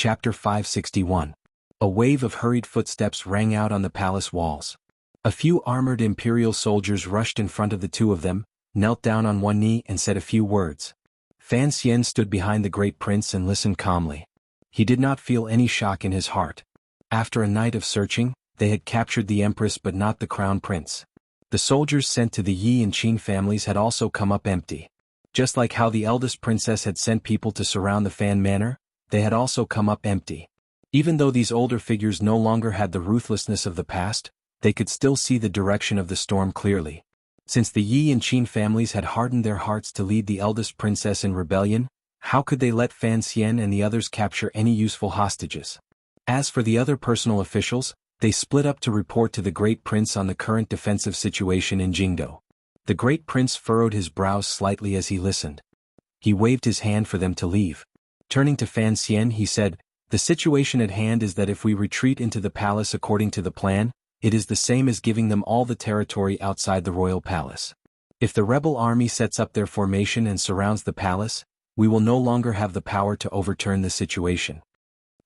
Chapter 561. A wave of hurried footsteps rang out on the palace walls. A few armored imperial soldiers rushed in front of the two of them, knelt down on one knee and said a few words. Fan Xian stood behind the great prince and listened calmly. He did not feel any shock in his heart. After a night of searching, they had captured the empress but not the crown prince. The soldiers sent to the Yi and Qin families had also come up empty. Just like how the eldest princess had sent people to surround the Fan Manor, they had also come up empty. Even though these older figures no longer had the ruthlessness of the past, they could still see the direction of the storm clearly. Since the Yi and Qin families had hardened their hearts to lead the eldest princess in rebellion, how could they let Fan Xian and the others capture any useful hostages? As for the other personal officials, they split up to report to the great prince on the current defensive situation in Jingdo. The great prince furrowed his brows slightly as he listened. He waved his hand for them to leave. Turning to Fan Xian, he said, "The situation at hand is that if we retreat into the palace according to the plan, it is the same as giving them all the territory outside the royal palace. If the rebel army sets up their formation and surrounds the palace, we will no longer have the power to overturn the situation."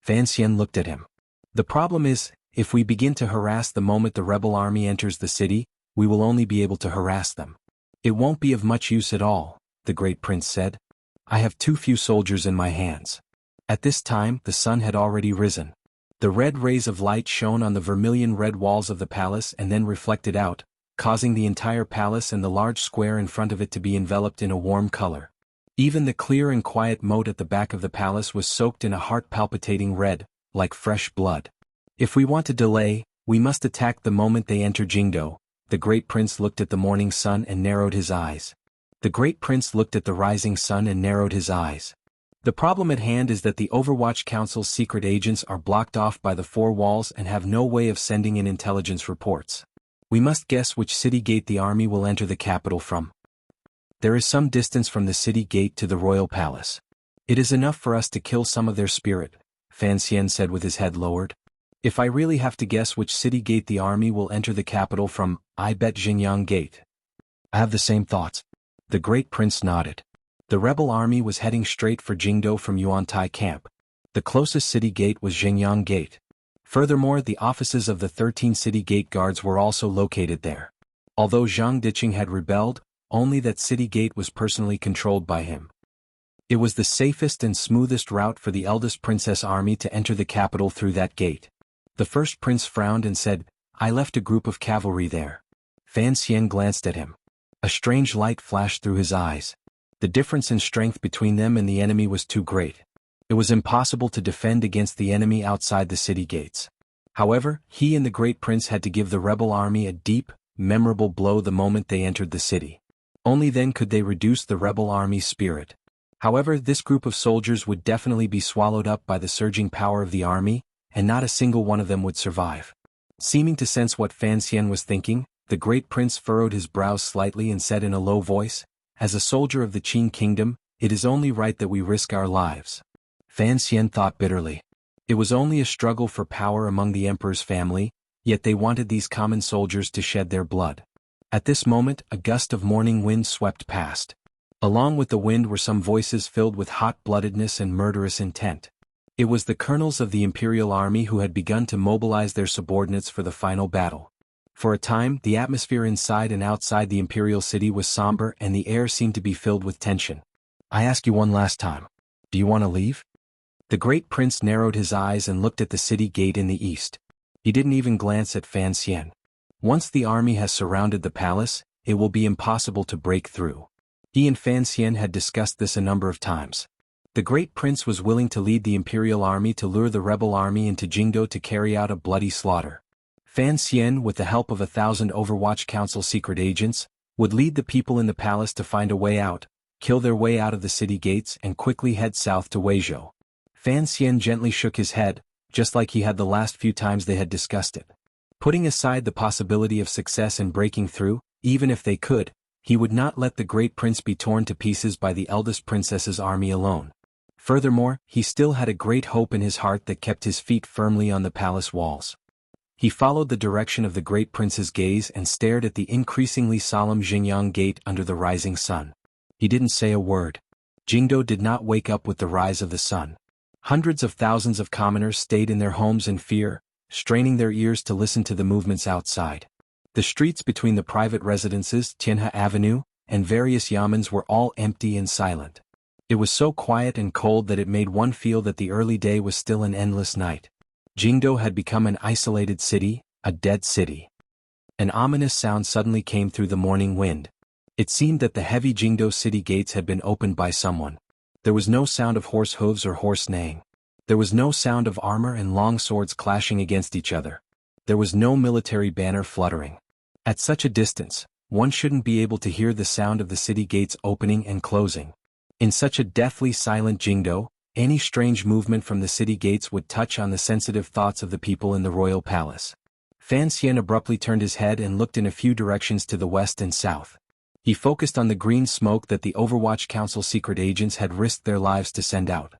Fan Xian looked at him. "The problem is, if we begin to harass the moment the rebel army enters the city, we will only be able to harass them. It won't be of much use at all," the great prince said. "I have too few soldiers in my hands." At this time, the sun had already risen. The red rays of light shone on the vermilion-red walls of the palace and then reflected out, causing the entire palace and the large square in front of it to be enveloped in a warm color. Even the clear and quiet moat at the back of the palace was soaked in a heart-palpitating red, like fresh blood. "If we want to delay, we must attack the moment they enter Jingdo." The great prince looked at the morning sun and narrowed his eyes. The great prince looked at the rising sun and narrowed his eyes. "The problem at hand is that the Overwatch Council's secret agents are blocked off by the four walls and have no way of sending in intelligence reports. We must guess which city gate the army will enter the capital from. There is some distance from the city gate to the royal palace. It is enough for us to kill some of their spirit," Fan Xian said with his head lowered. "If I really have to guess which city gate the army will enter the capital from, I bet Xinjiang Gate." "I have the same thoughts." The great prince nodded. The rebel army was heading straight for Jingdo from Yuantai camp. The closest city gate was Xinjiang Gate. Furthermore, the offices of the 13 city gate guards were also located there. Although Zhang Diqing had rebelled, only that city gate was personally controlled by him. It was the safest and smoothest route for the eldest princess army to enter the capital through that gate. The first prince frowned and said, "I left a group of cavalry there." Fan Xian glanced at him. A strange light flashed through his eyes. The difference in strength between them and the enemy was too great. It was impossible to defend against the enemy outside the city gates. However, he and the great prince had to give the rebel army a deep, memorable blow the moment they entered the city. Only then could they reduce the rebel army's spirit. However, this group of soldiers would definitely be swallowed up by the surging power of the army, and not a single one of them would survive. Seeming to sense what Fan Xian was thinking, the great prince furrowed his brows slightly and said in a low voice, "As a soldier of the Qin kingdom, it is only right that we risk our lives." Fan Xian thought bitterly. It was only a struggle for power among the emperor's family, yet they wanted these common soldiers to shed their blood. At this moment, a gust of morning wind swept past. Along with the wind were some voices filled with hot-bloodedness and murderous intent. It was the colonels of the imperial army who had begun to mobilize their subordinates for the final battle. For a time, the atmosphere inside and outside the imperial city was somber and the air seemed to be filled with tension. "I ask you one last time. Do you want to leave?" The great prince narrowed his eyes and looked at the city gate in the east. He didn't even glance at Fan Xian. Once the army has surrounded the palace, it will be impossible to break through. He and Fan Xian had discussed this a number of times. The great prince was willing to lead the imperial army to lure the rebel army into Jingdo to carry out a bloody slaughter. Fan Xian, with the help of 1,000 Overwatch Council secret agents, would lead the people in the palace to find a way out, kill their way out of the city gates and quickly head south to Weizhou. Fan Xian gently shook his head, just like he had the last few times they had discussed it. Putting aside the possibility of success in breaking through, even if they could, he would not let the great prince be torn to pieces by the eldest princess's army alone. Furthermore, he still had a great hope in his heart that kept his feet firmly on the palace walls. He followed the direction of the great prince's gaze and stared at the increasingly solemn Xinjiang Gate under the rising sun. He didn't say a word. Jingdo did not wake up with the rise of the sun. Hundreds of thousands of commoners stayed in their homes in fear, straining their ears to listen to the movements outside. The streets between the private residences, Tianhe Avenue, and various yamens were all empty and silent. It was so quiet and cold that it made one feel that the early day was still an endless night. Jingdo had become an isolated city, a dead city. An ominous sound suddenly came through the morning wind. It seemed that the heavy Jingdo city gates had been opened by someone. There was no sound of horse hooves or horse neighing. There was no sound of armor and long swords clashing against each other. There was no military banner fluttering. At such a distance, one shouldn't be able to hear the sound of the city gates opening and closing. In such a deathly silent Jingdo, any strange movement from the city gates would touch on the sensitive thoughts of the people in the royal palace. Fan Xian abruptly turned his head and looked in a few directions to the west and south. He focused on the green smoke that the Overwatch Council secret agents had risked their lives to send out.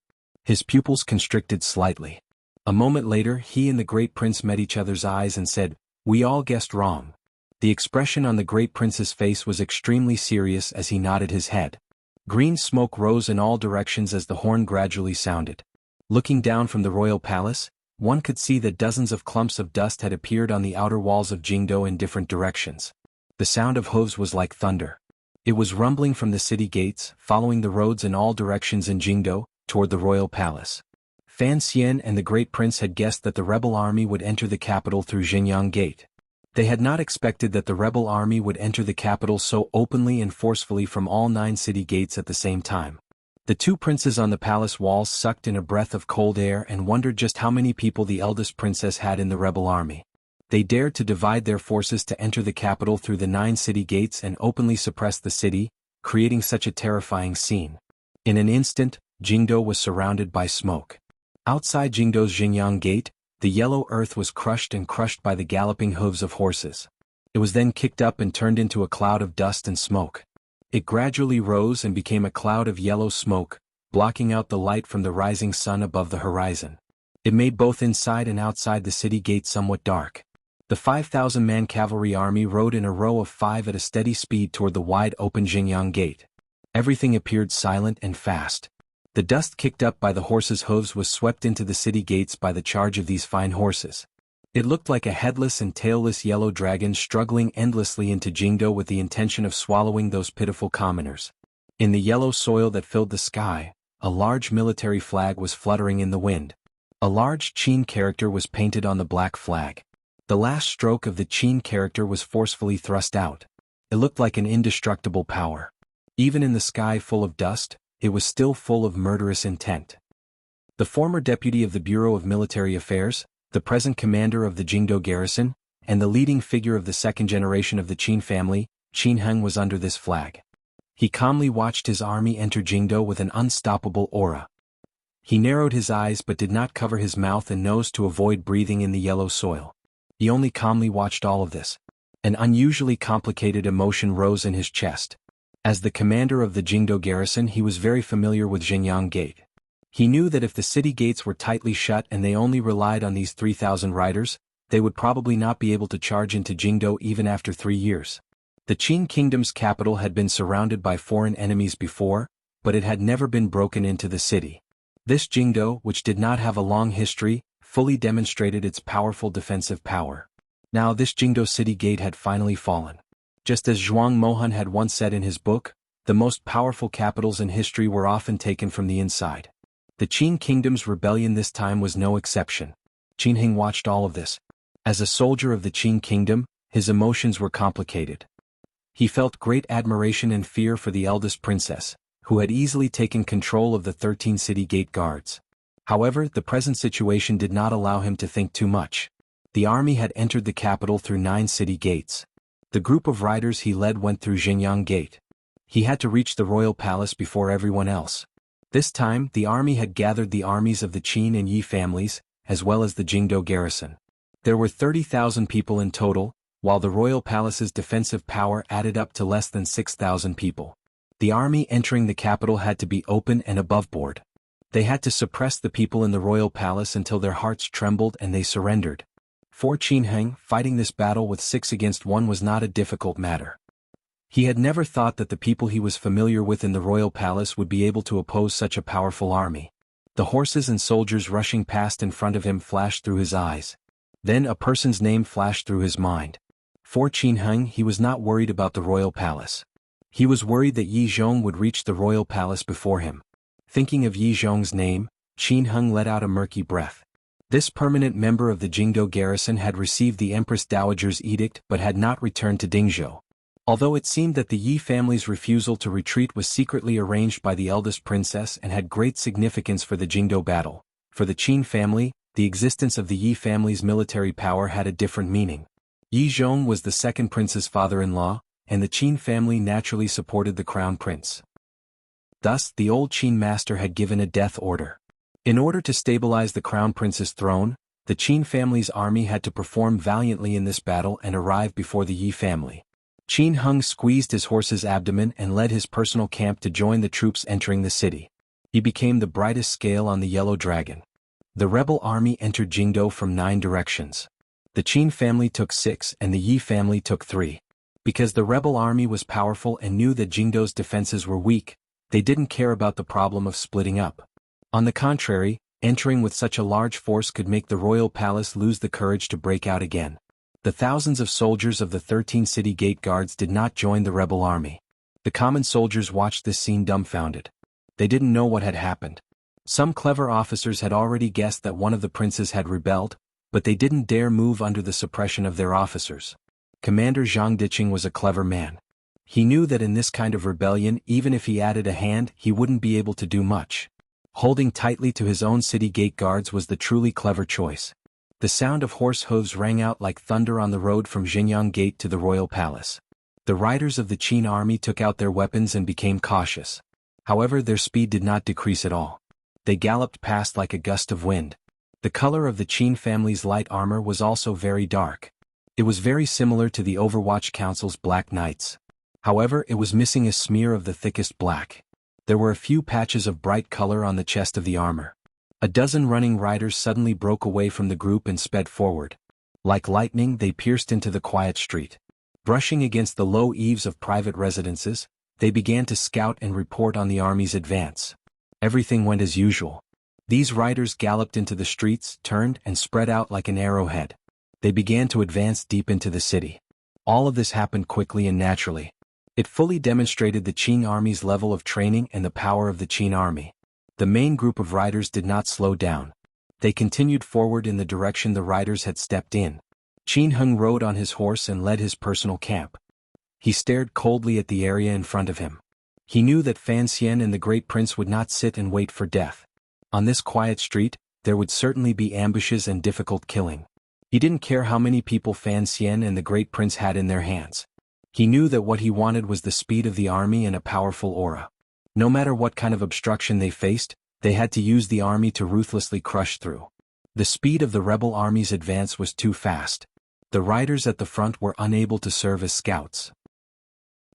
His pupils constricted slightly. A moment later he and the Great Prince met each other's eyes and said, "We all guessed wrong." The expression on the Great Prince's face was extremely serious as he nodded his head. Green smoke rose in all directions as the horn gradually sounded. Looking down from the royal palace, one could see that dozens of clumps of dust had appeared on the outer walls of Jingdo in different directions. The sound of hooves was like thunder. It was rumbling from the city gates, following the roads in all directions in Jingdo, toward the royal palace. Fan Xian and the Great Prince had guessed that the rebel army would enter the capital through Xinyang Gate. They had not expected that the rebel army would enter the capital so openly and forcefully from all 9 city gates at the same time. The 2 princes on the palace walls sucked in a breath of cold air and wondered just how many people the eldest princess had in the rebel army. They dared to divide their forces to enter the capital through the 9 city gates and openly suppress the city, creating such a terrifying scene. In an instant, Jingdo was surrounded by smoke. Outside Jingdo's Xinyang Gate, the yellow earth was crushed by the galloping hooves of horses. It was then kicked up and turned into a cloud of dust and smoke. It gradually rose and became a cloud of yellow smoke, blocking out the light from the rising sun above the horizon. It made both inside and outside the city gate somewhat dark. The 5,000-man cavalry army rode in a row of 5 at a steady speed toward the wide-open Xinyang Gate. Everything appeared silent and fast. The dust kicked up by the horses' hooves was swept into the city gates by the charge of these fine horses. It looked like a headless and tailless yellow dragon struggling endlessly into Jingdo with the intention of swallowing those pitiful commoners. In the yellow soil that filled the sky, a large military flag was fluttering in the wind. A large Qin character was painted on the black flag. The last stroke of the Qin character was forcefully thrust out. It looked like an indestructible power. Even in the sky full of dust, it was still full of murderous intent. The former deputy of the Bureau of Military Affairs, the present commander of the Jingdo garrison, and the leading figure of the second generation of the Qin family, Qin Heng, was under this flag. He calmly watched his army enter Jingdo with an unstoppable aura. He narrowed his eyes but did not cover his mouth and nose to avoid breathing in the yellow soil. He only calmly watched all of this. An unusually complicated emotion rose in his chest. As the commander of the Jingdo garrison, he was very familiar with Xinyang Gate. He knew that if the city gates were tightly shut and they only relied on these 3,000 riders, they would probably not be able to charge into Jingdo even after 3 years. The Qin kingdom's capital had been surrounded by foreign enemies before, but it had never been broken into the city. This Jingdo, which did not have a long history, fully demonstrated its powerful defensive power. Now this Jingdo city gate had finally fallen. Just as Zhuang Mohan had once said in his book, the most powerful capitals in history were often taken from the inside. The Qin kingdom's rebellion this time was no exception. Qin Heng watched all of this. As a soldier of the Qin kingdom, his emotions were complicated. He felt great admiration and fear for the eldest princess, who had easily taken control of the 13 city gate guards. However, the present situation did not allow him to think too much. The army had entered the capital through 9 city gates. The group of riders he led went through Xinyang Gate. He had to reach the royal palace before everyone else. This time, the army had gathered the armies of the Qin and Yi families, as well as the Jingdo garrison. There were 30,000 people in total, while the royal palace's defensive power added up to less than 6,000 people. The army entering the capital had to be open and aboveboard. They had to suppress the people in the royal palace until their hearts trembled and they surrendered. For Qin Heng, fighting this battle with 6 against 1 was not a difficult matter. He had never thought that the people he was familiar with in the royal palace would be able to oppose such a powerful army. The horses and soldiers rushing past in front of him flashed through his eyes. Then a person's name flashed through his mind. For Qin Heng, he was not worried about the royal palace. He was worried that Yi Zhong would reach the royal palace before him. Thinking of Yi Zhong's name, Qin Heng let out a murky breath. This permanent member of the Jingdo garrison had received the Empress Dowager's edict but had not returned to Dingzhou. Although it seemed that the Yi family's refusal to retreat was secretly arranged by the eldest princess and had great significance for the Jingdo battle, for the Qin family, the existence of the Yi family's military power had a different meaning. Yi Zhong was the second prince's father-in-law, and the Qin family naturally supported the crown prince. Thus, the old Qin master had given a death order. In order to stabilize the crown prince's throne, the Qin family's army had to perform valiantly in this battle and arrive before the Yi family. Qin Heng squeezed his horse's abdomen and led his personal camp to join the troops entering the city. He became the brightest scale on the yellow dragon. The rebel army entered Jingdo from 9 directions. The Qin family took 6 and the Yi family took 3. Because the rebel army was powerful and knew that Jingdo's defenses were weak, they didn't care about the problem of splitting up. On the contrary, entering with such a large force could make the royal palace lose the courage to break out again. The thousands of soldiers of the 13 city gate guards did not join the rebel army. The common soldiers watched this scene dumbfounded. They didn't know what had happened. Some clever officers had already guessed that one of the princes had rebelled, but they didn't dare move under the suppression of their officers. Commander Zhang Diqing was a clever man. He knew that in this kind of rebellion, even if he added a hand, he wouldn't be able to do much. Holding tightly to his own city gate guards was the truly clever choice. The sound of horse hooves rang out like thunder on the road from Xinyang Gate to the royal palace. The riders of the Qin army took out their weapons and became cautious. However, their speed did not decrease at all. They galloped past like a gust of wind. The color of the Qin family's light armor was also very dark. It was very similar to the Overwatch Council's Black Knights. However, it was missing a smear of the thickest black. There were a few patches of bright color on the chest of the armor. A dozen running riders suddenly broke away from the group and sped forward. Like lightning, they pierced into the quiet street. Brushing against the low eaves of private residences, they began to scout and report on the army's advance. Everything went as usual. These riders galloped into the streets, turned, and spread out like an arrowhead. They began to advance deep into the city. All of this happened quickly and naturally. It fully demonstrated the Qin army's level of training and the power of the Qin army. The main group of riders did not slow down. They continued forward in the direction the riders had stepped in. Qin Heng rode on his horse and led his personal camp. He stared coldly at the area in front of him. He knew that Fan Xian and the Great Prince would not sit and wait for death. On this quiet street, there would certainly be ambushes and difficult killing. He didn't care how many people Fan Xian and the Great Prince had in their hands. He knew that what he wanted was the speed of the army and a powerful aura. No matter what kind of obstruction they faced, they had to use the army to ruthlessly crush through. The speed of the rebel army's advance was too fast. The riders at the front were unable to serve as scouts.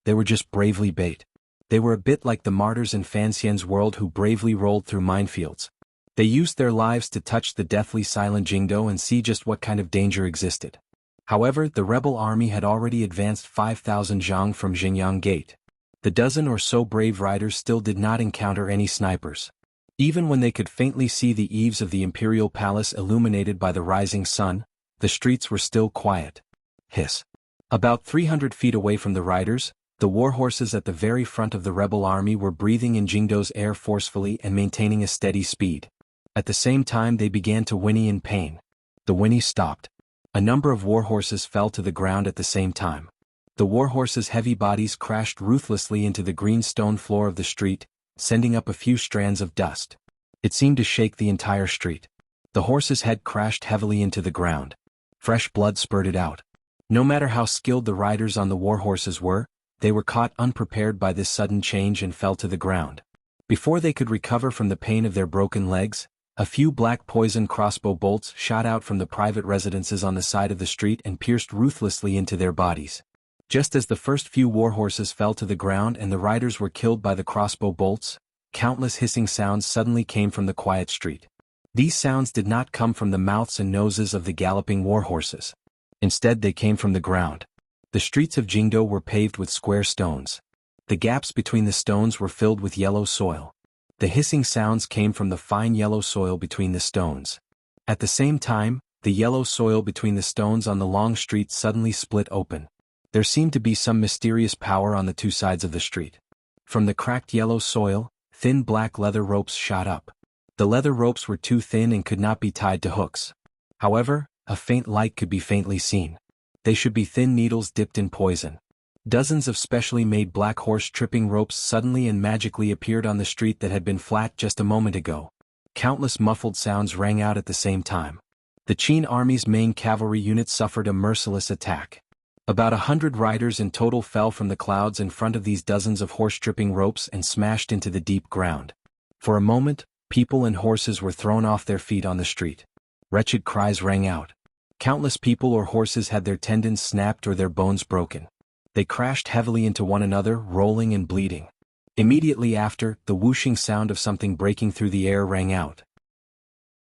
They were just bravely bait. They were a bit like the martyrs in Fan Xian's world who bravely rolled through minefields. They used their lives to touch the deathly silent Jingdo and see just what kind of danger existed. However, the rebel army had already advanced 5,000 zhang from Xinyang Gate. The dozen or so brave riders still did not encounter any snipers. Even when they could faintly see the eaves of the imperial palace illuminated by the rising sun, the streets were still quiet. Hiss. About 300 feet away from the riders, the warhorses at the very front of the rebel army were breathing in Jingdo's air forcefully and maintaining a steady speed. At the same time they began to whinny in pain. The whinny stopped. A number of warhorses fell to the ground at the same time. The warhorses' heavy bodies crashed ruthlessly into the green stone floor of the street, sending up a few strands of dust. It seemed to shake the entire street. The horse's head crashed heavily into the ground. Fresh blood spurted out. No matter how skilled the riders on the warhorses were, they were caught unprepared by this sudden change and fell to the ground. Before they could recover from the pain of their broken legs, a few black poison crossbow bolts shot out from the private residences on the side of the street and pierced ruthlessly into their bodies. Just as the first few warhorses fell to the ground and the riders were killed by the crossbow bolts, countless hissing sounds suddenly came from the quiet street. These sounds did not come from the mouths and noses of the galloping warhorses. Instead they came from the ground. The streets of Jingdo were paved with square stones. The gaps between the stones were filled with yellow soil. The hissing sounds came from the fine yellow soil between the stones. At the same time, the yellow soil between the stones on the long street suddenly split open. There seemed to be some mysterious power on the two sides of the street. From the cracked yellow soil, thin black leather ropes shot up. The leather ropes were too thin and could not be tied to hooks. However, a faint light could be faintly seen. They should be thin needles dipped in poison. Dozens of specially made black horse tripping ropes suddenly and magically appeared on the street that had been flat just a moment ago. Countless muffled sounds rang out at the same time. The Qin army's main cavalry unit suffered a merciless attack. About 100 riders in total fell from the clouds in front of these dozens of horse-tripping ropes and smashed into the deep ground. For a moment, people and horses were thrown off their feet on the street. Wretched cries rang out. Countless people or horses had their tendons snapped or their bones broken. They crashed heavily into one another, rolling and bleeding. Immediately after, the whooshing sound of something breaking through the air rang out.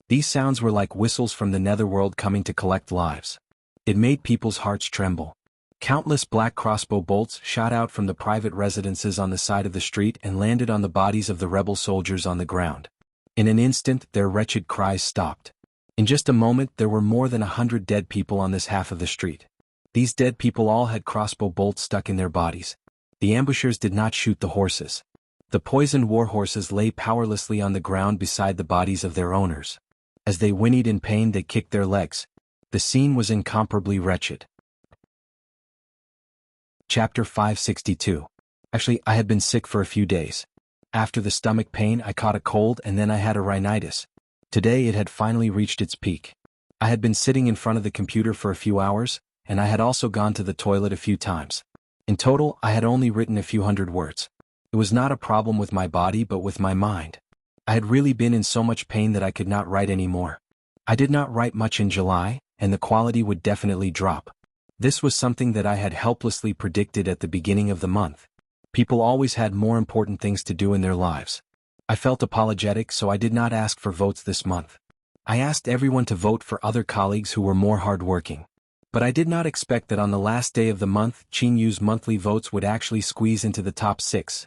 These sounds were like whistles from the netherworld coming to collect lives. It made people's hearts tremble. Countless black crossbow bolts shot out from the private residences on the side of the street and landed on the bodies of the rebel soldiers on the ground. In an instant, their wretched cries stopped. In just a moment, there were more than 100 dead people on this half of the street. These dead people all had crossbow bolts stuck in their bodies. The ambushers did not shoot the horses. The poisoned war horses lay powerlessly on the ground beside the bodies of their owners. As they whinnied in pain, they kicked their legs. The scene was incomparably wretched. Chapter 562. Actually, I had been sick for a few days. After the stomach pain, I caught a cold and then I had a rhinitis. Today it had finally reached its peak. I had been sitting in front of the computer for a few hours, and I had also gone to the toilet a few times. In total, I had only written a few hundred words. It was not a problem with my body but with my mind. I had really been in so much pain that I could not write anymore. I did not write much in July, and the quality would definitely drop. This was something that I had helplessly predicted at the beginning of the month. People always had more important things to do in their lives. I felt apologetic, so I did not ask for votes this month. I asked everyone to vote for other colleagues who were more hardworking. But I did not expect that on the last day of the month, Qin Yu's monthly votes would actually squeeze into the top 6.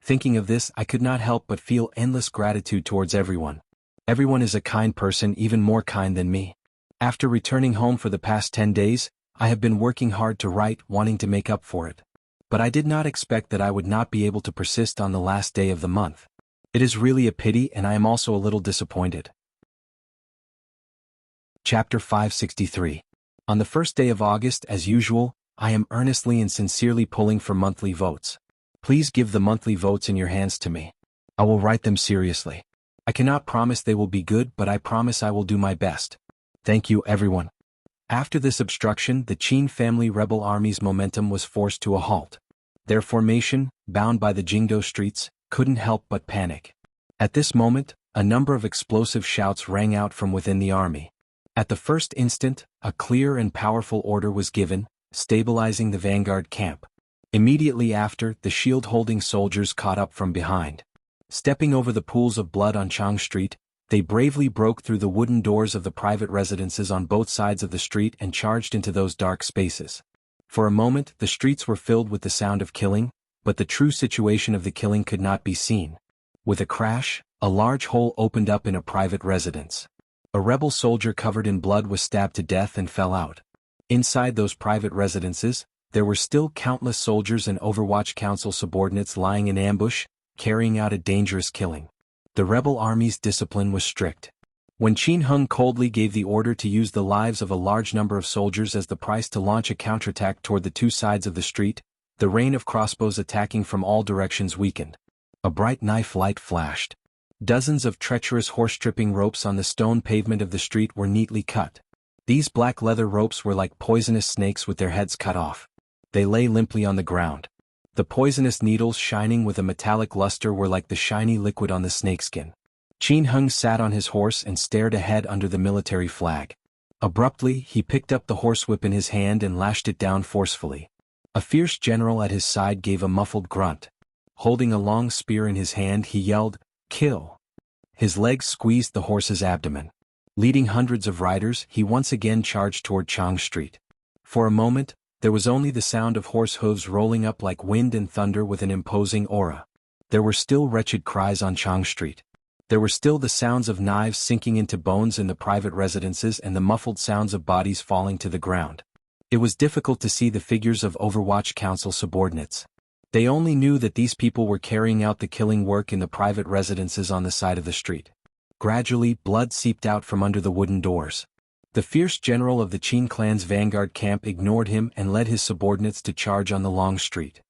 Thinking of this, I could not help but feel endless gratitude towards everyone. Everyone is a kind person, even more kind than me. After returning home for the past 10 days, I have been working hard to write, wanting to make up for it. But I did not expect that I would not be able to persist on the last day of the month. It is really a pity, and I am also a little disappointed. Chapter 563. On the first day of August, as usual, I am earnestly and sincerely pulling for monthly votes. Please give the monthly votes in your hands to me. I will write them seriously. I cannot promise they will be good, but I promise I will do my best. Thank you, everyone. After this obstruction, the Qin family rebel army's momentum was forced to a halt. Their formation, bound by the Jingdo streets, couldn't help but panic. At this moment, a number of explosive shouts rang out from within the army. At the first instant, a clear and powerful order was given, stabilizing the vanguard camp. Immediately after, the shield-holding soldiers caught up from behind. Stepping over the pools of blood on Chang Street, they bravely broke through the wooden doors of the private residences on both sides of the street and charged into those dark spaces. For a moment, the streets were filled with the sound of killing, but the true situation of the killing could not be seen. With a crash, a large hole opened up in a private residence. A rebel soldier covered in blood was stabbed to death and fell out. Inside those private residences, there were still countless soldiers and Overwatch Council subordinates lying in ambush, carrying out a dangerous killing. The rebel army's discipline was strict. When Qin Hung coldly gave the order to use the lives of a large number of soldiers as the price to launch a counterattack toward the two sides of the street, the rain of crossbows attacking from all directions weakened. A bright knife light flashed. Dozens of treacherous horse-tripping ropes on the stone pavement of the street were neatly cut. These black leather ropes were like poisonous snakes with their heads cut off. They lay limply on the ground. The poisonous needles shining with a metallic luster were like the shiny liquid on the snakeskin. Qin Hung sat on his horse and stared ahead under the military flag. Abruptly, he picked up the horsewhip in his hand and lashed it down forcefully. A fierce general at his side gave a muffled grunt. Holding a long spear in his hand, he yelled, "Kill!" His legs squeezed the horse's abdomen. Leading hundreds of riders, he once again charged toward Chang Street. For a moment, there was only the sound of horse hooves rolling up like wind and thunder with an imposing aura. There were still wretched cries on Chang Street. There were still the sounds of knives sinking into bones in the private residences and the muffled sounds of bodies falling to the ground. It was difficult to see the figures of Overwatch Council subordinates. They only knew that these people were carrying out the killing work in the private residences on the side of the street. Gradually, blood seeped out from under the wooden doors. The fierce general of the Qin clan's vanguard camp ignored him and led his subordinates to charge on the long street.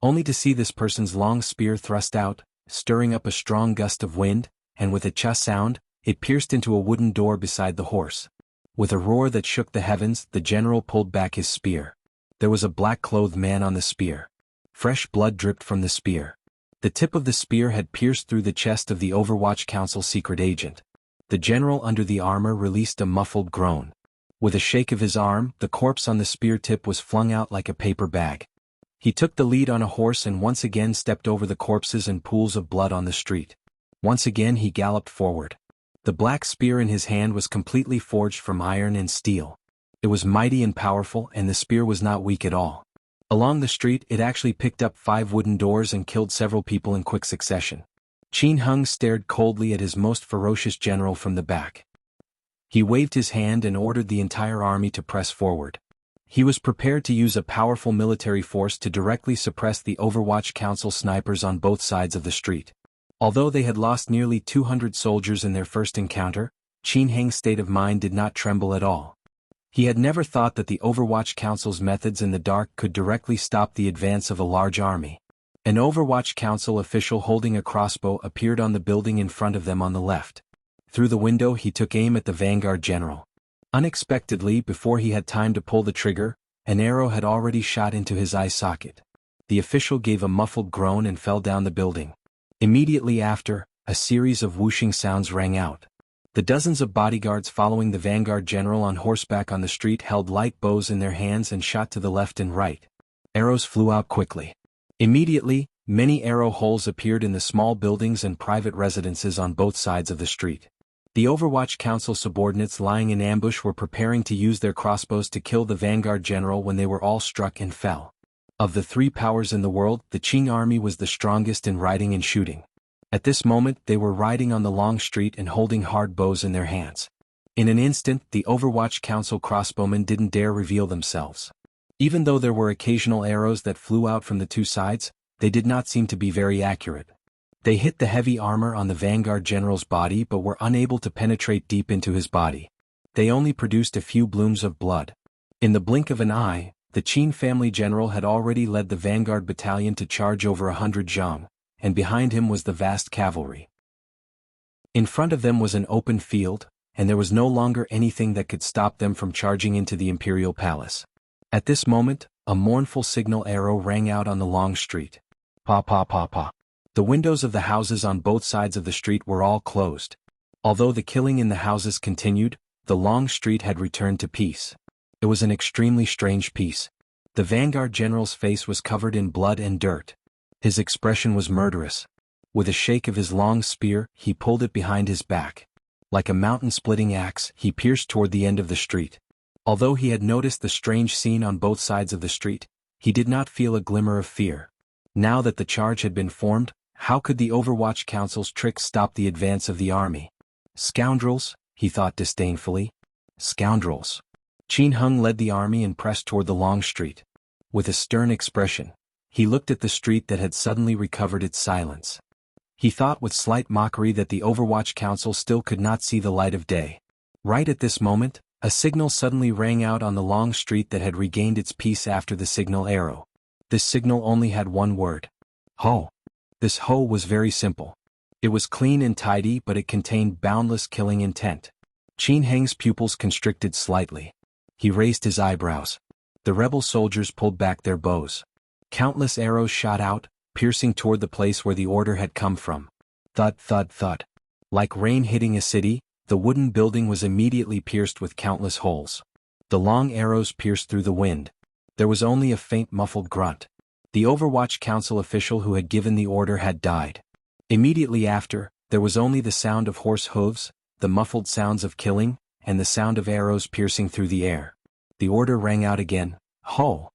Only to see this person's long spear thrust out, stirring up a strong gust of wind, and with a cha sound, it pierced into a wooden door beside the horse. With a roar that shook the heavens, the general pulled back his spear. There was a black-clothed man on the spear. Fresh blood dripped from the spear. The tip of the spear had pierced through the chest of the Overwatch Council secret agent. The general under the armor released a muffled groan. With a shake of his arm, the corpse on the spear tip was flung out like a paper bag. He took the lead on a horse and once again stepped over the corpses and pools of blood on the street. Once again he galloped forward. The black spear in his hand was completely forged from iron and steel. It was mighty and powerful, and the spear was not weak at all. Along the street it actually picked up 5 wooden doors and killed several people in quick succession. Qin Hung stared coldly at his most ferocious general from the back. He waved his hand and ordered the entire army to press forward. He was prepared to use a powerful military force to directly suppress the Overwatch Council snipers on both sides of the street. Although they had lost nearly 200 soldiers in their first encounter, Qin Heng's state of mind did not tremble at all. He had never thought that the Overwatch Council's methods in the dark could directly stop the advance of a large army. An Overwatch Council official holding a crossbow appeared on the building in front of them on the left. Through the window he took aim at the vanguard general. Unexpectedly, before he had time to pull the trigger, an arrow had already shot into his eye socket. The official gave a muffled groan and fell down the building. Immediately after, a series of whooshing sounds rang out. The dozens of bodyguards following the vanguard general on horseback on the street held light bows in their hands and shot to the left and right. Arrows flew out quickly. Immediately, many arrow holes appeared in the small buildings and private residences on both sides of the street. The Overwatch Council subordinates lying in ambush were preparing to use their crossbows to kill the vanguard general when they were all struck and fell. Of the 3 powers in the world, the Qing army was the strongest in riding and shooting. At this moment they were riding on the long street and holding hard bows in their hands. In an instant the Overwatch Council crossbowmen didn't dare reveal themselves. Even though there were occasional arrows that flew out from the 2 sides, they did not seem to be very accurate. They hit the heavy armor on the vanguard general's body but were unable to penetrate deep into his body. They only produced a few blooms of blood. In the blink of an eye, the Qin family general had already led the vanguard battalion to charge over 100 zhang, and behind him was the vast cavalry. In front of them was an open field, and there was no longer anything that could stop them from charging into the imperial palace. At this moment, a mournful signal arrow rang out on the long street. Pa pa pa pa. The windows of the houses on both sides of the street were all closed. Although the killing in the houses continued, the long street had returned to peace. It was an extremely strange peace. The vanguard general's face was covered in blood and dirt. His expression was murderous. With a shake of his long spear, he pulled it behind his back. Like a mountain-splitting axe, he pierced toward the end of the street. Although he had noticed the strange scene on both sides of the street, he did not feel a glimmer of fear. Now that the charge had been formed, how could the Overwatch Council's tricks stop the advance of the army? Scoundrels, he thought disdainfully. Scoundrels. Qin Hung led the army and pressed toward the long street. With a stern expression, he looked at the street that had suddenly recovered its silence. He thought with slight mockery that the Overwatch Council still could not see the light of day. Right at this moment, a signal suddenly rang out on the long street that had regained its peace after the signal arrow. This signal only had one word. Ho. This ho was very simple. It was clean and tidy, but it contained boundless killing intent. Qin Heng's pupils constricted slightly. He raised his eyebrows. The rebel soldiers pulled back their bows. Countless arrows shot out, piercing toward the place where the order had come from. Thud, thud, thud. Like rain hitting a city, the wooden building was immediately pierced with countless holes. The long arrows pierced through the wind. There was only a faint muffled grunt. The Overwatch Council official who had given the order had died. Immediately after, there was only the sound of horse hooves, the muffled sounds of killing, and the sound of arrows piercing through the air. The order rang out again, Ho!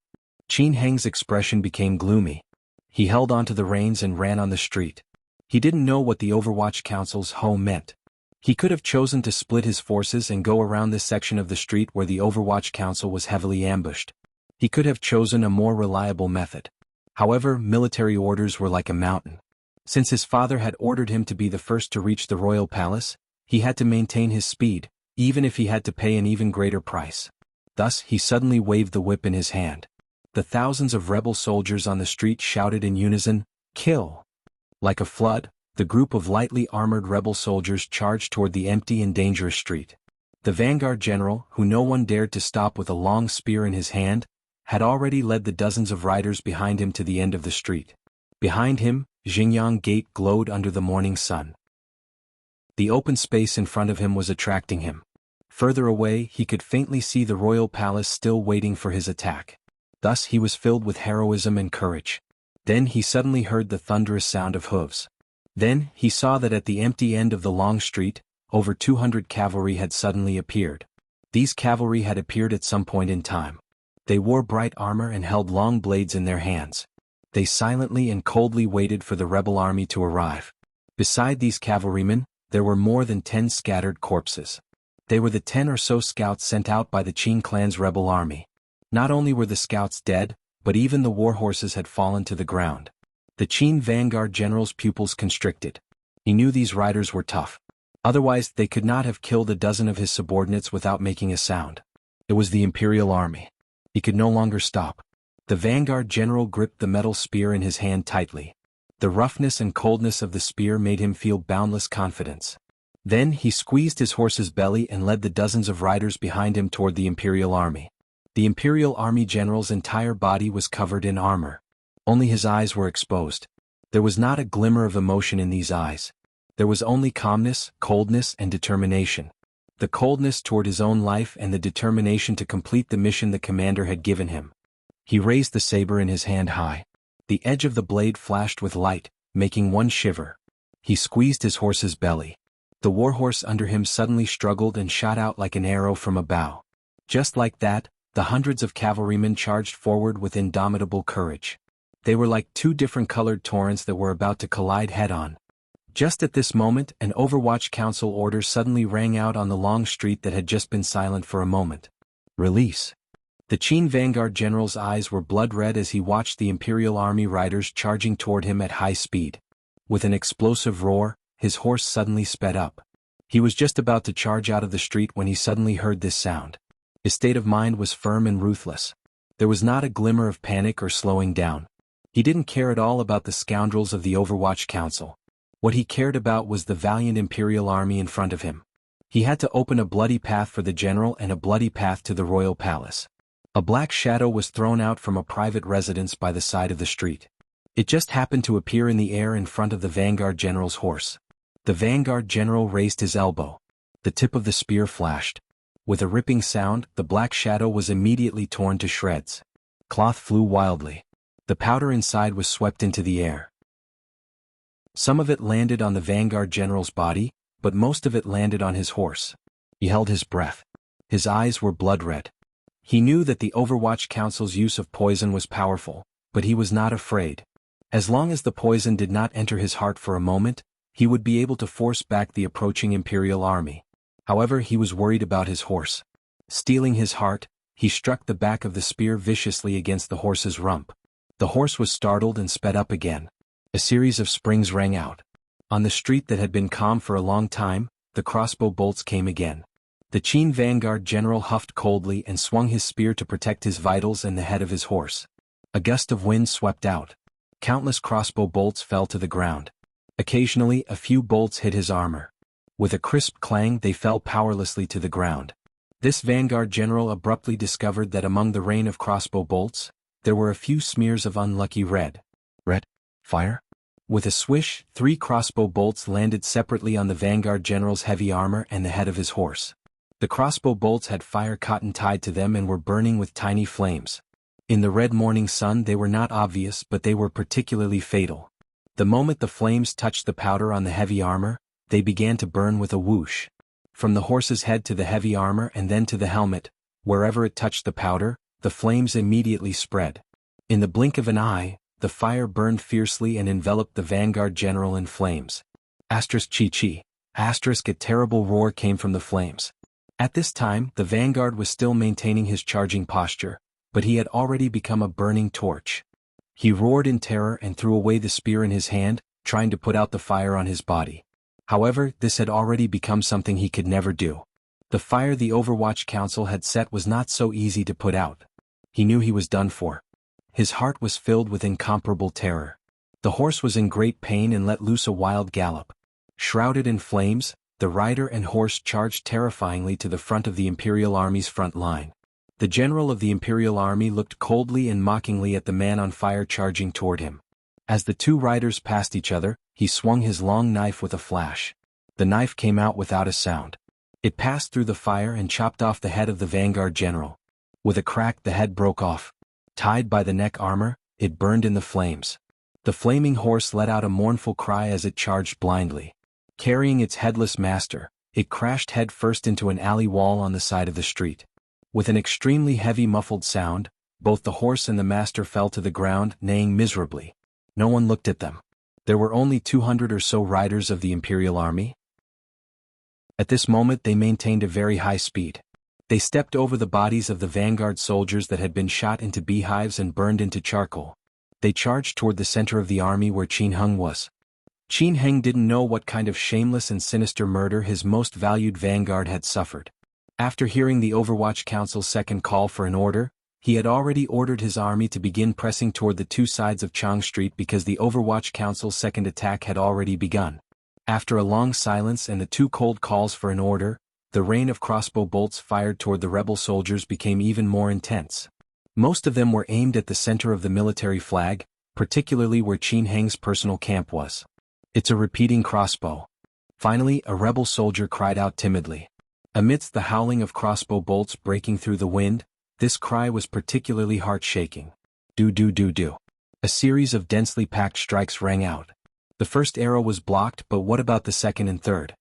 Qin Heng's expression became gloomy. He held onto the reins and ran on the street. He didn't know what the Overwatch Council's hoe meant. He could have chosen to split his forces and go around this section of the street where the Overwatch Council was heavily ambushed. He could have chosen a more reliable method. However, military orders were like a mountain. Since his father had ordered him to be the first to reach the royal palace, he had to maintain his speed, even if he had to pay an even greater price. Thus, he suddenly waved the whip in his hand. The thousands of rebel soldiers on the street shouted in unison, "Kill!" Like a flood, the group of lightly armored rebel soldiers charged toward the empty and dangerous street. The vanguard general, who no one dared to stop with a long spear in his hand, had already led the dozens of riders behind him to the end of the street. Behind him, Xingyang Gate glowed under the morning sun. The open space in front of him was attracting him. Further away, he could faintly see the royal palace still waiting for his attack. Thus he was filled with heroism and courage. Then he suddenly heard the thunderous sound of hooves. Then he saw that at the empty end of the long street, over 200 cavalry had suddenly appeared. These cavalry had appeared at some point in time. They wore bright armor and held long blades in their hands. They silently and coldly waited for the rebel army to arrive. Beside these cavalrymen, there were more than 10 scattered corpses. They were the 10 or so scouts sent out by the Qin clan's rebel army. Not only were the scouts dead, but even the war horses had fallen to the ground. The Qin vanguard general's pupils constricted. He knew these riders were tough. Otherwise, they could not have killed a dozen of his subordinates without making a sound. It was the imperial army. He could no longer stop. The vanguard general gripped the metal spear in his hand tightly. The roughness and coldness of the spear made him feel boundless confidence. Then he squeezed his horse's belly and led the dozens of riders behind him toward the imperial army. The imperial army general's entire body was covered in armor. Only his eyes were exposed. There was not a glimmer of emotion in these eyes. There was only calmness, coldness, and determination. The coldness toward his own life and the determination to complete the mission the commander had given him. He raised the saber in his hand high. The edge of the blade flashed with light, making one shiver. He squeezed his horse's belly. The warhorse under him suddenly struggled and shot out like an arrow from a bow. Just like that, the hundreds of cavalrymen charged forward with indomitable courage. They were like two different colored torrents that were about to collide head-on. Just at this moment, an Overwatch Council order suddenly rang out on the long street that had just been silent for a moment. Release. The Qin vanguard general's eyes were blood-red as he watched the Imperial Army riders charging toward him at high speed. With an explosive roar, his horse suddenly sped up. He was just about to charge out of the street when he suddenly heard this sound. His state of mind was firm and ruthless. There was not a glimmer of panic or slowing down. He didn't care at all about the scoundrels of the Overwatch Council. What he cared about was the valiant Imperial Army in front of him. He had to open a bloody path for the general and a bloody path to the royal palace. A black shadow was thrown out from a private residence by the side of the street. It just happened to appear in the air in front of the vanguard general's horse. The vanguard general raised his elbow. The tip of the spear flashed. With a ripping sound, the black shadow was immediately torn to shreds. Cloth flew wildly. The powder inside was swept into the air. Some of it landed on the vanguard general's body, but most of it landed on his horse. He held his breath. His eyes were blood-red. He knew that the Overwatch Council's use of poison was powerful, but he was not afraid. As long as the poison did not enter his heart for a moment, he would be able to force back the approaching Imperial Army. However, he was worried about his horse. Steeling his heart, he struck the back of the spear viciously against the horse's rump. The horse was startled and sped up again. A series of springs rang out. On the street that had been calm for a long time, the crossbow bolts came again. The Qin vanguard general huffed coldly and swung his spear to protect his vitals and the head of his horse. A gust of wind swept out. Countless crossbow bolts fell to the ground. Occasionally, a few bolts hit his armor. With a crisp clang, they fell powerlessly to the ground. This vanguard general abruptly discovered that among the rain of crossbow bolts, there were a few smears of unlucky red fire. With a swish, 3 crossbow bolts landed separately on the vanguard general's heavy armor and the head of his horse. The crossbow bolts had fire cotton tied to them and were burning with tiny flames. In the red morning sun they were not obvious, but they were particularly fatal. The moment the flames touched the powder on the heavy armor, they began to burn with a whoosh. From the horse's head to the heavy armor and then to the helmet, wherever it touched the powder, the flames immediately spread. In the blink of an eye, the fire burned fiercely and enveloped the vanguard general in flames. Chi. A terrible roar came from the flames. At this time, the vanguard was still maintaining his charging posture, but he had already become a burning torch. He roared in terror and threw away the spear in his hand, trying to put out the fire on his body. However, this had already become something he could never do. The fire the Overwatch Council had set was not so easy to put out. He knew he was done for. His heart was filled with incomparable terror. The horse was in great pain and let loose a wild gallop. Shrouded in flames, the rider and horse charged terrifyingly to the front of the Imperial Army's front line. The general of the Imperial Army looked coldly and mockingly at the man on fire charging toward him. As the two riders passed each other, he swung his long knife with a flash. The knife came out without a sound. It passed through the fire and chopped off the head of the vanguard general. With a crack, the head broke off. Tied by the neck armor, it burned in the flames. The flaming horse let out a mournful cry as it charged blindly. Carrying its headless master, it crashed head first into an alley wall on the side of the street. With an extremely heavy muffled sound, both the horse and the master fell to the ground, neighing miserably. No one looked at them. There were only 200 or so riders of the Imperial Army. At this moment they maintained a very high speed. They stepped over the bodies of the vanguard soldiers that had been shot into beehives and burned into charcoal. They charged toward the center of the army where Qin Heng was. Qin Heng didn't know what kind of shameless and sinister murder his most valued vanguard had suffered. After hearing the Overwatch Council's second call for an order, he had already ordered his army to begin pressing toward the two sides of Chang Street because the Overwatch Council's second attack had already begun. After a long silence and the two cold calls for an order, the rain of crossbow bolts fired toward the rebel soldiers became even more intense. Most of them were aimed at the center of the military flag, particularly where Qin Heng's personal camp was. "It's a repeating crossbow." Finally, a rebel soldier cried out timidly. Amidst the howling of crossbow bolts breaking through the wind, this cry was particularly heart-shaking. Do do do do. A series of densely packed strikes rang out. The first arrow was blocked, but what about the second and third?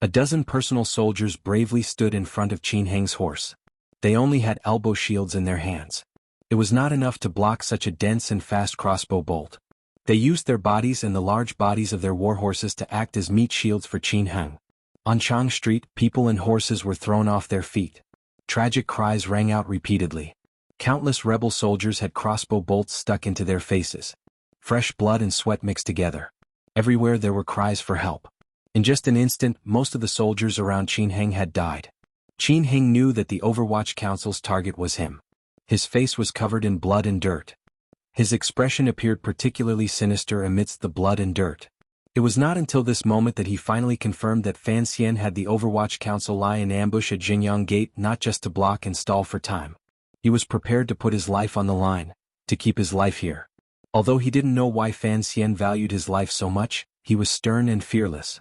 A dozen personal soldiers bravely stood in front of Qin Heng's horse. They only had elbow shields in their hands. It was not enough to block such a dense and fast crossbow bolt. They used their bodies and the large bodies of their war horses to act as meat shields for Qin Heng. On Chang Street, people and horses were thrown off their feet. Tragic cries rang out repeatedly. Countless rebel soldiers had crossbow bolts stuck into their faces. Fresh blood and sweat mixed together. Everywhere there were cries for help. In just an instant, most of the soldiers around Qin Heng had died. Qin Heng knew that the Overwatch Council's target was him. His face was covered in blood and dirt. His expression appeared particularly sinister amidst the blood and dirt. It was not until this moment that he finally confirmed that Fan Xian had the Overwatch Council lie in ambush at Jinyang Gate not just to block and stall for time. He was prepared to put his life on the line, to keep his life here. Although he didn't know why Fan Xian valued his life so much, he was stern and fearless.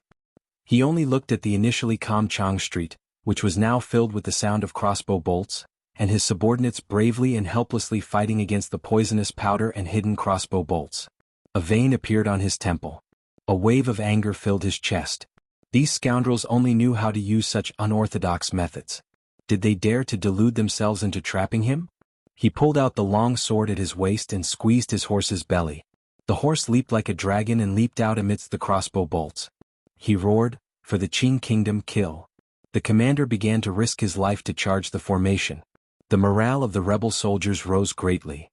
He only looked at the initially calm Chang Street, which was now filled with the sound of crossbow bolts, and his subordinates bravely and helplessly fighting against the poisonous powder and hidden crossbow bolts. A vein appeared on his temple. A wave of anger filled his chest. These scoundrels only knew how to use such unorthodox methods. Did they dare to delude themselves into trapping him? He pulled out the long sword at his waist and squeezed his horse's belly. The horse leaped like a dragon and leaped out amidst the crossbow bolts. He roared, "For the Qin Kingdom, kill." The commander began to risk his life to charge the formation. The morale of the rebel soldiers rose greatly.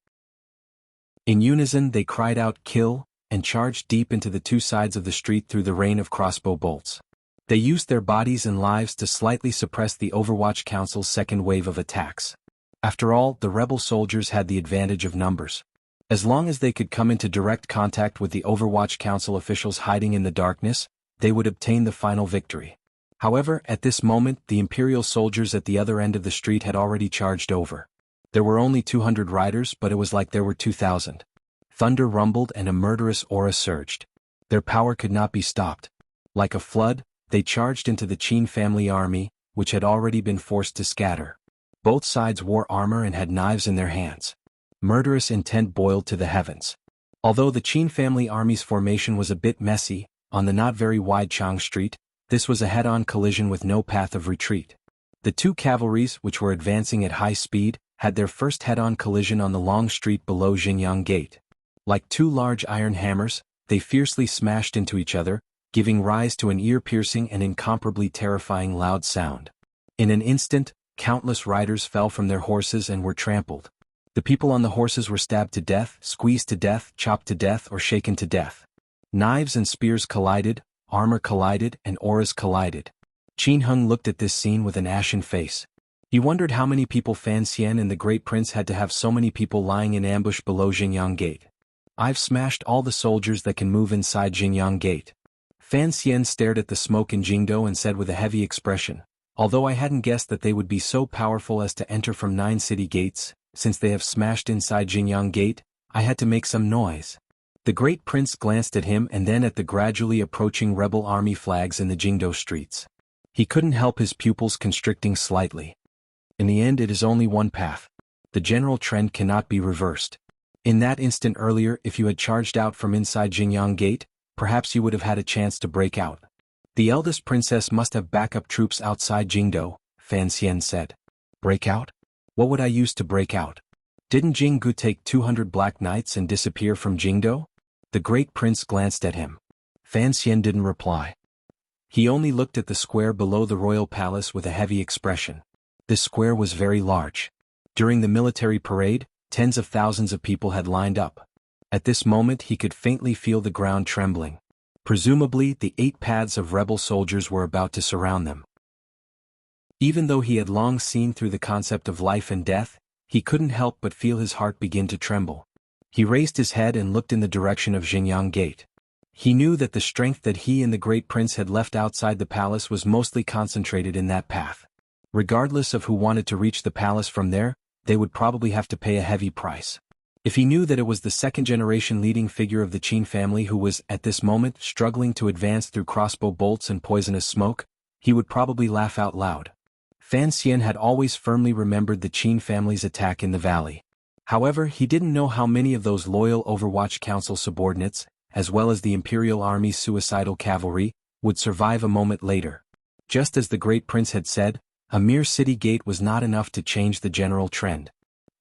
In unison they cried out "kill," and charged deep into the two sides of the street through the rain of crossbow bolts. They used their bodies and lives to slightly suppress the Overwatch Council's second wave of attacks. After all, the rebel soldiers had the advantage of numbers. As long as they could come into direct contact with the Overwatch Council officials hiding in the darkness, they would obtain the final victory. However, at this moment, the Imperial soldiers at the other end of the street had already charged over. There were only 200 riders, but it was like there were 2,000. Thunder rumbled and a murderous aura surged. Their power could not be stopped. Like a flood, they charged into the Qin family army, which had already been forced to scatter. Both sides wore armor and had knives in their hands. Murderous intent boiled to the heavens. Although the Qin family army's formation was a bit messy, on the not very wide Chang Street, this was a head-on collision with no path of retreat. The two cavalries, which were advancing at high speed, had their first head-on collision on the long street below Jinyang Gate. Like two large iron hammers, they fiercely smashed into each other, giving rise to an ear-piercing and incomparably terrifying loud sound. In an instant, countless riders fell from their horses and were trampled. The people on the horses were stabbed to death, squeezed to death, chopped to death, or shaken to death. Knives and spears collided, armor collided, and auras collided. Qin Heng looked at this scene with an ashen face. He wondered how many people Fan Xian and the Great Prince had to have so many people lying in ambush below Xingyang Gate. I've smashed all the soldiers that can move inside Xingyang Gate. Fan Xian stared at the smoke in Jingdo and said with a heavy expression, although I hadn't guessed that they would be so powerful as to enter from 9 city gates, since they have smashed inside Xingyang Gate, I had to make some noise. The Great Prince glanced at him and then at the gradually approaching rebel army flags in the Jingdo streets. He couldn't help his pupils constricting slightly. In the end, it is only one path. The general trend cannot be reversed. In that instant earlier, if you had charged out from inside Xingyang Gate, perhaps you would have had a chance to break out. The eldest princess must have backup troops outside Jingdo, Fan Xian said. Break out? What would I use to break out? Didn't Jinggu take 200 black knights and disappear from Jingdo? The Great Prince glanced at him. Fan Xian didn't reply. He only looked at the square below the royal palace with a heavy expression. This square was very large. During the military parade, tens of thousands of people had lined up. At this moment he could faintly feel the ground trembling. Presumably, the 8 paths of rebel soldiers were about to surround them. Even though he had long seen through the concept of life and death, he couldn't help but feel his heart begin to tremble. He raised his head and looked in the direction of Xingyang Gate. He knew that the strength that he and the Great Prince had left outside the palace was mostly concentrated in that path. Regardless of who wanted to reach the palace from there, they would probably have to pay a heavy price. If he knew that it was the second-generation leading figure of the Qin family who was, at this moment, struggling to advance through crossbow bolts and poisonous smoke, he would probably laugh out loud. Fan Xian had always firmly remembered the Qin family's attack in the valley. However, he didn't know how many of those loyal Overwatch Council subordinates, as well as the Imperial Army's suicidal cavalry, would survive a moment later. Just as the Great Prince had said, a mere city gate was not enough to change the general trend.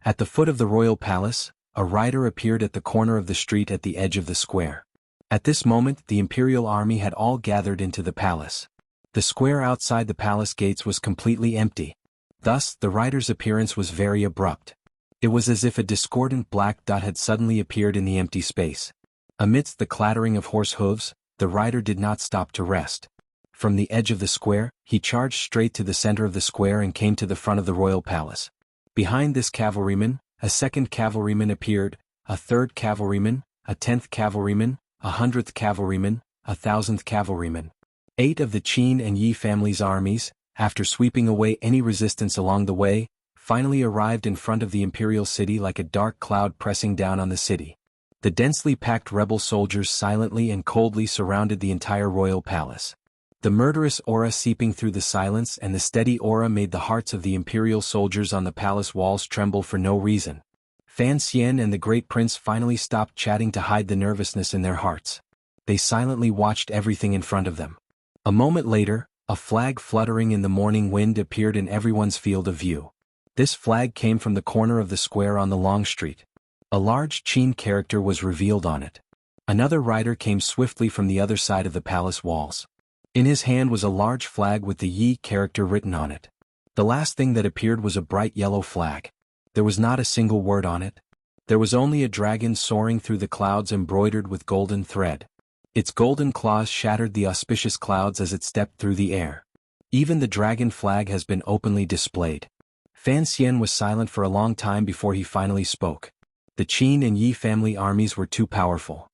At the foot of the royal palace, a rider appeared at the corner of the street at the edge of the square. At this moment, the Imperial Army had all gathered into the palace. The square outside the palace gates was completely empty. Thus, the rider's appearance was very abrupt. It was as if a discordant black dot had suddenly appeared in the empty space. Amidst the clattering of horse hooves, the rider did not stop to rest. From the edge of the square, he charged straight to the center of the square and came to the front of the royal palace. Behind this cavalryman, a second cavalryman appeared, a third cavalryman, a 10th cavalryman, a 100th cavalryman, a 1000th cavalryman. 8 of the Qin and Yi families' armies, after sweeping away any resistance along the way, finally arrived in front of the imperial city like a dark cloud pressing down on the city. The densely packed rebel soldiers silently and coldly surrounded the entire royal palace. The murderous aura seeping through the silence and the steady aura made the hearts of the imperial soldiers on the palace walls tremble for no reason. Fan Xian and the Great Prince finally stopped chatting to hide the nervousness in their hearts. They silently watched everything in front of them. A moment later, a flag fluttering in the morning wind appeared in everyone's field of view. This flag came from the corner of the square on the long street. A large Qin character was revealed on it. Another rider came swiftly from the other side of the palace walls. In his hand was a large flag with the Yi character written on it. The last thing that appeared was a bright yellow flag. There was not a single word on it. There was only a dragon soaring through the clouds embroidered with golden thread. Its golden claws shattered the auspicious clouds as it stepped through the air. Even the dragon flag has been openly displayed. Fan Xian was silent for a long time before he finally spoke. The Qin and Yi family armies were too powerful.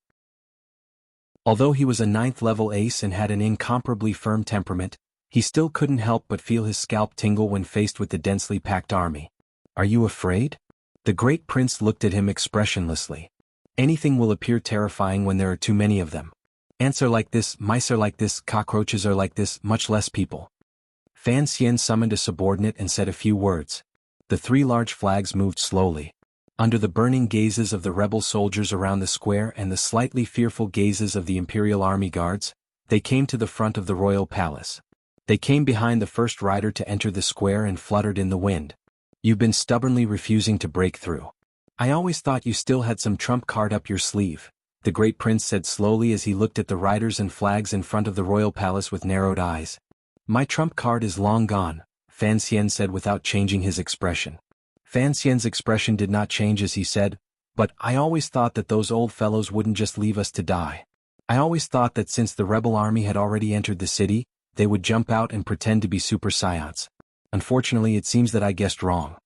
Although he was a 9th-level ace and had an incomparably firm temperament, he still couldn't help but feel his scalp tingle when faced with the densely packed army. "Are you afraid?" The Great Prince looked at him expressionlessly. "Anything will appear terrifying when there are too many of them. Ants are like this, mice are like this, cockroaches are like this, much less people." Fan Xian summoned a subordinate and said a few words. The 3 large flags moved slowly. Under the burning gazes of the rebel soldiers around the square and the slightly fearful gazes of the Imperial Army guards, they came to the front of the royal palace. They came behind the first rider to enter the square and fluttered in the wind. "You've been stubbornly refusing to break through. I always thought you still had some trump card up your sleeve, the great prince said slowly as he looked at the riders and flags in front of the royal palace with narrowed eyes. My trump card is long gone, Fan Xian said without changing his expression. Fan Xian's expression did not change as he said, but I always thought that those old fellows wouldn't just leave us to die. I always thought that since the rebel army had already entered the city, they would jump out and pretend to be super Saiyans. Unfortunately, it seems that I guessed wrong.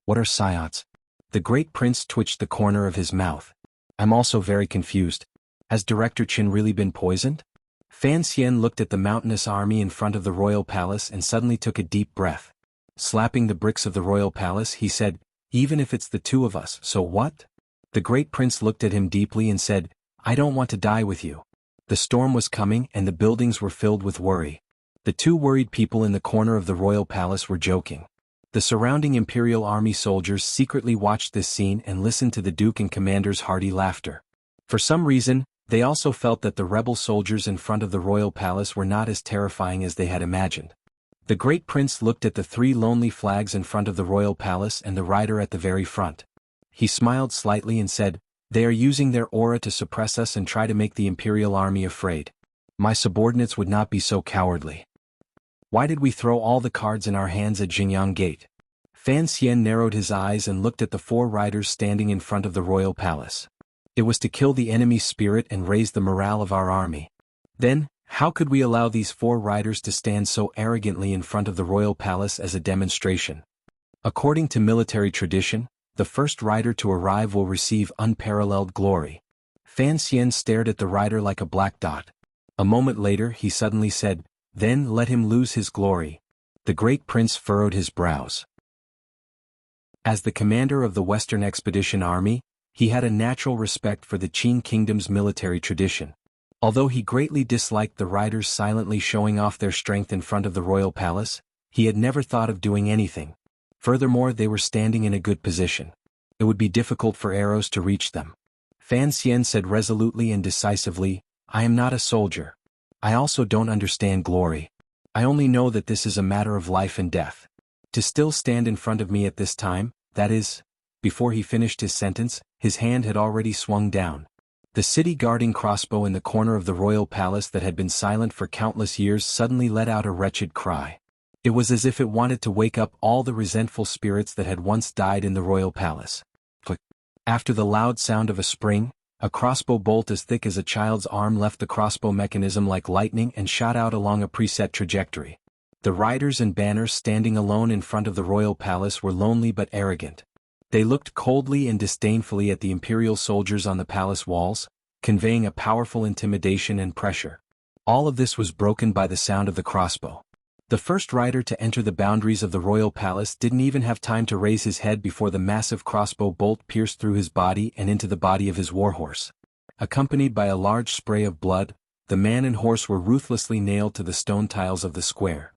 What are Saiyans? The great prince twitched the corner of his mouth. I'm also very confused. Has Director Qin really been poisoned? Fan Xian looked at the mountainous army in front of the royal palace and suddenly took a deep breath. Slapping the bricks of the royal palace, he said, even if it's the two of us, so what? The great prince looked at him deeply and said, I don't want to die with you. The storm was coming and the buildings were filled with worry. The two worried people in the corner of the royal palace were joking. The surrounding imperial army soldiers secretly watched this scene and listened to the duke and commander's hearty laughter. For some reason, they also felt that the rebel soldiers in front of the royal palace were not as terrifying as they had imagined. The great prince looked at the three lonely flags in front of the royal palace and the rider at the very front. He smiled slightly and said, they are using their aura to suppress us and try to make the imperial army afraid. My subordinates would not be so cowardly. Why did we throw all the cards in our hands at Jingyang Gate? Fan Xian narrowed his eyes and looked at the four riders standing in front of the royal palace. It was to kill the enemy's spirit and raise the morale of our army. Then, how could we allow these four riders to stand so arrogantly in front of the royal palace as a demonstration? According to military tradition, the first rider to arrive will receive unparalleled glory. Fan Xian stared at the rider like a black dot. A moment later he suddenly said, then let him lose his glory. The great prince furrowed his brows. As the commander of the Western Expedition Army, he had a natural respect for the Qin Kingdom's military tradition. Although he greatly disliked the riders silently showing off their strength in front of the royal palace, he had never thought of doing anything. Furthermore, they were standing in a good position. It would be difficult for arrows to reach them. Fan Xian said resolutely and decisively, I am not a soldier. I also don't understand glory. I only know that this is a matter of life and death. To still stand in front of me at this time, that is... Before he finished his sentence, his hand had already swung down. The city-guarding crossbow in the corner of the royal palace that had been silent for countless years suddenly let out a wretched cry. It was as if it wanted to wake up all the resentful spirits that had once died in the royal palace. Click. After the loud sound of a spring, a crossbow bolt as thick as a child's arm left the crossbow mechanism like lightning and shot out along a preset trajectory. The riders and banners standing alone in front of the royal palace were lonely but arrogant. They looked coldly and disdainfully at the imperial soldiers on the palace walls, conveying a powerful intimidation and pressure. All of this was broken by the sound of the crossbow. The first rider to enter the boundaries of the royal palace didn't even have time to raise his head before the massive crossbow bolt pierced through his body and into the body of his warhorse. Accompanied by a large spray of blood, the man and horse were ruthlessly nailed to the stone tiles of the square.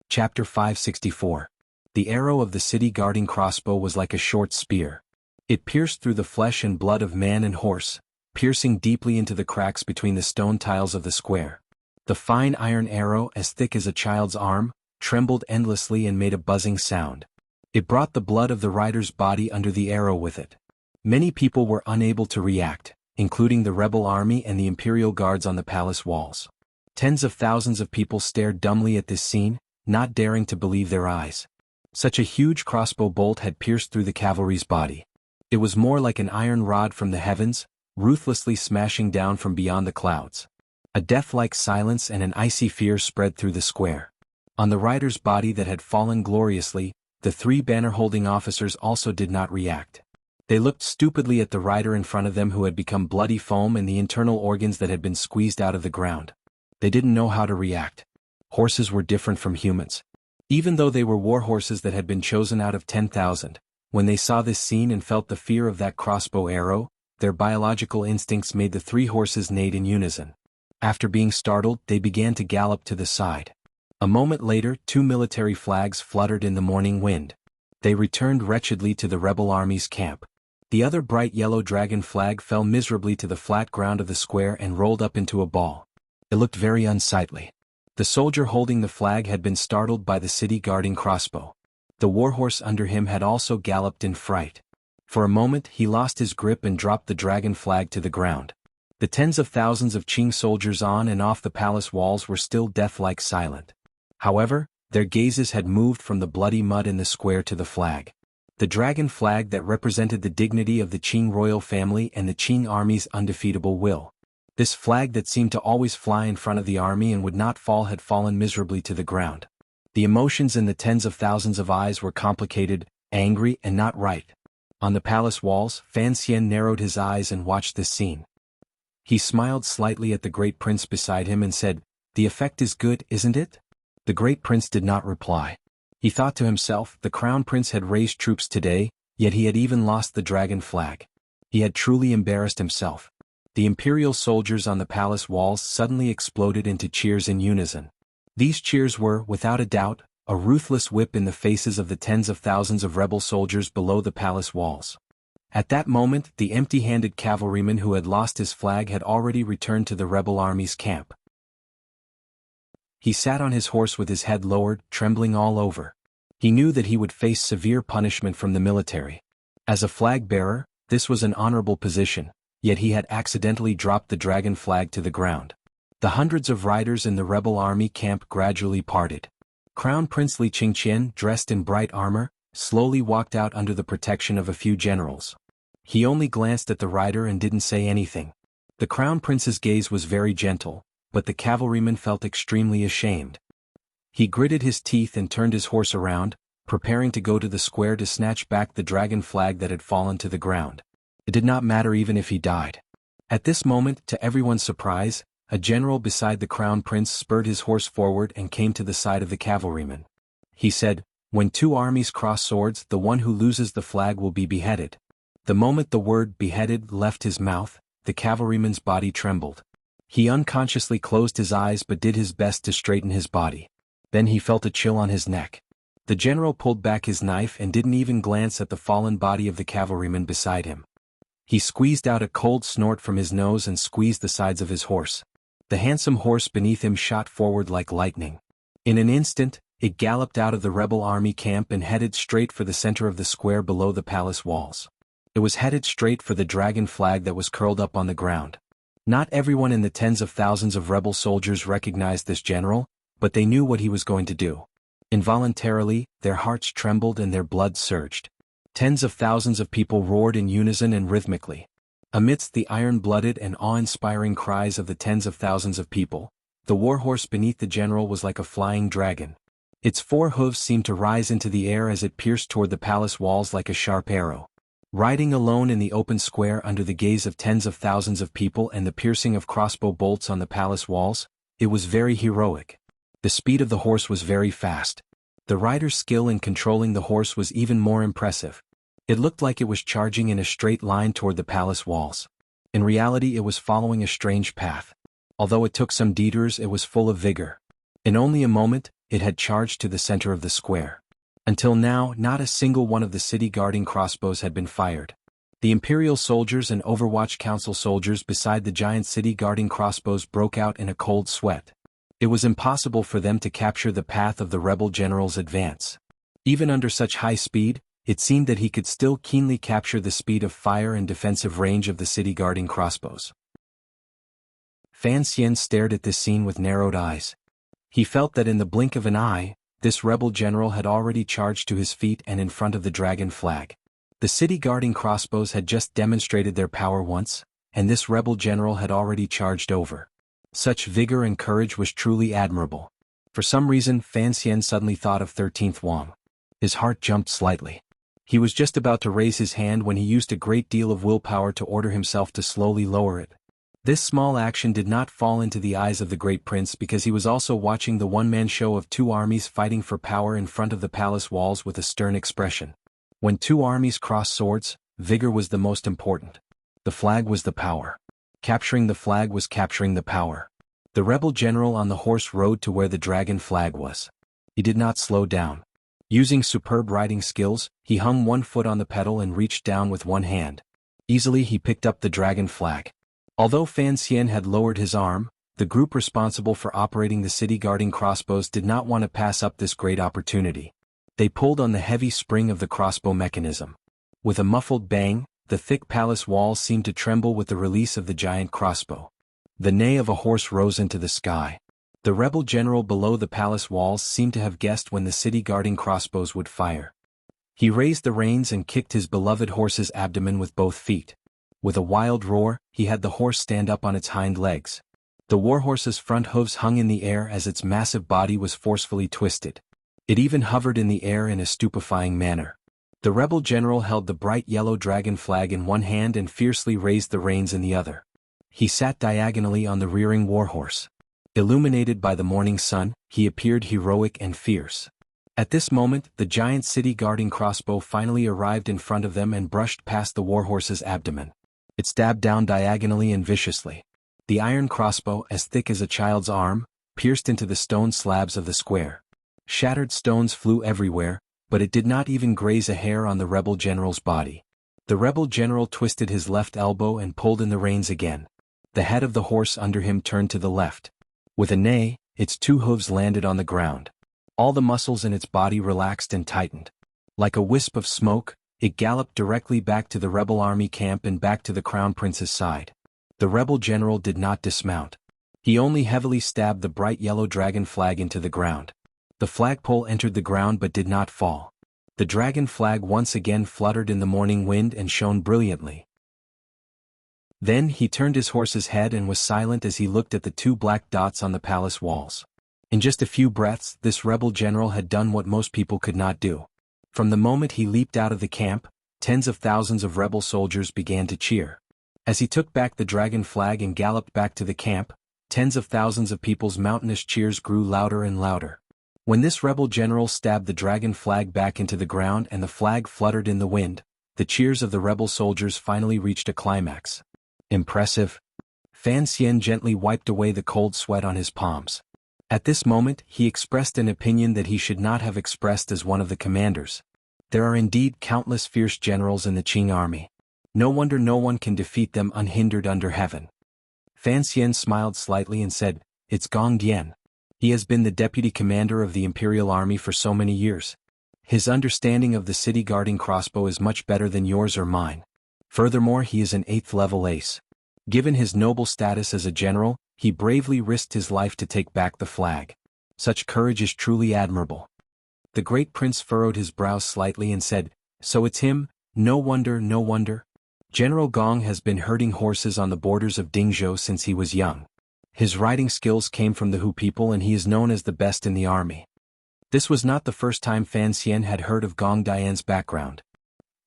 Chapter 564. The arrow of the city-guarding crossbow was like a short spear. It pierced through the flesh and blood of man and horse, piercing deeply into the cracks between the stone tiles of the square. The fine iron arrow, as thick as a child's arm, trembled endlessly and made a buzzing sound. It brought the blood of the rider's body under the arrow with it. Many people were unable to react, including the rebel army and the imperial guards on the palace walls. Tens of thousands of people stared dumbly at this scene, not daring to believe their eyes. Such a huge crossbow bolt had pierced through the cavalry's body. It was more like an iron rod from the heavens, ruthlessly smashing down from beyond the clouds. A death-like silence and an icy fear spread through the square. On the rider's body that had fallen gloriously, the three banner-holding officers also did not react. They looked stupidly at the rider in front of them who had become bloody foam and the internal organs that had been squeezed out of the ground. They didn't know how to react. Horses were different from humans. Even though they were war horses that had been chosen out of 10,000, when they saw this scene and felt the fear of that crossbow arrow, their biological instincts made the three horses neigh in unison. After being startled, they began to gallop to the side. A moment later, two military flags fluttered in the morning wind. They returned wretchedly to the rebel army's camp. The other bright yellow dragon flag fell miserably to the flat ground of the square and rolled up into a ball. It looked very unsightly. The soldier holding the flag had been startled by the city-guarding crossbow. The warhorse under him had also galloped in fright. For a moment he lost his grip and dropped the dragon flag to the ground. The tens of thousands of Qing soldiers on and off the palace walls were still death-like silent. However, their gazes had moved from the bloody mud in the square to the flag. The dragon flag that represented the dignity of the Qing royal family and the Qing army's undefeatable will. This flag that seemed to always fly in front of the army and would not fall had fallen miserably to the ground. The emotions in the tens of thousands of eyes were complicated, angry and not right. On the palace walls, Fan Xian narrowed his eyes and watched this scene. He smiled slightly at the great prince beside him and said, "The effect is good, isn't it?" The great prince did not reply. He thought to himself, the crown prince had raised troops today, yet he had even lost the dragon flag. He had truly embarrassed himself. The imperial soldiers on the palace walls suddenly exploded into cheers in unison. These cheers were, without a doubt, a ruthless whip in the faces of the tens of thousands of rebel soldiers below the palace walls. At that moment, the empty-handed cavalryman who had lost his flag had already returned to the rebel army's camp. He sat on his horse with his head lowered, trembling all over. He knew that he would face severe punishment from the military. As a flag-bearer, this was an honorable position, yet he had accidentally dropped the dragon flag to the ground. The hundreds of riders in the rebel army camp gradually parted. Crown Prince Li Qingqian, dressed in bright armor, slowly walked out under the protection of a few generals. He only glanced at the rider and didn't say anything. The crown prince's gaze was very gentle, but the cavalryman felt extremely ashamed. He gritted his teeth and turned his horse around, preparing to go to the square to snatch back the dragon flag that had fallen to the ground. It did not matter even if he died. At this moment, to everyone's surprise, a general beside the crown prince spurred his horse forward and came to the side of the cavalryman. He said, "When two armies cross swords, the one who loses the flag will be beheaded." The moment the word beheaded left his mouth, the cavalryman's body trembled. He unconsciously closed his eyes but did his best to straighten his body. Then he felt a chill on his neck. The general pulled back his knife and didn't even glance at the fallen body of the cavalryman beside him. He squeezed out a cold snort from his nose and squeezed the sides of his horse. The handsome horse beneath him shot forward like lightning. In an instant, it galloped out of the rebel army camp and headed straight for the center of the square below the palace walls. It was headed straight for the dragon flag that was curled up on the ground. Not everyone in the tens of thousands of rebel soldiers recognized this general, but they knew what he was going to do. Involuntarily, their hearts trembled and their blood surged. Tens of thousands of people roared in unison and rhythmically. Amidst the iron-blooded and awe-inspiring cries of the tens of thousands of people, the warhorse beneath the general was like a flying dragon. Its four hooves seemed to rise into the air as it pierced toward the palace walls like a sharp arrow. Riding alone in the open square under the gaze of tens of thousands of people and the piercing of crossbow bolts on the palace walls, it was very heroic. The speed of the horse was very fast. The rider's skill in controlling the horse was even more impressive. It looked like it was charging in a straight line toward the palace walls. In reality, it was following a strange path. Although it took some detours, it was full of vigor. In only a moment, it had charged to the center of the square. Until now, not a single one of the city-guarding crossbows had been fired. The Imperial soldiers and Overwatch Council soldiers beside the giant city-guarding crossbows broke out in a cold sweat. It was impossible for them to capture the path of the rebel general's advance. Even under such high speed, it seemed that he could still keenly capture the speed of fire and defensive range of the city-guarding crossbows. Fan Xian stared at this scene with narrowed eyes. He felt that in the blink of an eye, this rebel general had already charged to his feet and in front of the dragon flag. The city-guarding crossbows had just demonstrated their power once, and this rebel general had already charged over. Such vigor and courage was truly admirable. For some reason, Fan Xian suddenly thought of 13th Wang. His heart jumped slightly. He was just about to raise his hand when he used a great deal of willpower to order himself to slowly lower it. This small action did not fall into the eyes of the great prince because he was also watching the one-man show of two armies fighting for power in front of the palace walls with a stern expression. When two armies crossed swords, vigor was the most important. The flag was the power. Capturing the flag was capturing the power. The rebel general on the horse rode to where the dragon flag was. He did not slow down. Using superb riding skills, he hung one foot on the pedal and reached down with one hand. Easily he picked up the dragon flag. Although Fan Xian had lowered his arm, the group responsible for operating the city-guarding crossbows did not want to pass up this great opportunity. They pulled on the heavy spring of the crossbow mechanism. With a muffled bang, the thick palace walls seemed to tremble with the release of the giant crossbow. The neigh of a horse rose into the sky. The rebel general below the palace walls seemed to have guessed when the city-guarding crossbows would fire. He raised the reins and kicked his beloved horse's abdomen with both feet. With a wild roar, he had the horse stand up on its hind legs. The warhorse's front hooves hung in the air as its massive body was forcefully twisted. It even hovered in the air in a stupefying manner. The rebel general held the bright yellow dragon flag in one hand and fiercely raised the reins in the other. He sat diagonally on the rearing warhorse. Illuminated by the morning sun, he appeared heroic and fierce. At this moment, the giant city-guarding crossbow finally arrived in front of them and brushed past the warhorse's abdomen. It stabbed down diagonally and viciously. The iron crossbow, as thick as a child's arm, pierced into the stone slabs of the square. Shattered stones flew everywhere, but it did not even graze a hair on the rebel general's body. The rebel general twisted his left elbow and pulled in the reins again. The head of the horse under him turned to the left. With a neigh, its two hooves landed on the ground. All the muscles in its body relaxed and tightened. Like a wisp of smoke, it galloped directly back to the rebel army camp and back to the crown prince's side. The rebel general did not dismount. He only heavily stabbed the bright yellow dragon flag into the ground. The flagpole entered the ground but did not fall. The dragon flag once again fluttered in the morning wind and shone brilliantly. Then he turned his horse's head and was silent as he looked at the two black dots on the palace walls. In just a few breaths, this rebel general had done what most people could not do. From the moment he leaped out of the camp, tens of thousands of rebel soldiers began to cheer. As he took back the dragon flag and galloped back to the camp, tens of thousands of people's mountainous cheers grew louder and louder. When this rebel general stabbed the dragon flag back into the ground and the flag fluttered in the wind, the cheers of the rebel soldiers finally reached a climax. Impressive. Fan Xian gently wiped away the cold sweat on his palms. At this moment, he expressed an opinion that he should not have expressed as one of the commanders. There are indeed countless fierce generals in the Qing army. No wonder no one can defeat them unhindered under heaven. Fan Xian smiled slightly and said, "It's Gong Dian. He has been the deputy commander of the imperial army for so many years. His understanding of the city-guarding crossbow is much better than yours or mine. Furthermore, he is an 8th-level ace. Given his noble status as a general, he bravely risked his life to take back the flag. Such courage is truly admirable." The great prince furrowed his brows slightly and said, "So it's him? No wonder, no wonder. General Gong has been herding horses on the borders of Dingzhou since he was young. His riding skills came from the Hu people and he is known as the best in the army." This was not the first time Fan Xian had heard of Gong Dian's background.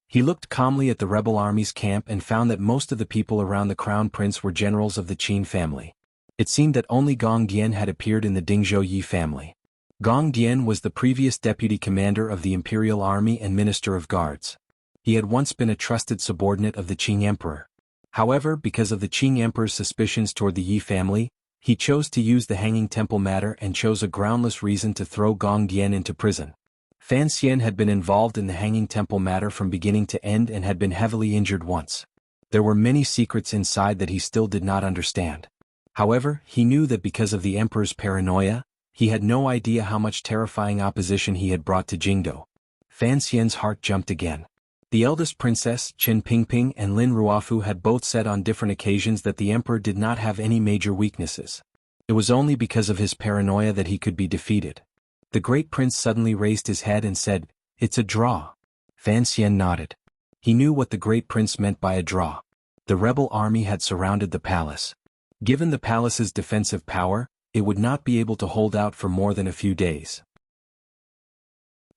He looked calmly at the rebel army's camp and found that most of the people around the crown prince were generals of the Qin family. It seemed that only Gong Dian had appeared in the Dingzhou Yi family. Gong Dian was the previous deputy commander of the imperial army and minister of guards. He had once been a trusted subordinate of the Qing emperor. However, because of the Qing emperor's suspicions toward the Yi family, he chose to use the Hanging Temple matter and chose a groundless reason to throw Gong Dian into prison. Fan Xian had been involved in the Hanging Temple matter from beginning to end and had been heavily injured once. There were many secrets inside that he still did not understand. However, he knew that because of the emperor's paranoia, he had no idea how much terrifying opposition he had brought to Jingdou. Fan Xian's heart jumped again. The eldest princess, Chen Pingping and Lin Ruofu had both said on different occasions that the emperor did not have any major weaknesses. It was only because of his paranoia that he could be defeated. The great prince suddenly raised his head and said, "It's a draw." Fan Xian nodded. He knew what the great prince meant by a draw. The rebel army had surrounded the palace. Given the palace's defensive power, it would not be able to hold out for more than a few days.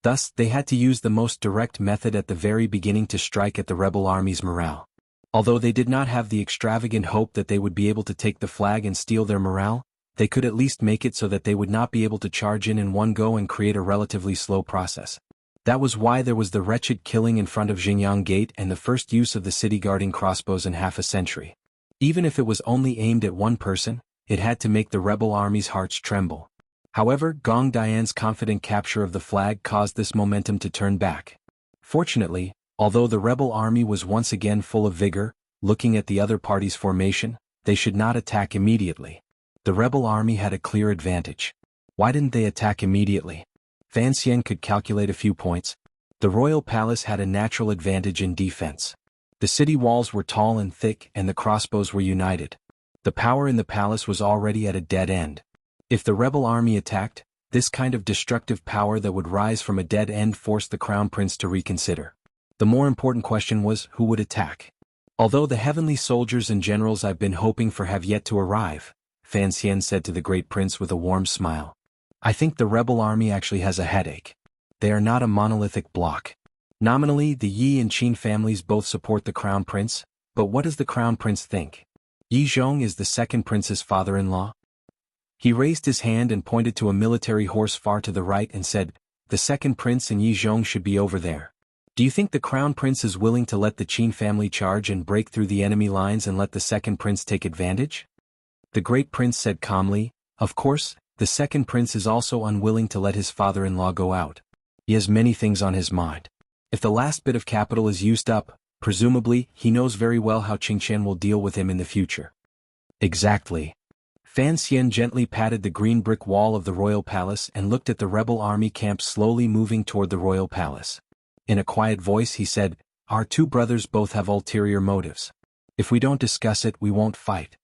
Thus, they had to use the most direct method at the very beginning to strike at the rebel army's morale. Although they did not have the extravagant hope that they would be able to take the flag and steal their morale, they could at least make it so that they would not be able to charge in one go and create a relatively slow process. That was why there was the wretched killing in front of Xingyang Gate and the first use of the city-guarding crossbows in half a century. Even if it was only aimed at one person, it had to make the rebel army's hearts tremble. However, Gong Dian's confident capture of the flag caused this momentum to turn back. Fortunately, although the rebel army was once again full of vigor, looking at the other party's formation, they should not attack immediately. The rebel army had a clear advantage. Why didn't they attack immediately? Fan Xian could calculate a few points. The royal palace had a natural advantage in defense. The city walls were tall and thick and the crossbows were united. The power in the palace was already at a dead end. If the rebel army attacked, this kind of destructive power that would rise from a dead end forced the crown prince to reconsider. The more important question was, who would attack? Although the heavenly soldiers and generals I've been hoping for have yet to arrive, Fan Xian said to the great prince with a warm smile. I think the rebel army actually has a headache. They are not a monolithic block. Nominally, the Yi and Qin families both support the crown prince, but what does the crown prince think? Yi Zhong is the second prince's father-in-law? He raised his hand and pointed to a military horse far to the right and said, the second prince and Yi Zhong should be over there. Do you think the crown prince is willing to let the Qin family charge and break through the enemy lines and let the second prince take advantage? The great prince said calmly, of course, the second prince is also unwilling to let his father-in-law go out. He has many things on his mind. If the last bit of capital is used up, presumably, he knows very well how Qingqian will deal with him in the future. Exactly. Fan Xian gently patted the green brick wall of the royal palace and looked at the rebel army camp slowly moving toward the royal palace. In a quiet voice he said, our two brothers both have ulterior motives. If we don't discuss it, we won't fight.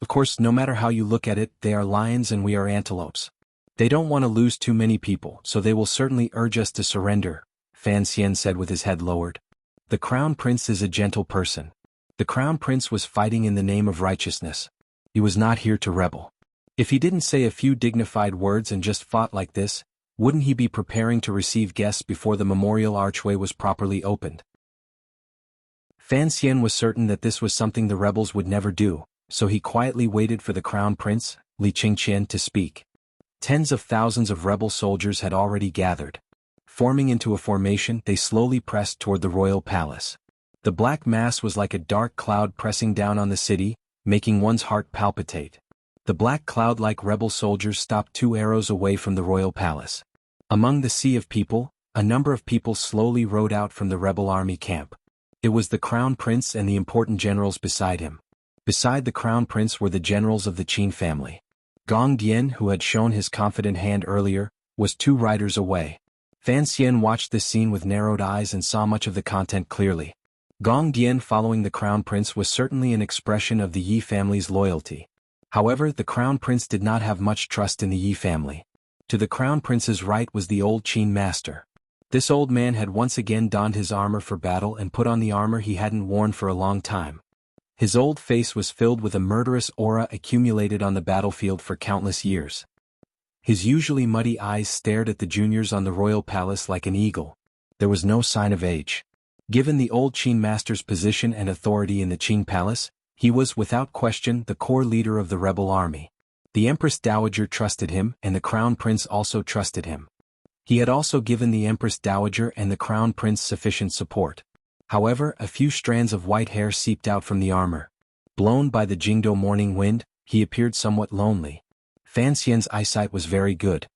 Of course, no matter how you look at it, they are lions and we are antelopes. They don't want to lose too many people, so they will certainly urge us to surrender, Fan Xian said with his head lowered. The crown prince is a gentle person. The crown prince was fighting in the name of righteousness. He was not here to rebel. If he didn't say a few dignified words and just fought like this, wouldn't he be preparing to receive guests before the memorial archway was properly opened? Fan Xian was certain that this was something the rebels would never do, so he quietly waited for the crown prince, Li Qingqian, to speak. Tens of thousands of rebel soldiers had already gathered. Forming into a formation, they slowly pressed toward the royal palace. The black mass was like a dark cloud pressing down on the city, making one's heart palpitate. The black cloud-like rebel soldiers stopped 2 arrows away from the royal palace. Among the sea of people, a number of people slowly rode out from the rebel army camp. It was the crown prince and the important generals beside him. Beside the crown prince were the generals of the Qin family. Gong Dian, who had shown his confident hand earlier, was 2 riders away. Fan Xian watched this scene with narrowed eyes and saw much of the content clearly. Gong Dian following the crown prince was certainly an expression of the Yi family's loyalty. However, the crown prince did not have much trust in the Yi family. To the crown prince's right was the old Qin master. This old man had once again donned his armor for battle and put on the armor he hadn't worn for a long time. His old face was filled with a murderous aura accumulated on the battlefield for countless years. His usually muddy eyes stared at the juniors on the royal palace like an eagle. There was no sign of age. Given the old Qin master's position and authority in the Qin palace, he was without question the core leader of the rebel army. The Empress Dowager trusted him and the Crown Prince also trusted him. He had also given the Empress Dowager and the Crown Prince sufficient support. However, a few strands of white hair seeped out from the armor. Blown by the Jingdo morning wind, he appeared somewhat lonely. Fan Xian's eyesight was very good.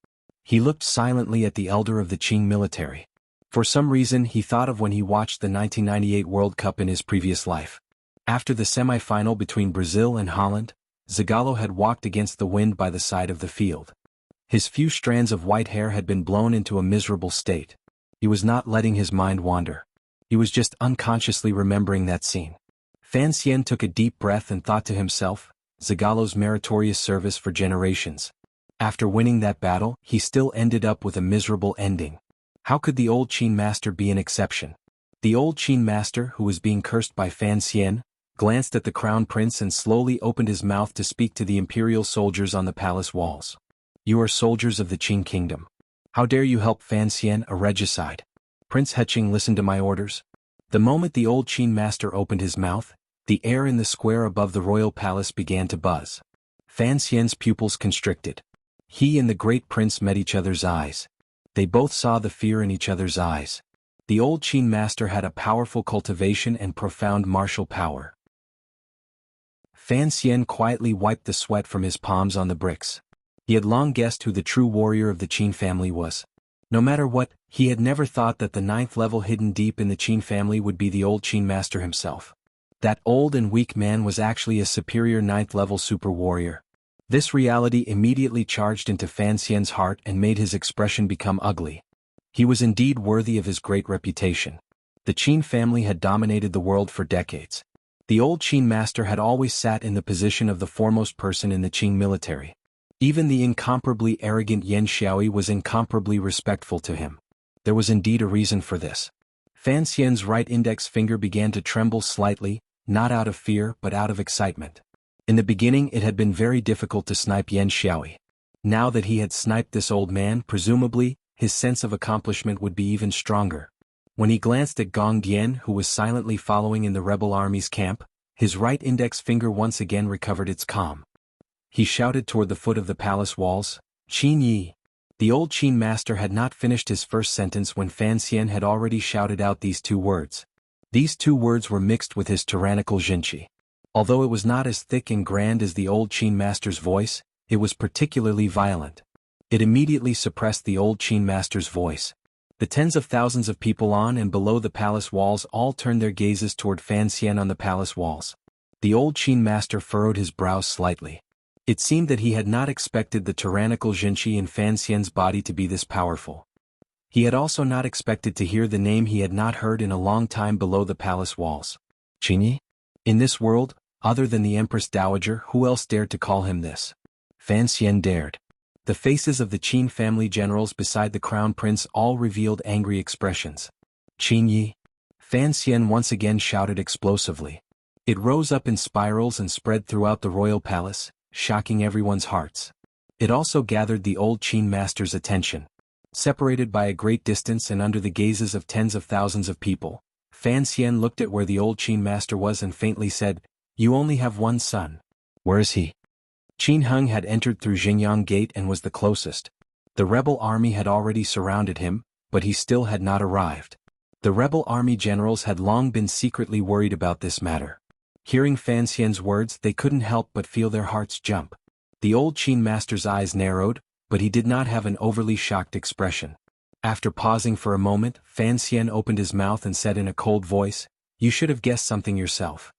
He looked silently at the elder of the Qing military. For some reason he thought of when he watched the 1998 World Cup in his previous life. After the semi-final between Brazil and Holland, Zagallo had walked against the wind by the side of the field. His few strands of white hair had been blown into a miserable state. He was not letting his mind wander. He was just unconsciously remembering that scene. Fan Xian took a deep breath and thought to himself, Zagallo's meritorious service for generations. After winning that battle, he still ended up with a miserable ending. How could the old Qin master be an exception? The old Qin master, who was being cursed by Fan Xian, glanced at the crown prince and slowly opened his mouth to speak to the imperial soldiers on the palace walls. You are soldiers of the Qin kingdom. How dare you help Fan Xian, a regicide? Prince Heqing listened to my orders. The moment the old Qin master opened his mouth, the air in the square above the royal palace began to buzz. Fan Xian's pupils constricted. He and the great prince met each other's eyes. They both saw the fear in each other's eyes. The old Qin master had a powerful cultivation and profound martial power. Fan Xian quietly wiped the sweat from his palms on the bricks. He had long guessed who the true warrior of the Qin family was. No matter what, he had never thought that the 9th level hidden deep in the Qin family would be the old Qin master himself. That old and weak man was actually a superior 9th level super warrior. This reality immediately charged into Fan Xian's heart and made his expression become ugly. He was indeed worthy of his great reputation. The Qin family had dominated the world for decades. The old Qin master had always sat in the position of the foremost person in the Qin military. Even the incomparably arrogant Yan Xiaoyi was incomparably respectful to him. There was indeed a reason for this. Fan Xian's right index finger began to tremble slightly, not out of fear but out of excitement. In the beginning it had been very difficult to snipe Yan Xiaoyi. Now that he had sniped this old man, presumably, his sense of accomplishment would be even stronger. When he glanced at Gong Dian, who was silently following in the rebel army's camp, his right index finger once again recovered its calm. He shouted toward the foot of the palace walls, "Qin Yi." The old Qin master had not finished his first sentence when Fan Xian had already shouted out these two words. These two words were mixed with his tyrannical jinqi. Although it was not as thick and grand as the old Qin master's voice, it was particularly violent. It immediately suppressed the old Qin master's voice. The tens of thousands of people on and below the palace walls all turned their gazes toward Fan Xian on the palace walls. The old Qin master furrowed his brows slightly. It seemed that he had not expected the tyrannical jinqi in Fan Xian's body to be this powerful. He had also not expected to hear the name he had not heard in a long time below the palace walls. Qinyi? In this world, other than the Empress Dowager, who else dared to call him this? Fan Xian dared. The faces of the Qin family generals beside the crown prince all revealed angry expressions. Qin Yi? Fan Xian once again shouted explosively. It rose up in spirals and spread throughout the royal palace, shocking everyone's hearts. It also gathered the old Qin master's attention. Separated by a great distance and under the gazes of tens of thousands of people, Fan Xian looked at where the old Qin master was and faintly said, "You only have one son. Where is he?" Qin Heng had entered through Xingyang Gate and was the closest. The rebel army had already surrounded him, but he still had not arrived. The rebel army generals had long been secretly worried about this matter. Hearing Fan Xian's words, they couldn't help but feel their hearts jump. The old Qin master's eyes narrowed, but he did not have an overly shocked expression. After pausing for a moment, Fan Xian opened his mouth and said in a cold voice, "You should have guessed something yourself.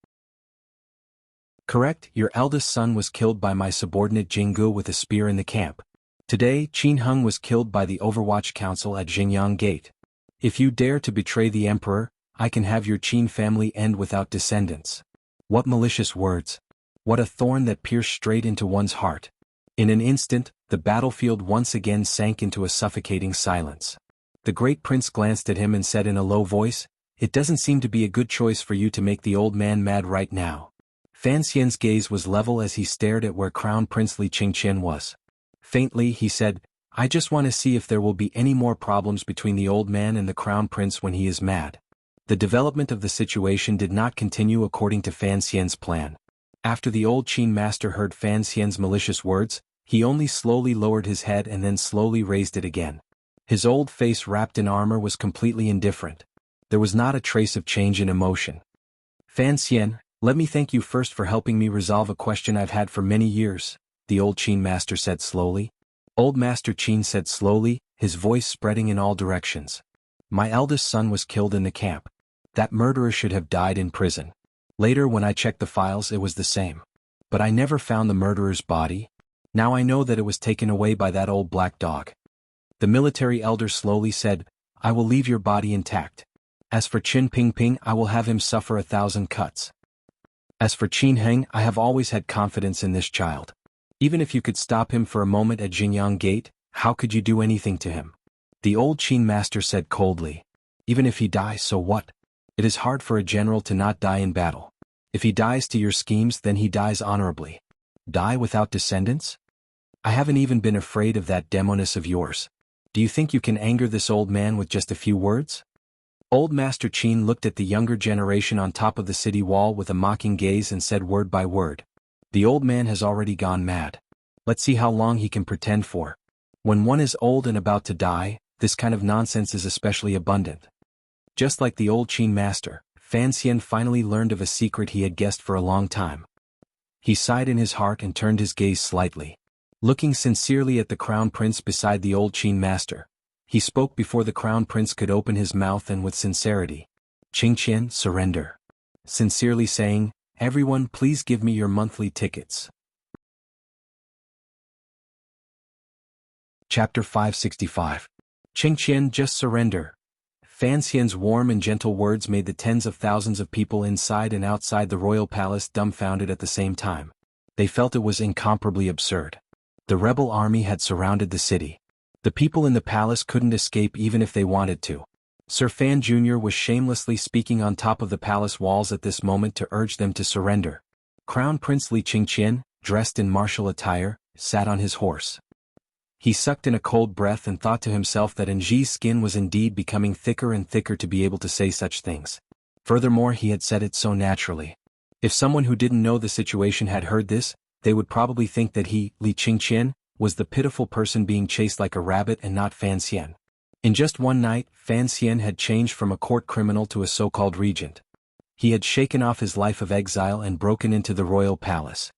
Correct, your eldest son was killed by my subordinate Jinggu with a spear in the camp. Today, Qin Heng was killed by the Overwatch Council at Xingyang Gate. If you dare to betray the emperor, I can have your Qin family end without descendants." What malicious words! What a thorn that pierced straight into one's heart. In an instant, the battlefield once again sank into a suffocating silence. The great prince glanced at him and said in a low voice, "It doesn't seem to be a good choice for you to make the old man mad right now." Fan Xian's gaze was level as he stared at where Crown Prince Li Qingqian was. Faintly, he said, "I just want to see if there will be any more problems between the old man and the Crown Prince when he is mad." The development of the situation did not continue according to Fan Xian's plan. After the old Qin master heard Fan Xian's malicious words, he only slowly lowered his head and then slowly raised it again. His old face wrapped in armor was completely indifferent. There was not a trace of change in emotion. "Fan Xian, let me thank you first for helping me resolve a question I've had for many years," the old Qin master said slowly. Old Master Qin said slowly, his voice spreading in all directions. "My eldest son was killed in the camp. That murderer should have died in prison. Later when I checked the files it was the same. But I never found the murderer's body. Now I know that it was taken away by that old black dog." The military elder slowly said, "I will leave your body intact. As for Qin Pingping, I will have him suffer 1,000 cuts. As for Qin Heng, I have always had confidence in this child. Even if you could stop him for a moment at Xingyang Gate, how could you do anything to him?" The old Qin master said coldly, "Even if he dies, so what? It is hard for a general to not die in battle. If he dies to your schemes, then he dies honorably. Die without descendants? I haven't even been afraid of that demoness of yours. Do you think you can anger this old man with just a few words?" Old Master Qin looked at the younger generation on top of the city wall with a mocking gaze and said word by word, "The old man has already gone mad. Let's see how long he can pretend for. When one is old and about to die, this kind of nonsense is especially abundant." Just like the old Qin master, Fan Xian finally learned of a secret he had guessed for a long time. He sighed in his heart and turned his gaze slightly. Looking sincerely at the crown prince beside the old Qin master, he spoke before the crown prince could open his mouth and with sincerity. "Qingqian, surrender." Sincerely saying, "Everyone please give me your monthly tickets." Chapter 565. Qingqian, just surrender. Fan Xian's warm and gentle words made the tens of thousands of people inside and outside the royal palace dumbfounded at the same time. They felt it was incomparably absurd. The rebel army had surrounded the city. The people in the palace couldn't escape even if they wanted to. Sir Fan Jr. was shamelessly speaking on top of the palace walls at this moment to urge them to surrender. Crown Prince Li Qingqian, dressed in martial attire, sat on his horse. He sucked in a cold breath and thought to himself that Nji's skin was indeed becoming thicker and thicker to be able to say such things. Furthermore, he had said it so naturally. If someone who didn't know the situation had heard this, they would probably think that he, Li Qingqian, was the pitiful person being chased like a rabbit and not Fan Xian. In just one night, Fan Xian had changed from a court criminal to a so-called regent. He had shaken off his life of exile and broken into the royal palace.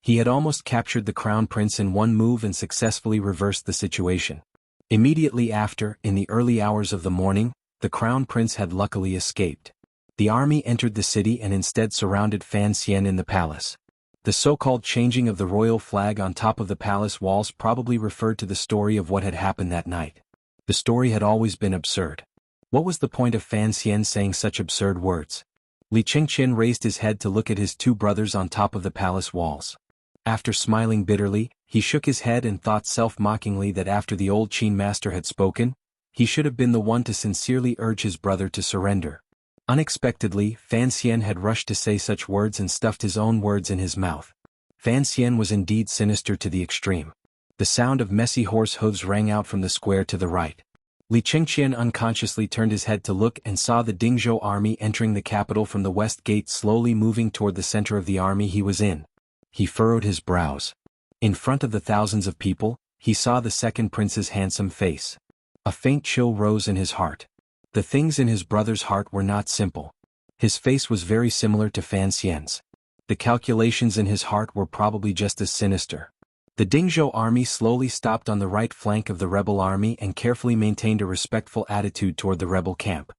He had almost captured the crown prince in one move and successfully reversed the situation. Immediately after, in the early hours of the morning, the crown prince had luckily escaped. The army entered the city and instead surrounded Fan Xian in the palace. The so-called changing of the royal flag on top of the palace walls probably referred to the story of what had happened that night. The story had always been absurd. What was the point of Fan Xian saying such absurd words? Li Qingqian raised his head to look at his two brothers on top of the palace walls. After smiling bitterly, he shook his head and thought self-mockingly that after the old Qin master had spoken, he should have been the one to sincerely urge his brother to surrender. Unexpectedly, Fan Xian had rushed to say such words and stuffed his own words in his mouth. Fan Xian was indeed sinister to the extreme. The sound of messy horse hooves rang out from the square to the right. Li Qingqian unconsciously turned his head to look and saw the Dingzhou army entering the capital from the west gate, slowly moving toward the center of the army he was in. He furrowed his brows. In front of the thousands of people, he saw the second prince's handsome face. A faint chill rose in his heart. The things in his brother's heart were not simple. His face was very similar to Fan Xian's. The calculations in his heart were probably just as sinister. The Dingzhou army slowly stopped on the right flank of the rebel army and carefully maintained a respectful attitude toward the rebel camp.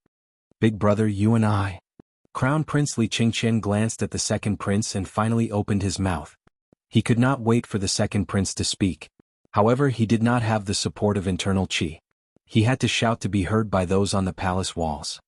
"Big brother, you and I." Crown Prince Li Qingqian glanced at the second prince and finally opened his mouth. He could not wait for the second prince to speak. However, he did not have the support of internal qi. He had to shout to be heard by those on the palace walls.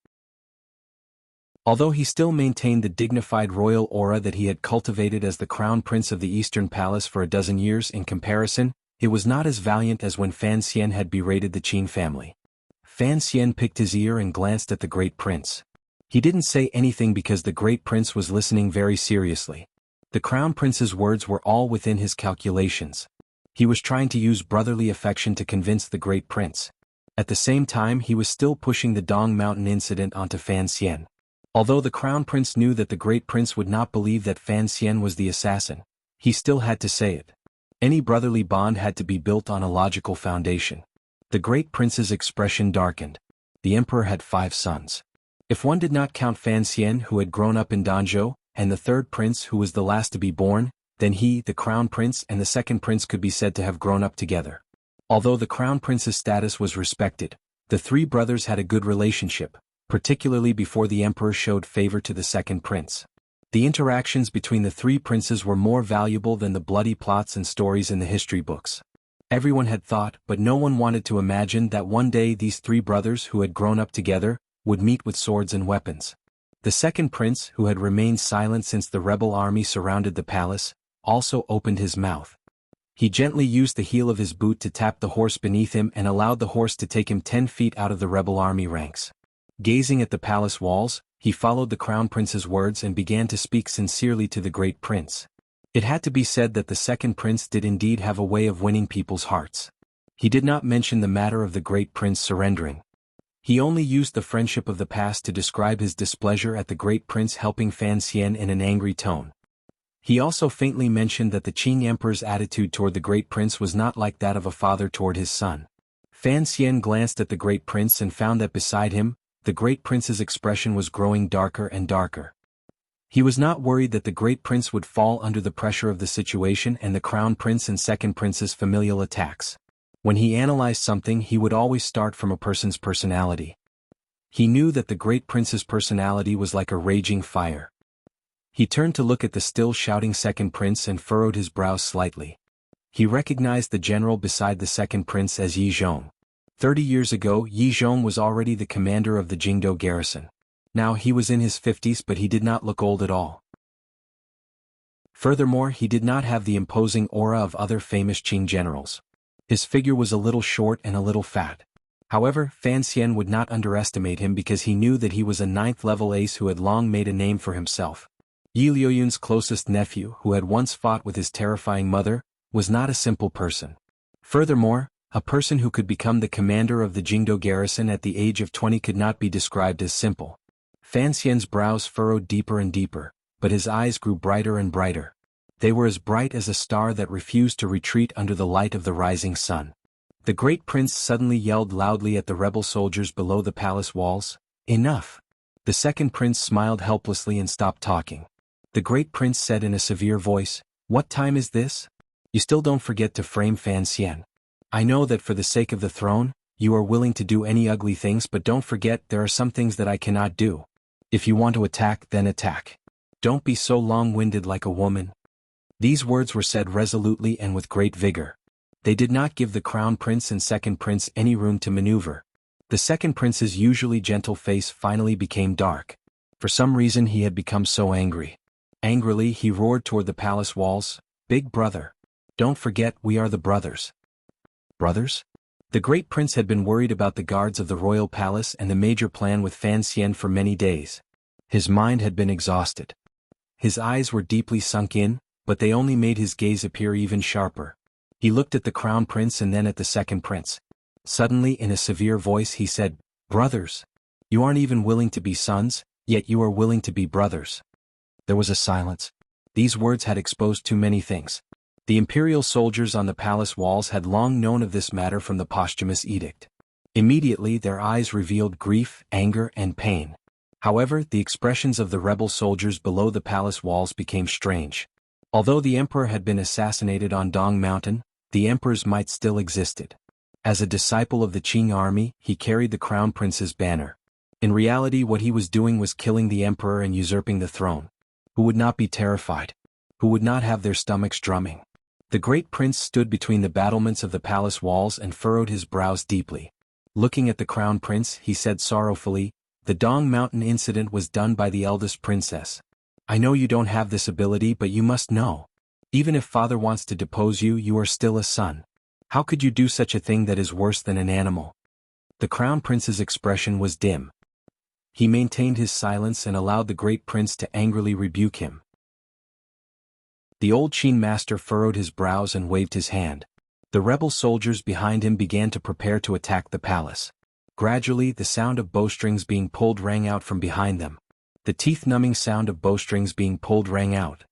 Although he still maintained the dignified royal aura that he had cultivated as the crown prince of the Eastern Palace for a dozen years, in comparison, it was not as valiant as when Fan Xian had berated the Qin family. Fan Xian picked his ear and glanced at the great prince. He didn't say anything because the great prince was listening very seriously. The crown prince's words were all within his calculations. He was trying to use brotherly affection to convince the great prince. At the same time, he was still pushing the Dong Mountain incident onto Fan Xian. Although the crown prince knew that the great prince would not believe that Fan Xian was the assassin, he still had to say it. Any brotherly bond had to be built on a logical foundation. The great prince's expression darkened. The emperor had 5 sons. If one did not count Fan Xian, who had grown up in Danzhou, and the third prince who was the last to be born, then he, the crown prince, and the second prince could be said to have grown up together. Although the crown prince's status was respected, the 3 brothers had a good relationship, particularly before the emperor showed favor to the second prince. The interactions between the 3 princes were more valuable than the bloody plots and stories in the history books. Everyone had thought, but no one wanted to imagine, that one day these 3 brothers who had grown up together would meet with swords and weapons. The second prince, who had remained silent since the rebel army surrounded the palace, also opened his mouth. He gently used the heel of his boot to tap the horse beneath him and allowed the horse to take him 10 feet out of the rebel army ranks. Gazing at the palace walls, he followed the crown prince's words and began to speak sincerely to the great prince. It had to be said that the second prince did indeed have a way of winning people's hearts. He did not mention the matter of the great prince surrendering. He only used the friendship of the past to describe his displeasure at the great prince helping Fan Xian in an angry tone. He also faintly mentioned that the Qing emperor's attitude toward the great prince was not like that of a father toward his son. Fan Xian glanced at the great prince and found that beside him, the great prince's expression was growing darker and darker. He was not worried that the great prince would fall under the pressure of the situation and the crown prince and second prince's familial attacks. When he analyzed something, he would always start from a person's personality. He knew that the great prince's personality was like a raging fire. He turned to look at the still shouting second prince and furrowed his brows slightly. He recognized the general beside the second prince as Yi Zhong. 30 years ago, Yi Zhong was already the commander of the Jingdo garrison. Now he was in his 50s, but he did not look old at all. Furthermore, he did not have the imposing aura of other famous Qing generals. His figure was a little short and a little fat. However, Fan Xian would not underestimate him because he knew that he was a 9th-level ace who had long made a name for himself. Yi Liuyun's closest nephew, who had once fought with his terrifying mother, was not a simple person. Furthermore, a person who could become the commander of the Jingdo garrison at the age of 20 could not be described as simple. Fan Xian's brows furrowed deeper and deeper, but his eyes grew brighter and brighter. They were as bright as a star that refused to retreat under the light of the rising sun. The great prince suddenly yelled loudly at the rebel soldiers below the palace walls, "Enough!" The second prince smiled helplessly and stopped talking. The great prince said in a severe voice, "What time is this? You still don't forget to frame Fan Xian. I know that for the sake of the throne, you are willing to do any ugly things, but don't forget there are some things that I cannot do. If you want to attack, then attack. Don't be so long-winded like a woman." These words were said resolutely and with great vigor. They did not give the crown prince and second prince any room to maneuver. The second prince's usually gentle face finally became dark. For some reason he had become so angry. Angrily he roared toward the palace walls, "Big brother! Don't forget we are the brothers." Brothers? The great prince had been worried about the guards of the royal palace and the major plan with Fan Xian for many days. His mind had been exhausted. His eyes were deeply sunk in, but they only made his gaze appear even sharper. He looked at the crown prince and then at the second prince. Suddenly, in a severe voice, he said, "Brothers! You aren't even willing to be sons, yet you are willing to be brothers." There was a silence. These words had exposed too many things. The imperial soldiers on the palace walls had long known of this matter from the posthumous edict. Immediately their eyes revealed grief, anger, and pain. However, the expressions of the rebel soldiers below the palace walls became strange. Although the emperor had been assassinated on Dong Mountain, the emperor's might still existed. As a disciple of the Qing army, he carried the crown prince's banner. In reality, what he was doing was killing the emperor and usurping the throne. Who would not be terrified? Who would not have their stomachs drumming? The great prince stood between the battlements of the palace walls and furrowed his brows deeply. Looking at the crown prince, he said sorrowfully, "The Dong Mountain incident was done by the eldest princess. I know you don't have this ability, but you must know. Even if father wants to depose you, you are still a son. How could you do such a thing that is worse than an animal?" The crown prince's expression was dim. He maintained his silence and allowed the great prince to angrily rebuke him. The old Qin master furrowed his brows and waved his hand. The rebel soldiers behind him began to prepare to attack the palace. Gradually, the sound of bowstrings being pulled rang out from behind them. The teeth-numbing sound of bowstrings being pulled rang out.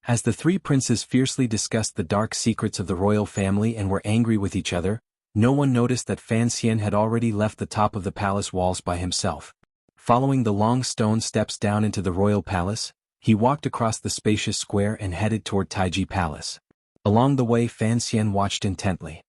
As the three princes fiercely discussed the dark secrets of the royal family and were angry with each other, no one noticed that Fan Xian had already left the top of the palace walls by himself. Following the long stone steps down into the royal palace, he walked across the spacious square and headed toward Taiji Palace. Along the way, Fan Xian watched intently.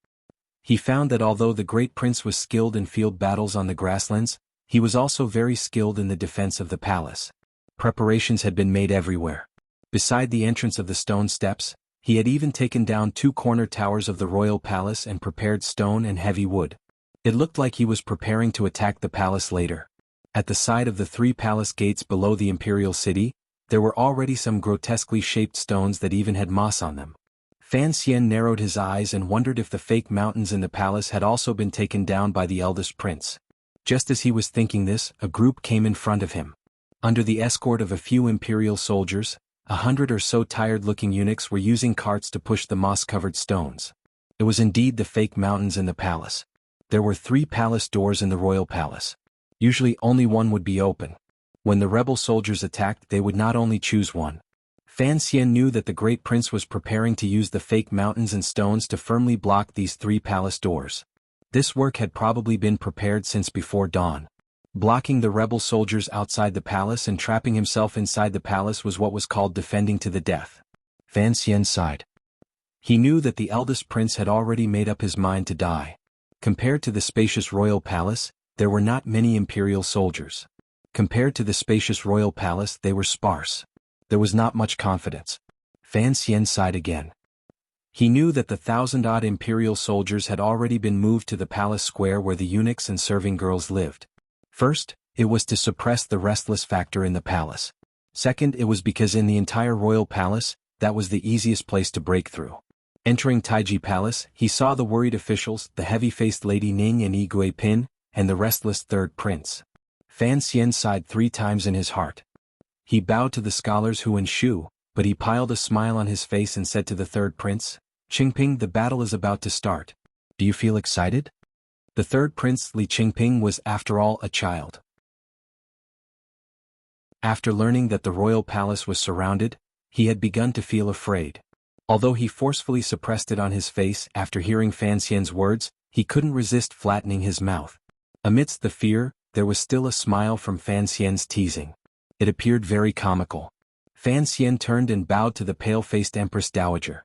He found that although the great prince was skilled in field battles on the grasslands, he was also very skilled in the defense of the palace. Preparations had been made everywhere. Beside the entrance of the stone steps, he had even taken down 2 corner towers of the royal palace and prepared stone and heavy wood. It looked like he was preparing to attack the palace later. At the side of the 3 palace gates below the imperial city, there were already some grotesquely shaped stones that even had moss on them. Fan Xian narrowed his eyes and wondered if the fake mountains in the palace had also been taken down by the eldest prince. Just as he was thinking this, a group came in front of him. Under the escort of a few imperial soldiers, 100 or so tired-looking eunuchs were using carts to push the moss-covered stones. It was indeed the fake mountains in the palace. There were 3 palace doors in the royal palace. Usually only one would be open. When the rebel soldiers attacked, they would not only choose one. Fan Xian knew that the great prince was preparing to use the fake mountains and stones to firmly block these 3 palace doors. This work had probably been prepared since before dawn. Blocking the rebel soldiers outside the palace and trapping himself inside the palace was what was called defending to the death. Fan Xian sighed. He knew that the eldest prince had already made up his mind to die. Compared to the spacious royal palace, there were not many imperial soldiers. Compared to the spacious royal palace, they were sparse. There was not much confidence. Fan Xian sighed again. He knew that the 1,000-odd imperial soldiers had already been moved to the palace square where the eunuchs and serving girls lived. First, it was to suppress the restless factor in the palace. Second, it was because in the entire royal palace, that was the easiest place to break through. Entering Taiji Palace, he saw the worried officials, the heavy-faced Lady Ning and Yi Pin, and the restless third prince. Fan Xian sighed 3 times in his heart. He bowed to the scholars Hu and Shu, but he piled a smile on his face and said to the third prince, "Qingping, the battle is about to start. Do you feel excited?" The third prince, Li Qingping, was after all a child. After learning that the royal palace was surrounded, he had begun to feel afraid. Although he forcefully suppressed it on his face after hearing Fan Xian's words, he couldn't resist flattening his mouth. Amidst the fear, there was still a smile from Fan Xian's teasing. It appeared very comical. Fan Xian turned and bowed to the pale-faced Empress Dowager.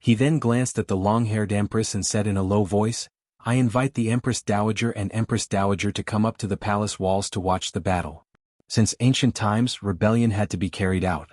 He then glanced at the long-haired Empress and said in a low voice, "I invite the Empress Dowager and Empress Dowager to come up to the palace walls to watch the battle." Since ancient times, rebellion had to be carried out.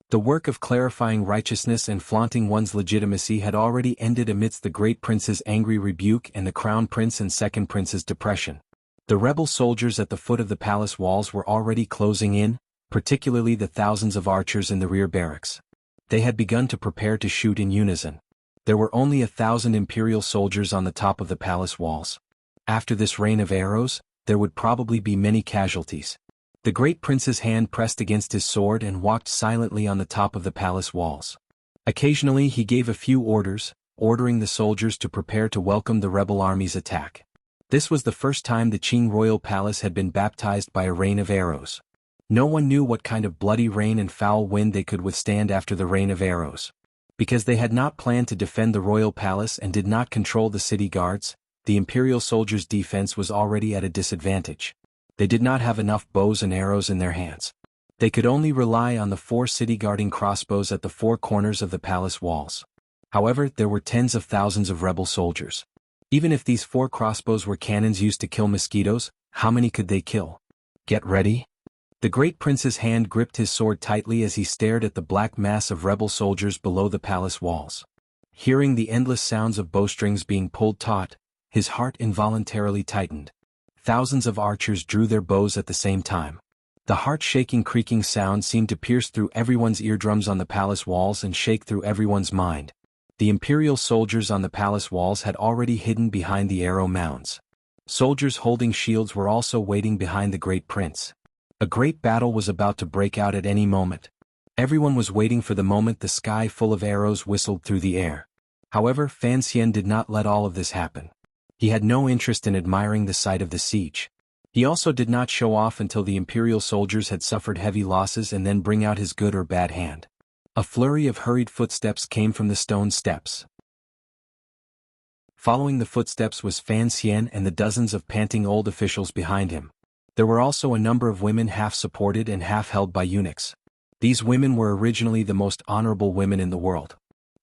The work of clarifying righteousness and flaunting one's legitimacy had already ended amidst the great prince's angry rebuke and the crown prince and second prince's depression. The rebel soldiers at the foot of the palace walls were already closing in, particularly the thousands of archers in the rear barracks. They had begun to prepare to shoot in unison. There were only 1,000 imperial soldiers on the top of the palace walls. After this rain of arrows, there would probably be many casualties. The great prince's hand pressed against his sword and walked silently on the top of the palace walls. Occasionally he gave a few orders, ordering the soldiers to prepare to welcome the rebel army's attack. This was the first time the Qing royal palace had been baptized by a rain of arrows. No one knew what kind of bloody rain and foul wind they could withstand after the rain of arrows. Because they had not planned to defend the royal palace and did not control the city guards, the imperial soldiers' defense was already at a disadvantage. They did not have enough bows and arrows in their hands. They could only rely on the 4 city-guarding crossbows at the 4 corners of the palace walls. However, there were tens of thousands of rebel soldiers. Even if these 4 crossbows were cannons used to kill mosquitoes, how many could they kill? Get ready. The great prince's hand gripped his sword tightly as he stared at the black mass of rebel soldiers below the palace walls. Hearing the endless sounds of bowstrings being pulled taut, his heart involuntarily tightened. Thousands of archers drew their bows at the same time. The heart-shaking creaking sound seemed to pierce through everyone's eardrums on the palace walls and shake through everyone's mind. The imperial soldiers on the palace walls had already hidden behind the arrow mounds. Soldiers holding shields were also waiting behind the great prince. A great battle was about to break out at any moment. Everyone was waiting for the moment the sky full of arrows whistled through the air. However, Fan Xian did not let all of this happen. He had no interest in admiring the sight of the siege. He also did not show off until the imperial soldiers had suffered heavy losses and then bring out his good or bad hand. A flurry of hurried footsteps came from the stone steps. Following the footsteps was Fan Xian and the dozens of panting old officials behind him. There were also a number of women half supported and half held by eunuchs. These women were originally the most honorable women in the world.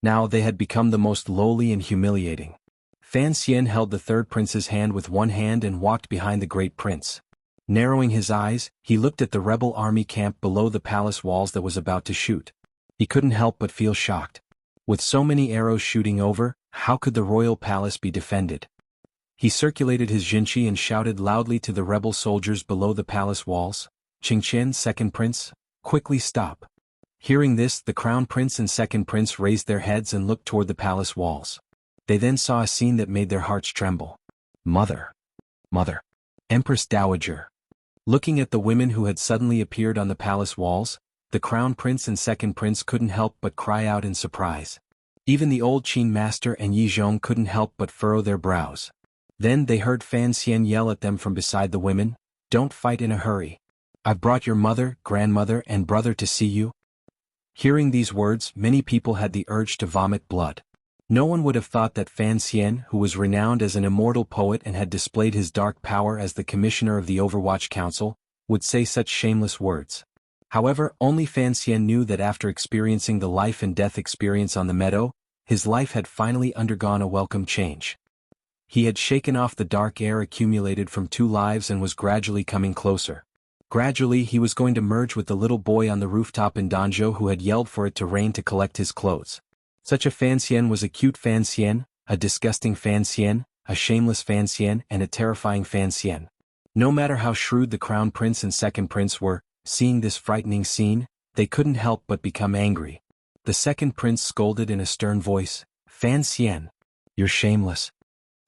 Now they had become the most lowly and humiliating. Fan Xian held the third prince's hand with one hand and walked behind the great prince. Narrowing his eyes, he looked at the rebel army camp below the palace walls that was about to shoot. He couldn't help but feel shocked. With so many arrows shooting over, how could the royal palace be defended? He circulated his jinchi and shouted loudly to the rebel soldiers below the palace walls, "Qingqian, second prince, quickly stop." Hearing this, the crown prince and second prince raised their heads and looked toward the palace walls. They then saw a scene that made their hearts tremble. Mother! Mother! Empress Dowager! Looking at the women who had suddenly appeared on the palace walls, the crown prince and second prince couldn't help but cry out in surprise. Even the old Qin master and Yi Zhong couldn't help but furrow their brows. Then they heard Fan Xian yell at them from beside the women, "Don't fight in a hurry. I've brought your mother, grandmother and brother to see you." Hearing these words, many people had the urge to vomit blood. No one would have thought that Fan Xian, who was renowned as an immortal poet and had displayed his dark power as the commissioner of the Overwatch Council, would say such shameless words. However, only Fan Xian knew that after experiencing the life and death experience on the meadow, his life had finally undergone a welcome change. He had shaken off the dark air accumulated from 2 lives and was gradually coming closer. Gradually he was going to merge with the little boy on the rooftop in Danzhou who had yelled for it to rain to collect his clothes. Such a Fanxian was a cute Fanxian, a disgusting Fanxian, a shameless Fanxian, and a terrifying Fanxian. No matter how shrewd the Crown Prince and Second Prince were, seeing this frightening scene, they couldn't help but become angry. The Second Prince scolded in a stern voice, "Fanxian, you're shameless."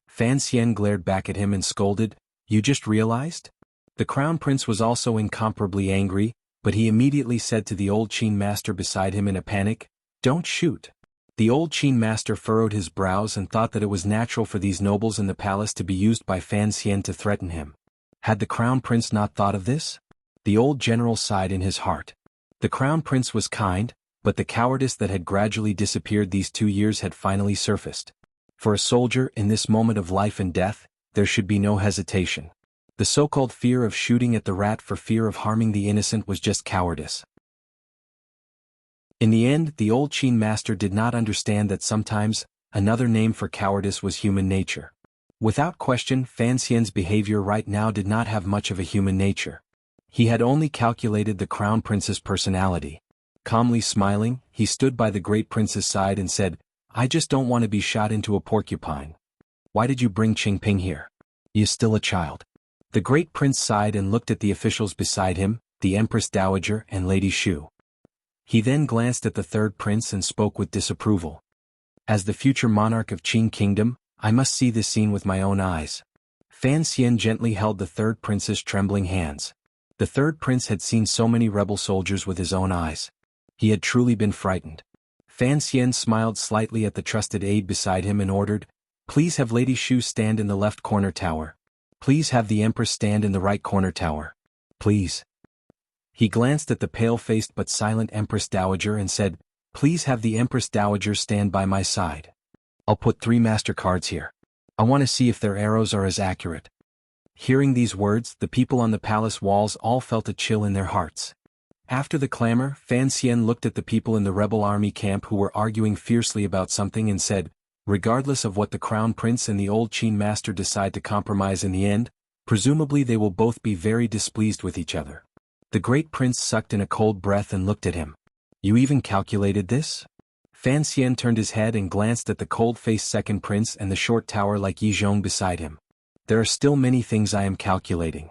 Fanxian glared back at him and scolded, "You just realized?" The Crown Prince was also incomparably angry, but he immediately said to the old Qin master beside him in a panic, "Don't shoot." The old Qin master furrowed his brows and thought that it was natural for these nobles in the palace to be used by Fanxian to threaten him. Had the Crown Prince not thought of this? The old general sighed in his heart. The Crown Prince was kind, but the cowardice that had gradually disappeared these 2 years had finally surfaced. For a soldier in this moment of life and death, there should be no hesitation. The so-called fear of shooting at the rat for fear of harming the innocent was just cowardice. In the end, the old Qin master did not understand that sometimes, another name for cowardice was human nature. Without question, Fanxian's behavior right now did not have much of a human nature. He had only calculated the Crown Prince's personality. Calmly smiling, he stood by the great prince's side and said, "I just don't want to be shot into a porcupine. Why did you bring Qingping here? He is still a child." The great prince sighed and looked at the officials beside him, the Empress Dowager and Lady Shu. He then glanced at the third prince and spoke with disapproval. "As the future monarch of Qing Kingdom, I must see this scene with my own eyes." Fanxian gently held the third prince's trembling hands. The third prince had seen so many rebel soldiers with his own eyes. He had truly been frightened. Fanxian smiled slightly at the trusted aide beside him and ordered, "Please have Lady Shu stand in the left corner tower. Please have the Empress stand in the right corner tower. Please." He glanced at the pale-faced but silent Empress Dowager and said, "Please have the Empress Dowager stand by my side. I'll put 3 master cards here. I want to see if their arrows are as accurate." Hearing these words, the people on the palace walls all felt a chill in their hearts. After the clamor, Fanxian looked at the people in the rebel army camp who were arguing fiercely about something and said, "Regardless of what the Crown Prince and the old Qin master decide to compromise in the end, presumably they will both be very displeased with each other." The great prince sucked in a cold breath and looked at him. "You even calculated this?" Fanxian turned his head and glanced at the cold-faced second prince and the short tower like Yizhong beside him. "There are still many things I am calculating.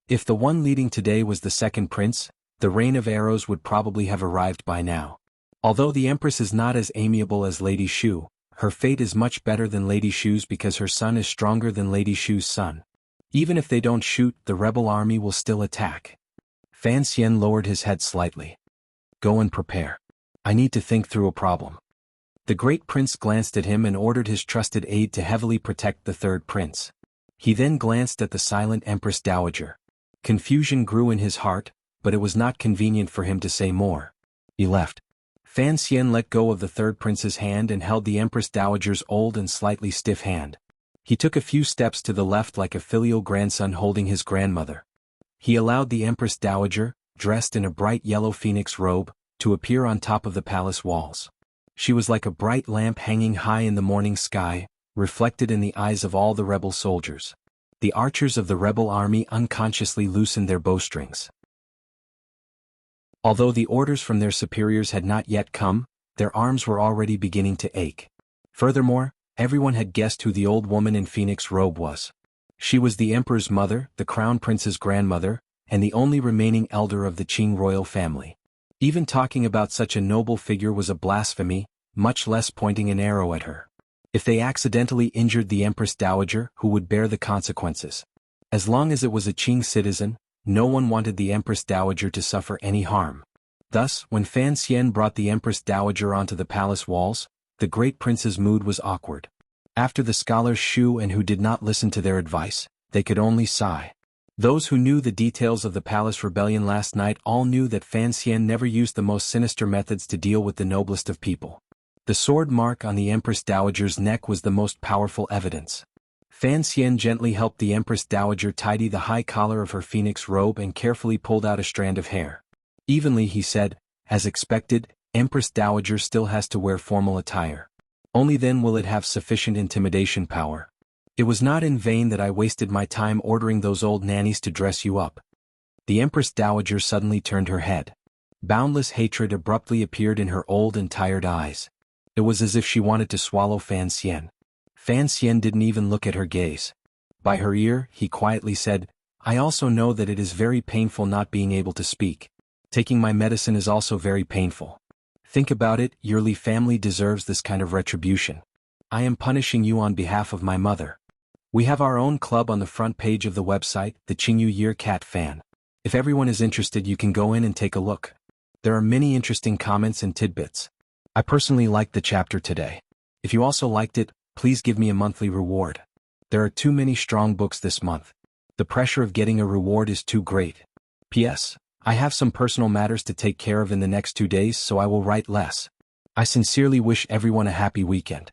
If the one leading today was the second prince, the rain of arrows would probably have arrived by now. Although the Empress is not as amiable as Lady Shu, her fate is much better than Lady Shu's because her son is stronger than Lady Shu's son. Even if they don't shoot, the rebel army will still attack." Fanxian lowered his head slightly. "Go and prepare. I need to think through a problem." The great prince glanced at him and ordered his trusted aide to heavily protect the third prince. He then glanced at the silent Empress Dowager. Confusion grew in his heart, but it was not convenient for him to say more. He left. Fanxian let go of the third prince's hand and held the Empress Dowager's old and slightly stiff hand. He took a few steps to the left like a filial grandson holding his grandmother. He allowed the Empress Dowager, dressed in a bright yellow phoenix robe, to appear on top of the palace walls. She was like a bright lamp hanging high in the morning sky, reflected in the eyes of all the rebel soldiers. The archers of the rebel army unconsciously loosened their bowstrings. Although the orders from their superiors had not yet come, their arms were already beginning to ache. Furthermore, everyone had guessed who the old woman in phoenix robe was. She was the emperor's mother, the crown prince's grandmother, and the only remaining elder of the Qing royal family. Even talking about such a noble figure was a blasphemy, much less pointing an arrow at her. If they accidentally injured the Empress Dowager, who would bear the consequences? As long as it was a Qing citizen, no one wanted the Empress Dowager to suffer any harm. Thus, when Fanxian brought the Empress Dowager onto the palace walls, the great prince's mood was awkward. After the scholars Shu and who did not listen to their advice, they could only sigh. Those who knew the details of the palace rebellion last night all knew that Fanxian never used the most sinister methods to deal with the noblest of people. The sword mark on the Empress Dowager's neck was the most powerful evidence. Fanxian gently helped the Empress Dowager tidy the high collar of her phoenix robe and carefully pulled out a strand of hair. Evenly he said, "As expected, Empress Dowager still has to wear formal attire. Only then will it have sufficient intimidation power. It was not in vain that I wasted my time ordering those old nannies to dress you up." The Empress Dowager suddenly turned her head. Boundless hatred abruptly appeared in her old and tired eyes. It was as if she wanted to swallow Fan Xian. Fan Xian didn't even look at her gaze. By her ear, he quietly said, "I also know that it is very painful not being able to speak. Taking my medicine is also very painful. Think about it, your Li family deserves this kind of retribution. I am punishing you on behalf of my mother. We have our own club on the front page of the website, the Qingyu Year Cat Fan. If everyone is interested, you can go in and take a look. There are many interesting comments and tidbits. I personally liked the chapter today. If you also liked it, please give me a monthly reward. There are too many strong books this month. The pressure of getting a reward is too great. P.S. I have some personal matters to take care of in the next 2 days, so I will write less. I sincerely wish everyone a happy weekend."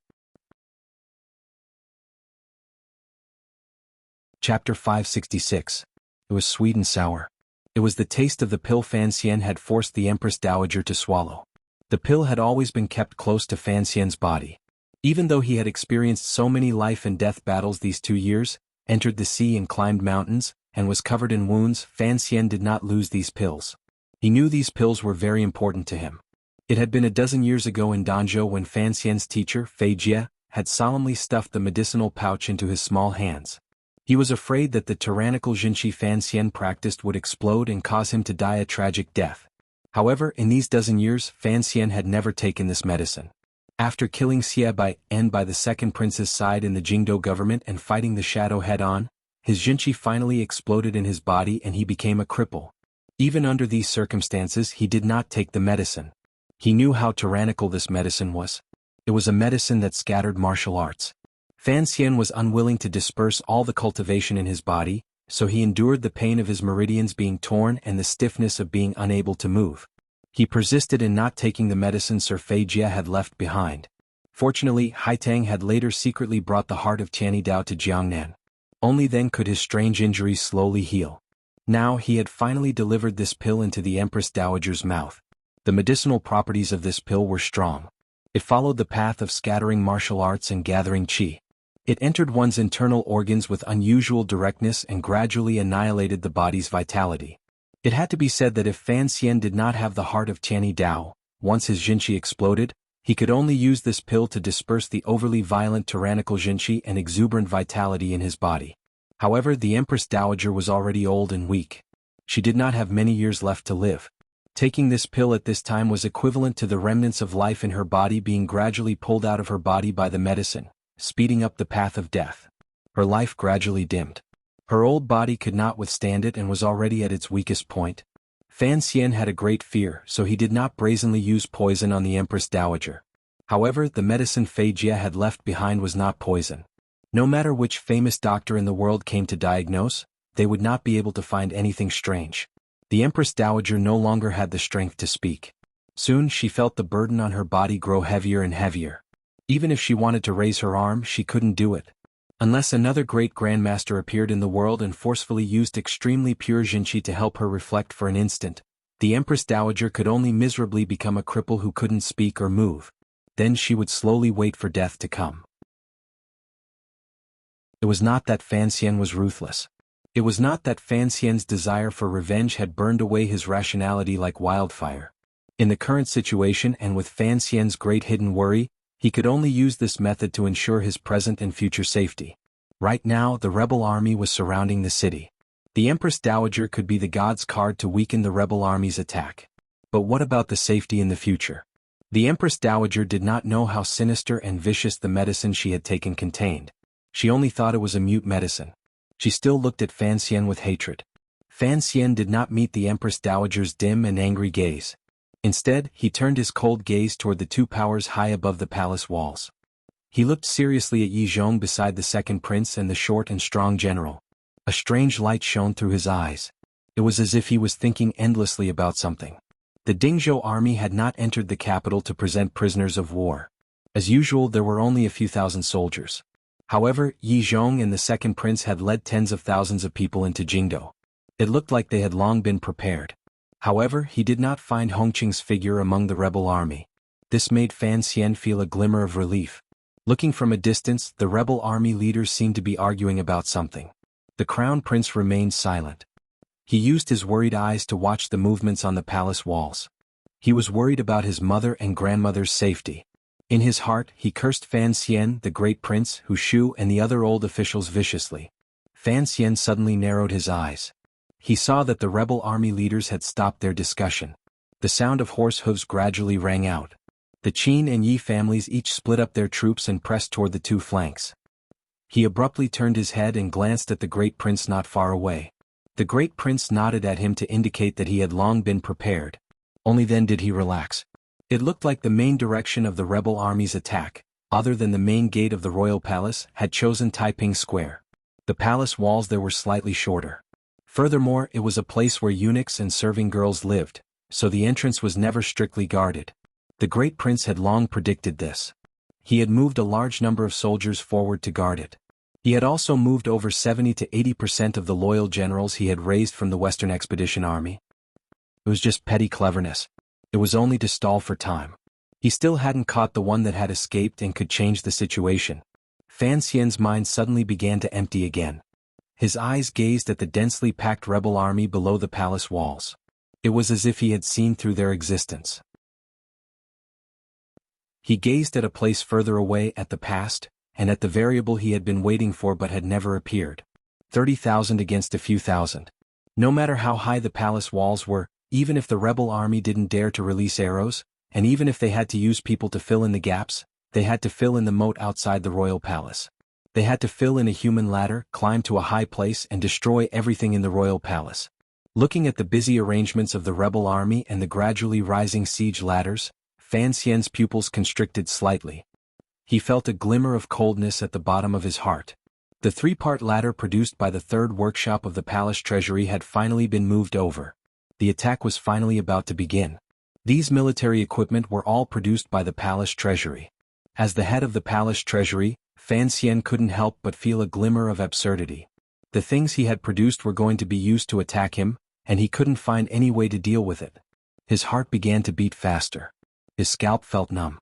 Chapter 566. It was sweet and sour. It was the taste of the pill Fan Xian had forced the Empress Dowager to swallow. The pill had always been kept close to Fan Xian's body. Even though he had experienced so many life and death battles these 2 years, entered the sea and climbed mountains, and was covered in wounds, Fan Xian did not lose these pills. He knew these pills were very important to him. It had been a dozen years ago in Danzhou when Fan Xian's teacher, Fei Jie, had solemnly stuffed the medicinal pouch into his small hands. He was afraid that the tyrannical Jinqi Fan Xian practiced would explode and cause him to die a tragic death. However, in these dozen years, Fan Xian had never taken this medicine. After killing Xie Bai En by the second prince's side in the Jingdou government and fighting the shadow head-on, his Jinqi finally exploded in his body and he became a cripple. Even under these circumstances, he did not take the medicine. He knew how tyrannical this medicine was. It was a medicine that scattered martial arts. Fan Xian was unwilling to disperse all the cultivation in his body, so he endured the pain of his meridians being torn and the stiffness of being unable to move. He persisted in not taking the medicine Sir Fei Jie had left behind. Fortunately, Haitang had later secretly brought the heart of Tianyi Dao to Jiangnan. Only then could his strange injuries slowly heal. Now he had finally delivered this pill into the Empress Dowager's mouth. The medicinal properties of this pill were strong. It followed the path of scattering martial arts and gathering qi. It entered one's internal organs with unusual directness and gradually annihilated the body's vitality. It had to be said that if Fan Xian did not have the heart of Tianyi Dao, once his Jinqi exploded, he could only use this pill to disperse the overly violent tyrannical Jinqi and exuberant vitality in his body. However, the Empress Dowager was already old and weak. She did not have many years left to live. Taking this pill at this time was equivalent to the remnants of life in her body being gradually pulled out of her body by the medicine, speeding up the path of death. Her life gradually dimmed. Her old body could not withstand it and was already at its weakest point. Fan Xian had a great fear, so he did not brazenly use poison on the Empress Dowager. However, the medicine Fei Jie had left behind was not poison. No matter which famous doctor in the world came to diagnose, they would not be able to find anything strange. The Empress Dowager no longer had the strength to speak. Soon she felt the burden on her body grow heavier and heavier. Even if she wanted to raise her arm, she couldn't do it. Unless another great grandmaster appeared in the world and forcefully used extremely pure Jinqi to help her reflect for an instant, the Empress Dowager could only miserably become a cripple who couldn't speak or move. Then she would slowly wait for death to come. It was not that Fan Xian was ruthless. It was not that Fan Xian's desire for revenge had burned away his rationality like wildfire. In the current situation and with Fan Xian's great hidden worry, he could only use this method to ensure his present and future safety. Right now, the rebel army was surrounding the city. The Empress Dowager could be the god's card to weaken the rebel army's attack. But what about the safety in the future? The Empress Dowager did not know how sinister and vicious the medicine she had taken contained. She only thought it was a mute medicine. She still looked at Fan Xian with hatred. Fan Xian did not meet the Empress Dowager's dim and angry gaze. Instead, he turned his cold gaze toward the 2 powers high above the palace walls. He looked seriously at Yi Zhong beside the second prince and the short and strong general. A strange light shone through his eyes. It was as if he was thinking endlessly about something. The Dingzhou army had not entered the capital to present prisoners of war. As usual, there were only a few thousand soldiers. However, Yi Zhong and the second prince had led tens of thousands of people into Jingdou. It looked like they had long been prepared. However, he did not find Hongqing's figure among the rebel army. This made Fan Xian feel a glimmer of relief. Looking from a distance, the rebel army leaders seemed to be arguing about something. The crown prince remained silent. He used his worried eyes to watch the movements on the palace walls. He was worried about his mother and grandmother's safety. In his heart, he cursed Fan Xian, the great prince, Hu Shu, and the other old officials viciously. Fan Xian suddenly narrowed his eyes. He saw that the rebel army leaders had stopped their discussion. The sound of horse hooves gradually rang out. The Qin and Yi families each split up their troops and pressed toward the two flanks. He abruptly turned his head and glanced at the great prince not far away. The great prince nodded at him to indicate that he had long been prepared. Only then did he relax. It looked like the main direction of the rebel army's attack, other than the main gate of the royal palace, had chosen Taiping Square. The palace walls there were slightly shorter. Furthermore, it was a place where eunuchs and serving girls lived, so the entrance was never strictly guarded. The great prince had long predicted this. He had moved a large number of soldiers forward to guard it. He had also moved over 70 to 80% of the loyal generals he had raised from the Western Expedition Army. It was just petty cleverness. It was only to stall for time. He still hadn't caught the one that had escaped and could change the situation. Fan Xian's mind suddenly began to empty again. His eyes gazed at the densely packed rebel army below the palace walls. It was as if he had seen through their existence. He gazed at a place further away, at the past, and at the variable he had been waiting for but had never appeared. 30,000 against a few thousand. No matter how high the palace walls were, even if the rebel army didn't dare to release arrows, and even if they had to use people to fill in the gaps, they had to fill in the moat outside the royal palace. They had to fill in a human ladder, climb to a high place and destroy everything in the royal palace. Looking at the busy arrangements of the rebel army and the gradually rising siege ladders, Fan Xian's pupils constricted slightly. He felt a glimmer of coldness at the bottom of his heart. The three-part ladder produced by the third workshop of the palace treasury had finally been moved over. The attack was finally about to begin. These military equipment were all produced by the palace treasury. As the head of the palace treasury, Fan Xian couldn't help but feel a glimmer of absurdity. The things he had produced were going to be used to attack him, and he couldn't find any way to deal with it. His heart began to beat faster. His scalp felt numb.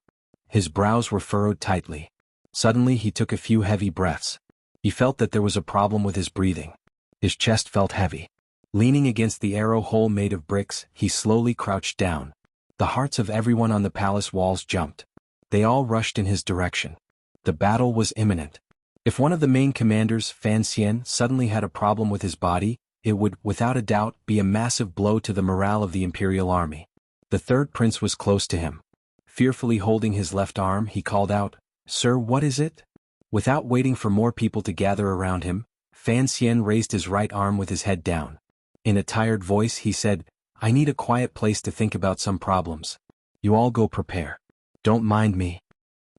His brows were furrowed tightly. Suddenly he took a few heavy breaths. He felt that there was a problem with his breathing. His chest felt heavy. Leaning against the arrow hole made of bricks, he slowly crouched down. The hearts of everyone on the palace walls jumped. They all rushed in his direction. The battle was imminent. If one of the main commanders, Fan Xian, suddenly had a problem with his body, it would, without a doubt, be a massive blow to the morale of the imperial army. The third prince was close to him. Fearfully holding his left arm, he called out, "Sir, what is it?" Without waiting for more people to gather around him, Fan Xian raised his right arm with his head down. In a tired voice he said, "I need a quiet place to think about some problems. You all go prepare. Don't mind me."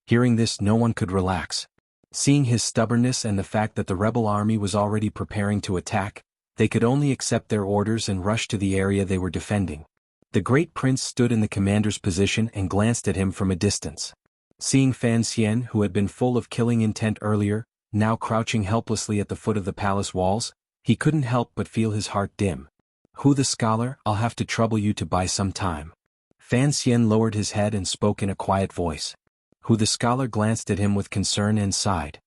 Hearing this, no one could relax. Seeing his stubbornness and the fact that the rebel army was already preparing to attack, they could only accept their orders and rush to the area they were defending. The great prince stood in the commander's position and glanced at him from a distance. Seeing Fan Xian, who had been full of killing intent earlier, now crouching helplessly at the foot of the palace walls, he couldn't help but feel his heart dim. "Who the scholar? I'll have to trouble you to buy some time." Fan Xian lowered his head and spoke in a quiet voice. Hu the scholar glanced at him with concern and sighed.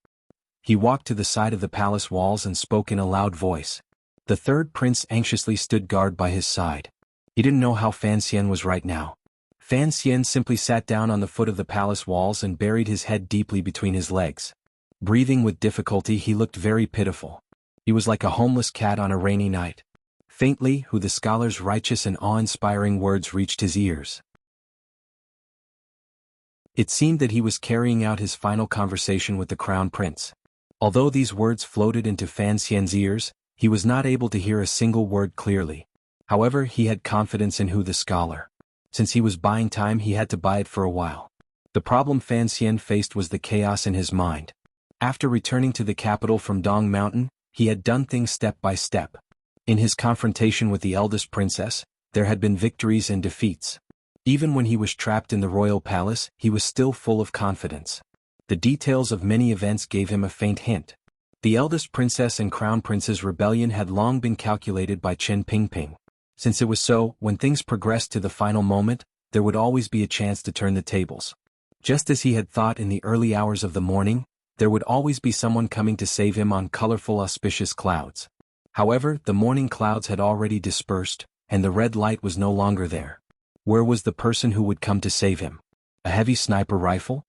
He walked to the side of the palace walls and spoke in a loud voice. The third prince anxiously stood guard by his side. He didn't know how Fan Xian was right now. Fan Xian simply sat down on the foot of the palace walls and buried his head deeply between his legs. Breathing with difficulty, he looked very pitiful. He was like a homeless cat on a rainy night. Faintly, Hu the scholar's righteous and awe-inspiring words reached his ears. It seemed that he was carrying out his final conversation with the crown prince. Although these words floated into Fan Xian's ears, he was not able to hear a single word clearly. However, he had confidence in Hu the scholar. Since he was buying time, he had to buy it for a while. The problem Fan Xian faced was the chaos in his mind. After returning to the capital from Dong Mountain, he had done things step by step. In his confrontation with the eldest princess, there had been victories and defeats. Even when he was trapped in the royal palace, he was still full of confidence. The details of many events gave him a faint hint. The eldest princess and crown prince's rebellion had long been calculated by Chen Pingping. Since it was so, when things progressed to the final moment, there would always be a chance to turn the tables. Just as he had thought in the early hours of the morning, there would always be someone coming to save him on colorful auspicious clouds. However, the morning clouds had already dispersed, and the red light was no longer there. Where was the person who would come to save him? A heavy sniper rifle?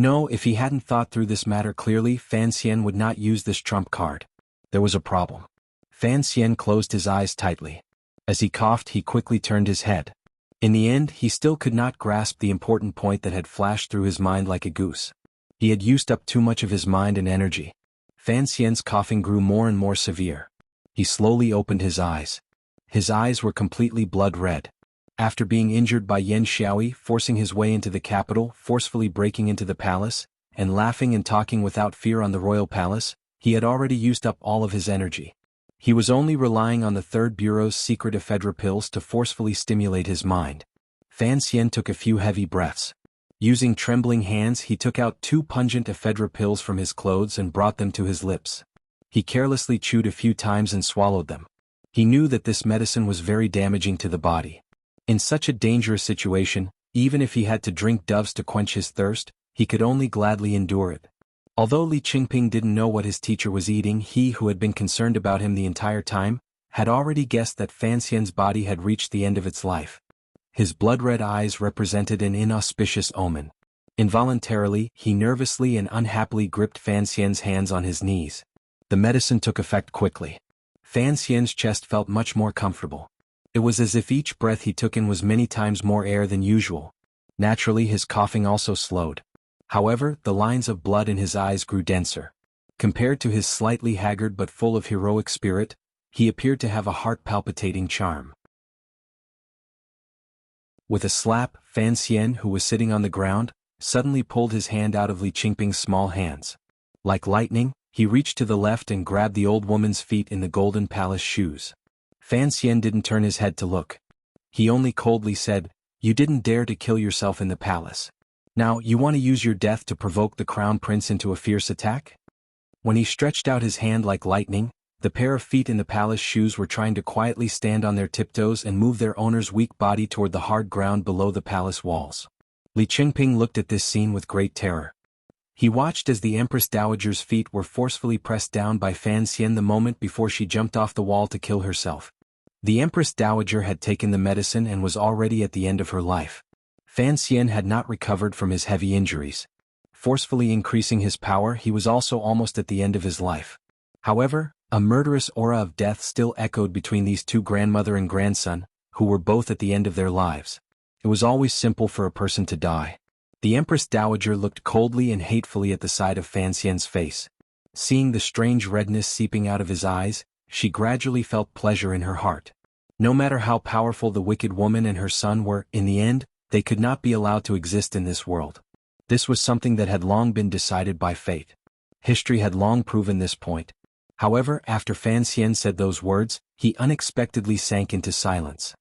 No, if he hadn't thought through this matter clearly, Fan Xian would not use this trump card. There was a problem. Fan Xian closed his eyes tightly. As he coughed, he quickly turned his head. In the end, he still could not grasp the important point that had flashed through his mind like a goose. He had used up too much of his mind and energy. Fan Xian's coughing grew more and more severe. He slowly opened his eyes. His eyes were completely blood red. After being injured by Yan Xiaoyi, forcing his way into the capital, forcefully breaking into the palace, and laughing and talking without fear on the royal palace, he had already used up all of his energy. He was only relying on the Third Bureau's secret ephedra pills to forcefully stimulate his mind. Fan Xian took a few heavy breaths. Using trembling hands, he took out 2 pungent ephedra pills from his clothes and brought them to his lips. He carelessly chewed a few times and swallowed them. He knew that this medicine was very damaging to the body. In such a dangerous situation, even if he had to drink doves to quench his thirst, he could only gladly endure it. Although Li Qingping didn't know what his teacher was eating, he who had been concerned about him the entire time, had already guessed that Fan Xian's body had reached the end of its life. His blood-red eyes represented an inauspicious omen. Involuntarily, he nervously and unhappily gripped Fan Xian's hands on his knees. The medicine took effect quickly. Fan Xian's chest felt much more comfortable. It was as if each breath he took in was many times more air than usual. Naturally, his coughing also slowed. However, the lines of blood in his eyes grew denser. Compared to his slightly haggard but full of heroic spirit, he appeared to have a heart-palpitating charm. With a slap, Fan Xian, who was sitting on the ground, suddenly pulled his hand out of Li Qingping's small hands. Like lightning, he reached to the left and grabbed the old woman's feet in the golden palace shoes. Fan Xian didn't turn his head to look. He only coldly said, "You didn't dare to kill yourself in the palace. Now, you want to use your death to provoke the crown prince into a fierce attack?" When he stretched out his hand like lightning, the pair of feet in the palace shoes were trying to quietly stand on their tiptoes and move their owner's weak body toward the hard ground below the palace walls. Li Qingping looked at this scene with great terror. He watched as the Empress Dowager's feet were forcefully pressed down by Fan Xian the moment before she jumped off the wall to kill herself. The Empress Dowager had taken the medicine and was already at the end of her life. Fan Xian had not recovered from his heavy injuries. Forcefully increasing his power, he was also almost at the end of his life. However, a murderous aura of death still echoed between these two grandmother and grandson, who were both at the end of their lives. It was always simple for a person to die. The Empress Dowager looked coldly and hatefully at the side of Fan Xian's face. Seeing the strange redness seeping out of his eyes, she gradually felt pleasure in her heart. No matter how powerful the wicked woman and her son were, in the end, they could not be allowed to exist in this world. This was something that had long been decided by fate. History had long proven this point. However, after Fan Xian said those words, he unexpectedly sank into silence.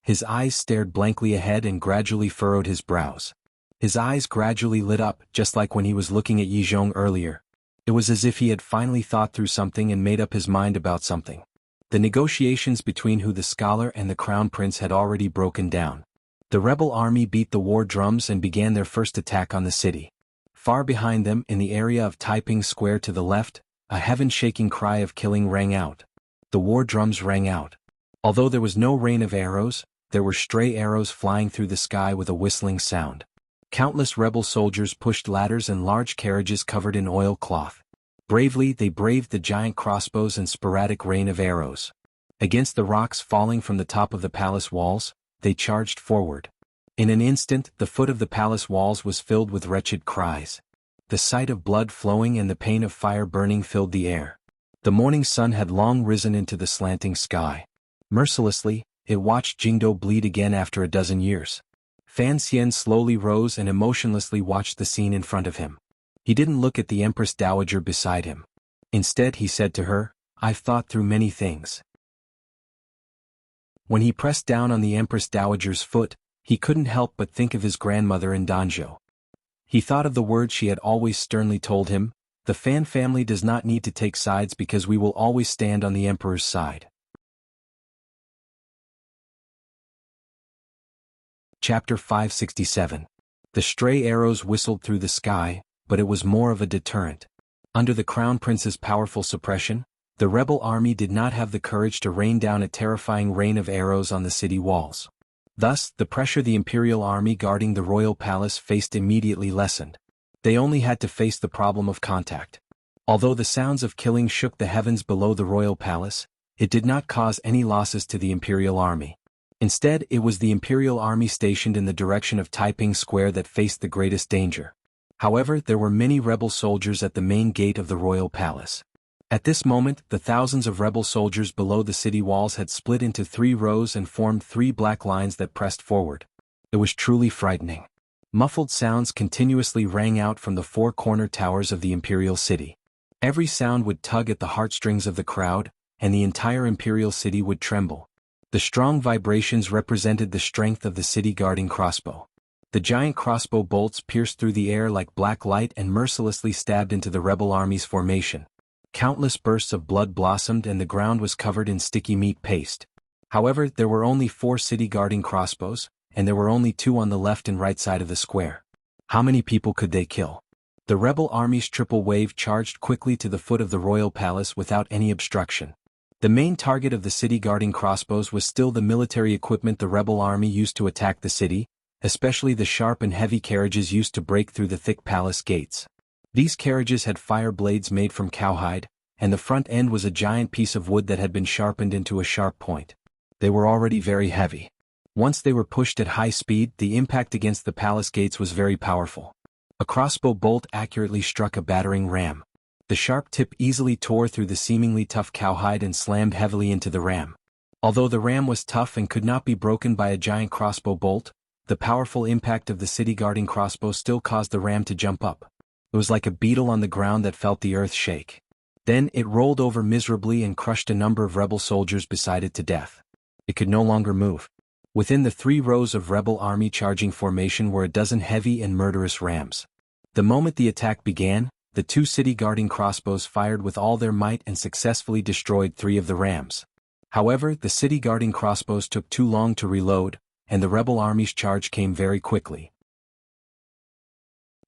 His eyes stared blankly ahead and gradually furrowed his brows. His eyes gradually lit up, just like when he was looking at Yi Zhong earlier. It was as if he had finally thought through something and made up his mind about something. The negotiations between Hu the scholar and the crown prince had already broken down. The rebel army beat the war drums and began their first attack on the city. Far behind them, in the area of Taiping Square to the left, a heaven-shaking cry of killing rang out. The war drums rang out. Although there was no rain of arrows, there were stray arrows flying through the sky with a whistling sound. Countless rebel soldiers pushed ladders and large carriages covered in oilcloth. Bravely they braved the giant crossbows and sporadic rain of arrows. Against the rocks falling from the top of the palace walls, they charged forward. In an instant, the foot of the palace walls was filled with wretched cries. The sight of blood flowing and the pain of fire burning filled the air. The morning sun had long risen into the slanting sky. Mercilessly, it watched Jingdo bleed again after a dozen years. Fan Xian slowly rose and emotionlessly watched the scene in front of him. He didn't look at the Empress Dowager beside him. Instead, he said to her, "I've thought through many things." When he pressed down on the Empress Dowager's foot, he couldn't help but think of his grandmother in Danzhou. He thought of the words she had always sternly told him, "The Fan family does not need to take sides because we will always stand on the Emperor's side." Chapter 567. The stray arrows whistled through the sky, but it was more of a deterrent. Under the Crown Prince's powerful suppression, the rebel army did not have the courage to rain down a terrifying rain of arrows on the city walls. Thus, the pressure the imperial army guarding the royal palace faced immediately lessened. They only had to face the problem of contact. Although the sounds of killing shook the heavens below the royal palace, it did not cause any losses to the imperial army. Instead, it was the imperial army stationed in the direction of Taiping Square that faced the greatest danger. However, there were many rebel soldiers at the main gate of the royal palace. At this moment, the thousands of rebel soldiers below the city walls had split into 3 rows and formed 3 black lines that pressed forward. It was truly frightening. Muffled sounds continuously rang out from the 4 corner towers of the imperial city. Every sound would tug at the heartstrings of the crowd, and the entire imperial city would tremble. The strong vibrations represented the strength of the city-guarding crossbow. The giant crossbow bolts pierced through the air like black light and mercilessly stabbed into the rebel army's formation. Countless bursts of blood blossomed and the ground was covered in sticky meat paste. However, there were only 4 city-guarding crossbows, and there were only 2 on the left and right side of the square. How many people could they kill? The rebel army's triple wave charged quickly to the foot of the royal palace without any obstruction. The main target of the city-guarding crossbows was still the military equipment the rebel army used to attack the city, especially the sharp and heavy carriages used to break through the thick palace gates. These carriages had fire blades made from cowhide, and the front end was a giant piece of wood that had been sharpened into a sharp point. They were already very heavy. Once they were pushed at high speed, the impact against the palace gates was very powerful. A crossbow bolt accurately struck a battering ram. The sharp tip easily tore through the seemingly tough cowhide and slammed heavily into the ram. Although the ram was tough and could not be broken by a giant crossbow bolt, the powerful impact of the city-guarding crossbow still caused the ram to jump up. It was like a beetle on the ground that felt the earth shake. Then it rolled over miserably and crushed a number of rebel soldiers beside it to death. It could no longer move. Within the 3 rows of rebel army charging formation were a dozen heavy and murderous rams. The moment the attack began, the 2 city-guarding crossbows fired with all their might and successfully destroyed 3 of the rams. However, the city-guarding crossbows took too long to reload, and the rebel army's charge came very quickly.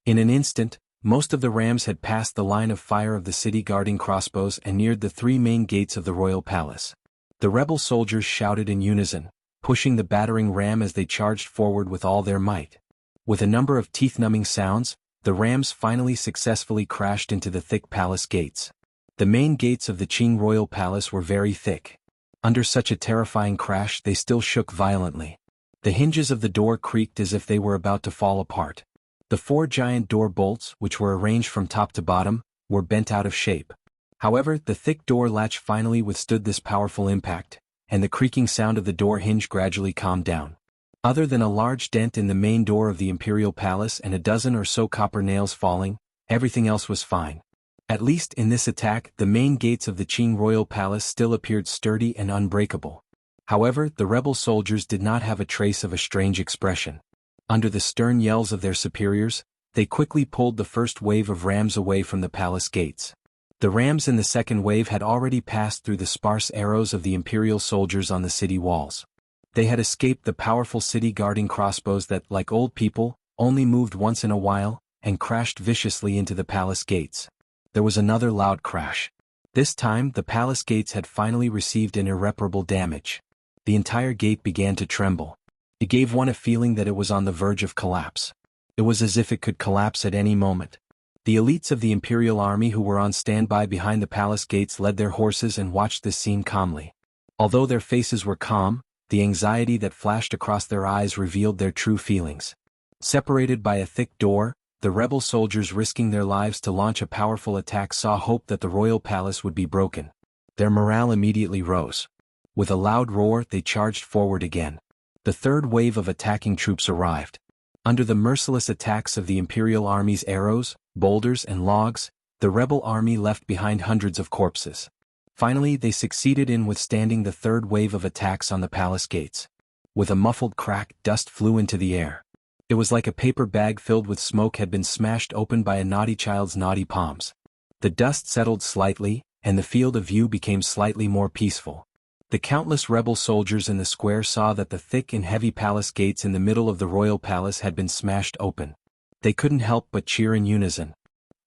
In an instant, most of the rams had passed the line of fire of the city-guarding crossbows and neared the 3 main gates of the royal palace. The rebel soldiers shouted in unison, pushing the battering ram as they charged forward with all their might. With a number of teeth-numbing sounds, the rams finally successfully crashed into the thick palace gates. The main gates of the Qing royal palace were very thick. Under such a terrifying crash, they still shook violently. The hinges of the door creaked as if they were about to fall apart. The 4 giant door bolts, which were arranged from top to bottom, were bent out of shape. However, the thick door latch finally withstood this powerful impact, and the creaking sound of the door hinge gradually calmed down. Other than a large dent in the main door of the imperial palace and a dozen or so copper nails falling, everything else was fine. At least in this attack, the main gates of the Qing royal palace still appeared sturdy and unbreakable. However, the rebel soldiers did not have a trace of a strange expression. Under the stern yells of their superiors, they quickly pulled the first wave of rams away from the palace gates. The rams in the second wave had already passed through the sparse arrows of the imperial soldiers on the city walls. They had escaped the powerful city-guarding crossbows that, like old people, only moved once in a while, and crashed viciously into the palace gates. There was another loud crash. This time, the palace gates had finally received an irreparable damage. The entire gate began to tremble. It gave one a feeling that it was on the verge of collapse. It was as if it could collapse at any moment. The elites of the imperial army who were on standby behind the palace gates led their horses and watched this scene calmly. Although their faces were calm, the anxiety that flashed across their eyes revealed their true feelings. Separated by a thick door, the rebel soldiers risking their lives to launch a powerful attack saw hope that the royal palace would be broken. Their morale immediately rose. With a loud roar, they charged forward again. The 3rd wave of attacking troops arrived. Under the merciless attacks of the imperial army's arrows, boulders and logs, the rebel army left behind hundreds of corpses. Finally, they succeeded in withstanding the 3rd wave of attacks on the palace gates. With a muffled crack, dust flew into the air. It was like a paper bag filled with smoke had been smashed open by a naughty child's naughty palms. The dust settled slightly, and the field of view became slightly more peaceful. The countless rebel soldiers in the square saw that the thick and heavy palace gates in the middle of the royal palace had been smashed open. They couldn't help but cheer in unison.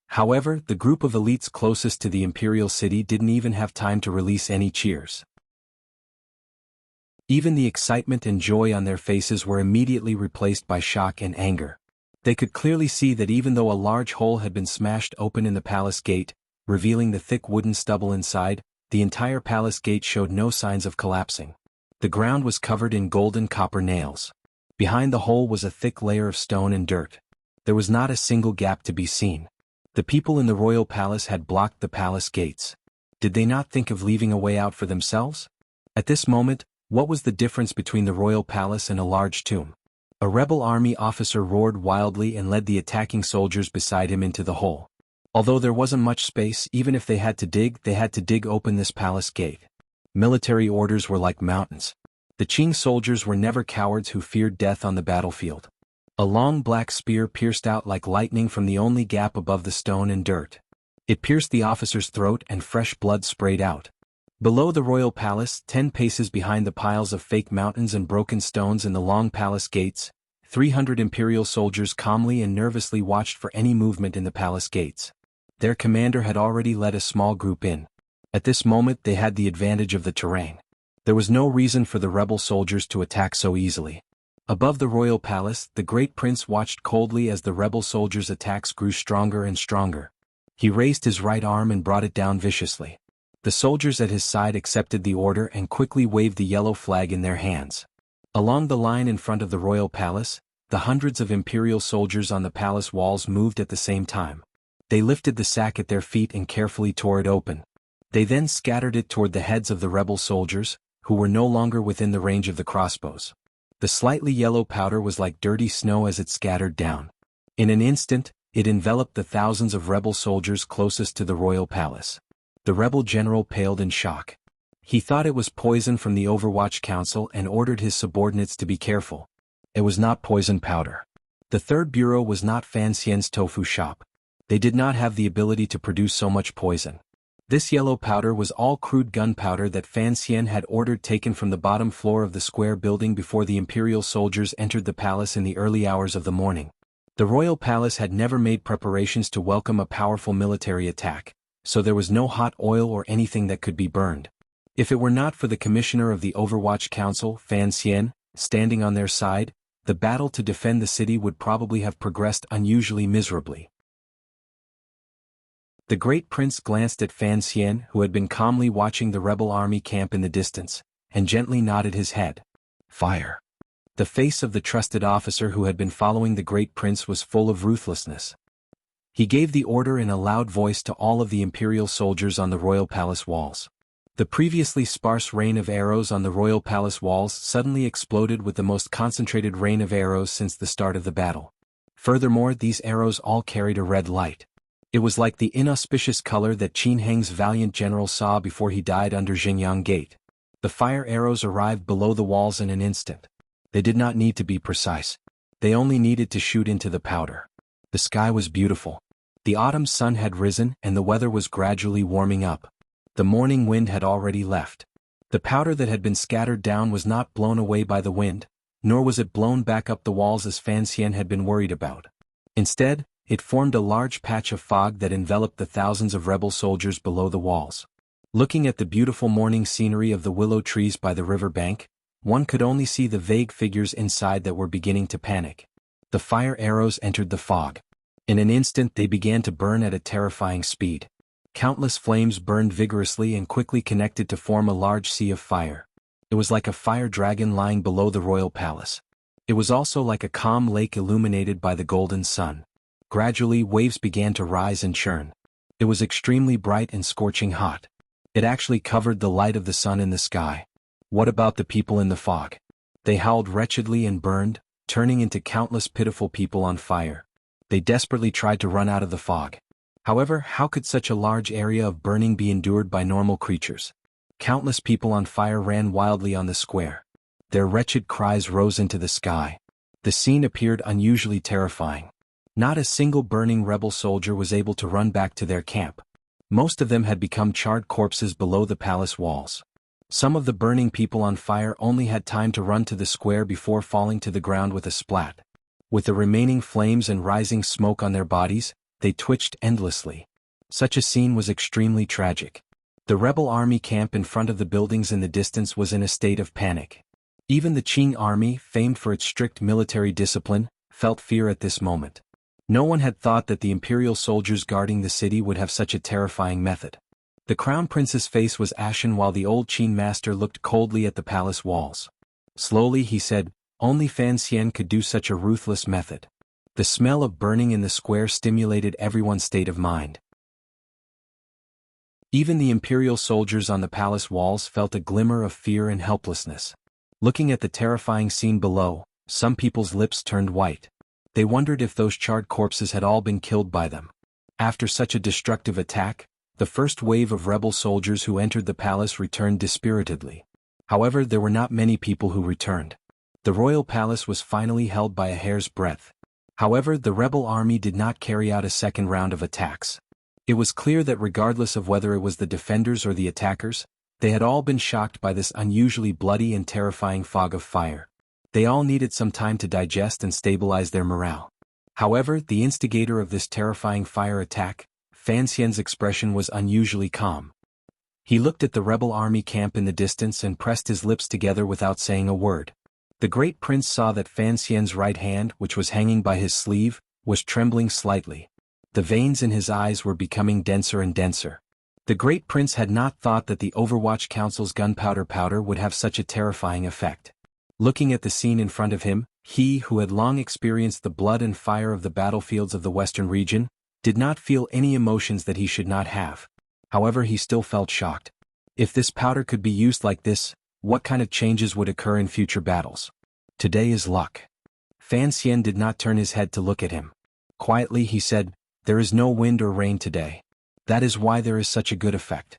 However, the group of elites closest to the imperial city didn't even have time to release any cheers. Even the excitement and joy on their faces were immediately replaced by shock and anger. They could clearly see that even though a large hole had been smashed open in the palace gate, revealing the thick wooden stubble inside, the entire palace gate showed no signs of collapsing. The ground was covered in golden copper nails. Behind the hole was a thick layer of stone and dirt. There was not a single gap to be seen. The people in the royal palace had blocked the palace gates. Did they not think of leaving a way out for themselves? At this moment, what was the difference between the royal palace and a large tomb? A rebel army officer roared wildly and led the attacking soldiers beside him into the hole. Although there wasn't much space, even if they had to dig open this palace gate. Military orders were like mountains. The Qing soldiers were never cowards who feared death on the battlefield. A long black spear pierced out like lightning from the only gap above the stone and dirt. It pierced the officer's throat and fresh blood sprayed out. Below the royal palace, 10 paces behind the piles of fake mountains and broken stones in the long palace gates, 300 imperial soldiers calmly and nervously watched for any movement in the palace gates. Their commander had already led a small group in. At this moment they had the advantage of the terrain. There was no reason for the rebel soldiers to attack so easily. Above the royal palace, the great prince watched coldly as the rebel soldiers' attacks grew stronger and stronger. He raised his right arm and brought it down viciously. The soldiers at his side accepted the order and quickly waved the yellow flag in their hands. Along the line in front of the royal palace, the hundreds of imperial soldiers on the palace walls moved at the same time. They lifted the sack at their feet and carefully tore it open. They then scattered it toward the heads of the rebel soldiers, who were no longer within the range of the crossbows. The slightly yellow powder was like dirty snow as it scattered down. In an instant, it enveloped the thousands of rebel soldiers closest to the royal palace. The rebel general paled in shock. He thought it was poison from the Overwatch Council and ordered his subordinates to be careful. It was not poison powder. The third bureau was not Fan Xian's tofu shop. They did not have the ability to produce so much poison. This yellow powder was all crude gunpowder that Fan Xian had ordered taken from the bottom floor of the square building before the imperial soldiers entered the palace in the early hours of the morning. The royal palace had never made preparations to welcome a powerful military attack, so there was no hot oil or anything that could be burned. If it were not for the commissioner of the Overwatch Council, Fan Xian, standing on their side, the battle to defend the city would probably have progressed unusually miserably. The great prince glanced at Fan Xian, who had been calmly watching the rebel army camp in the distance, and gently nodded his head. Fire. The face of the trusted officer who had been following the great prince was full of ruthlessness. He gave the order in a loud voice to all of the imperial soldiers on the royal palace walls. The previously sparse rain of arrows on the royal palace walls suddenly exploded with the most concentrated rain of arrows since the start of the battle. Furthermore, these arrows all carried a red light. It was like the inauspicious color that Qin Heng's valiant general saw before he died under Xingyang Gate. The fire arrows arrived below the walls in an instant. They did not need to be precise. They only needed to shoot into the powder. The sky was beautiful. The autumn sun had risen and the weather was gradually warming up. The morning wind had already left. The powder that had been scattered down was not blown away by the wind, nor was it blown back up the walls as Fan Xian had been worried about. Instead, it formed a large patch of fog that enveloped the thousands of rebel soldiers below the walls. Looking at the beautiful morning scenery of the willow trees by the river bank, one could only see the vague figures inside that were beginning to panic. The fire arrows entered the fog. In an instant they began to burn at a terrifying speed. Countless flames burned vigorously and quickly connected to form a large sea of fire. It was like a fire dragon lying below the royal palace. It was also like a calm lake illuminated by the golden sun. Gradually, waves began to rise and churn. It was extremely bright and scorching hot. It actually covered the light of the sun in the sky. What about the people in the fog? They howled wretchedly and burned, turning into countless pitiful people on fire. They desperately tried to run out of the fog. However, how could such a large area of burning be endured by normal creatures? Countless people on fire ran wildly on the square. Their wretched cries rose into the sky. The scene appeared unusually terrifying. Not a single burning rebel soldier was able to run back to their camp. Most of them had become charred corpses below the palace walls. Some of the burning people on fire only had time to run to the square before falling to the ground with a splat. With the remaining flames and rising smoke on their bodies, they twitched endlessly. Such a scene was extremely tragic. The rebel army camp in front of the buildings in the distance was in a state of panic. Even the Qing army, famed for its strict military discipline, felt fear at this moment. No one had thought that the imperial soldiers guarding the city would have such a terrifying method. The crown prince's face was ashen while the old Qin master looked coldly at the palace walls. Slowly he said, "Only Fan Xian could do such a ruthless method." The smell of burning in the square stimulated everyone's state of mind. Even the imperial soldiers on the palace walls felt a glimmer of fear and helplessness. Looking at the terrifying scene below, some people's lips turned white. They wondered if those charred corpses had all been killed by them. After such a destructive attack, the first wave of rebel soldiers who entered the palace returned dispiritedly. However, there were not many people who returned. The royal palace was finally held by a hair's breadth. However, the rebel army did not carry out a second round of attacks. It was clear that regardless of whether it was the defenders or the attackers, they had all been shocked by this unusually bloody and terrifying fog of fire. They all needed some time to digest and stabilize their morale. However, the instigator of this terrifying fire attack, Fan Xian's expression was unusually calm. He looked at the rebel army camp in the distance and pressed his lips together without saying a word. The great prince saw that Fan Xian's right hand, which was hanging by his sleeve, was trembling slightly. The veins in his eyes were becoming denser and denser. The great prince had not thought that the Overwatch Council's gunpowder powder would have such a terrifying effect. Looking at the scene in front of him, he who had long experienced the blood and fire of the battlefields of the western region, did not feel any emotions that he should not have. However, he still felt shocked. If this powder could be used like this, what kind of changes would occur in future battles? Today is luck. Fan Xian did not turn his head to look at him. Quietly he said, "There is no wind or rain today. That is why there is such a good effect."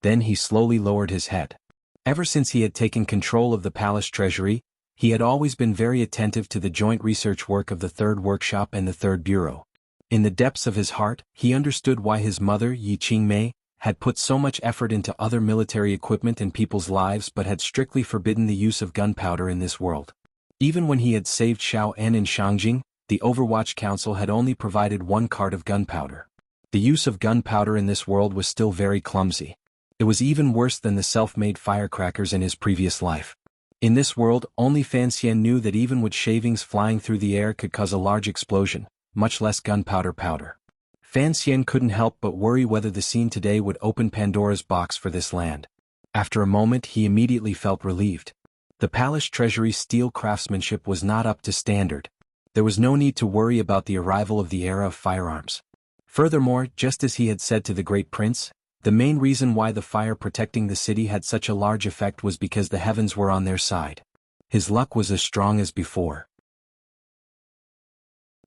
Then he slowly lowered his head. Ever since he had taken control of the palace treasury, he had always been very attentive to the joint research work of the Third Workshop and the Third Bureau. In the depths of his heart, he understood why his mother, Yi Qingmei, had put so much effort into other military equipment and people's lives but had strictly forbidden the use of gunpowder in this world. Even when he had saved Xiao En in Shangjing, the Overwatch Council had only provided one cart of gunpowder. The use of gunpowder in this world was still very clumsy. It was even worse than the self-made firecrackers in his previous life. In this world, only Fan Xian knew that even wood shavings flying through the air could cause a large explosion, much less gunpowder powder. Fan Xian couldn't help but worry whether the scene today would open Pandora's box for this land. After a moment he immediately felt relieved. The palace treasury's steel craftsmanship was not up to standard. There was no need to worry about the arrival of the era of firearms. Furthermore, just as he had said to the great prince, the main reason why the fire protecting the city had such a large effect was because the heavens were on their side. His luck was as strong as before.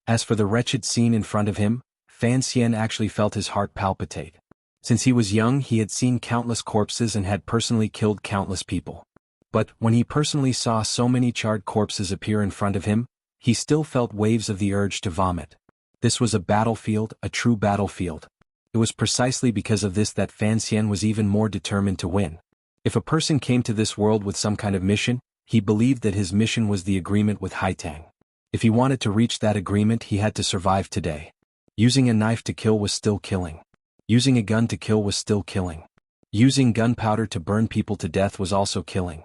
As for the wretched scene in front of him, Fan Xian actually felt his heart palpitate. Since he was young he had seen countless corpses and had personally killed countless people. But, when he personally saw so many charred corpses appear in front of him, he still felt waves of the urge to vomit. This was a battlefield, a true battlefield. It was precisely because of this that Fan Xian was even more determined to win. If a person came to this world with some kind of mission, he believed that his mission was the agreement with Haitang. If he wanted to reach that agreement he had to survive today. Using a knife to kill was still killing. Using a gun to kill was still killing. Using gunpowder to burn people to death was also killing.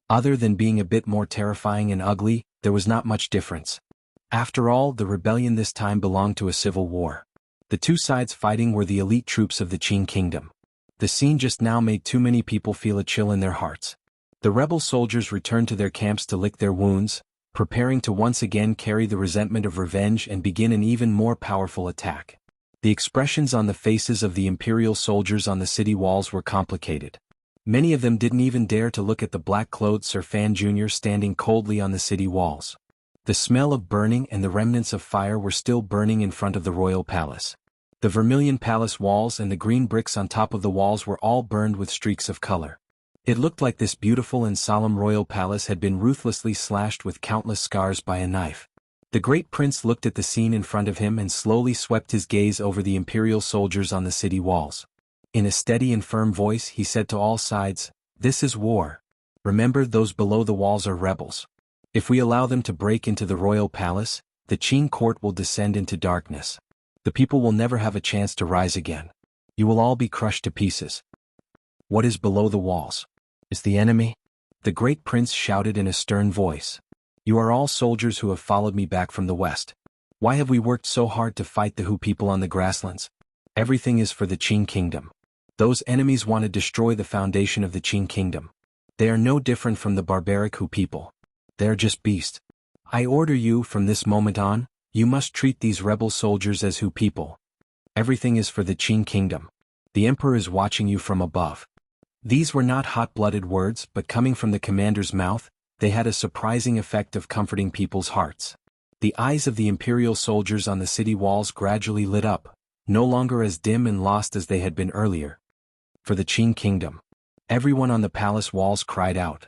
Other than being a bit more terrifying and ugly, there was not much difference. After all, the rebellion this time belonged to a civil war. The two sides fighting were the elite troops of the Qin kingdom. The scene just now made too many people feel a chill in their hearts. The rebel soldiers returned to their camps to lick their wounds, preparing to once again carry the resentment of revenge and begin an even more powerful attack. The expressions on the faces of the imperial soldiers on the city walls were complicated. Many of them didn't even dare to look at the black-clothed Sir Fan Jr. standing coldly on the city walls. The smell of burning and the remnants of fire were still burning in front of the royal palace. The vermilion palace walls and the green bricks on top of the walls were all burned with streaks of color. It looked like this beautiful and solemn royal palace had been ruthlessly slashed with countless scars by a knife. The great prince looked at the scene in front of him and slowly swept his gaze over the imperial soldiers on the city walls. In a steady and firm voice he said to all sides, "This is war. Remember, those below the walls are rebels. If we allow them to break into the royal palace, the Qin court will descend into darkness. The people will never have a chance to rise again. You will all be crushed to pieces." "What is below the walls? Is the enemy?" the great prince shouted in a stern voice. You are all soldiers who have followed me back from the west. Why have we worked so hard to fight the Hu people on the grasslands? Everything is for the Qing kingdom. Those enemies want to destroy the foundation of the Qing kingdom. They are no different from the barbaric Hu people. They are just beasts. I order you from this moment on, you must treat these rebel soldiers as Hu people. Everything is for the Qing kingdom. The emperor is watching you from above. These were not hot-blooded words, but coming from the commander's mouth, they had a surprising effect of comforting people's hearts. The eyes of the imperial soldiers on the city walls gradually lit up, no longer as dim and lost as they had been earlier. For the Qing kingdom. Everyone on the palace walls cried out.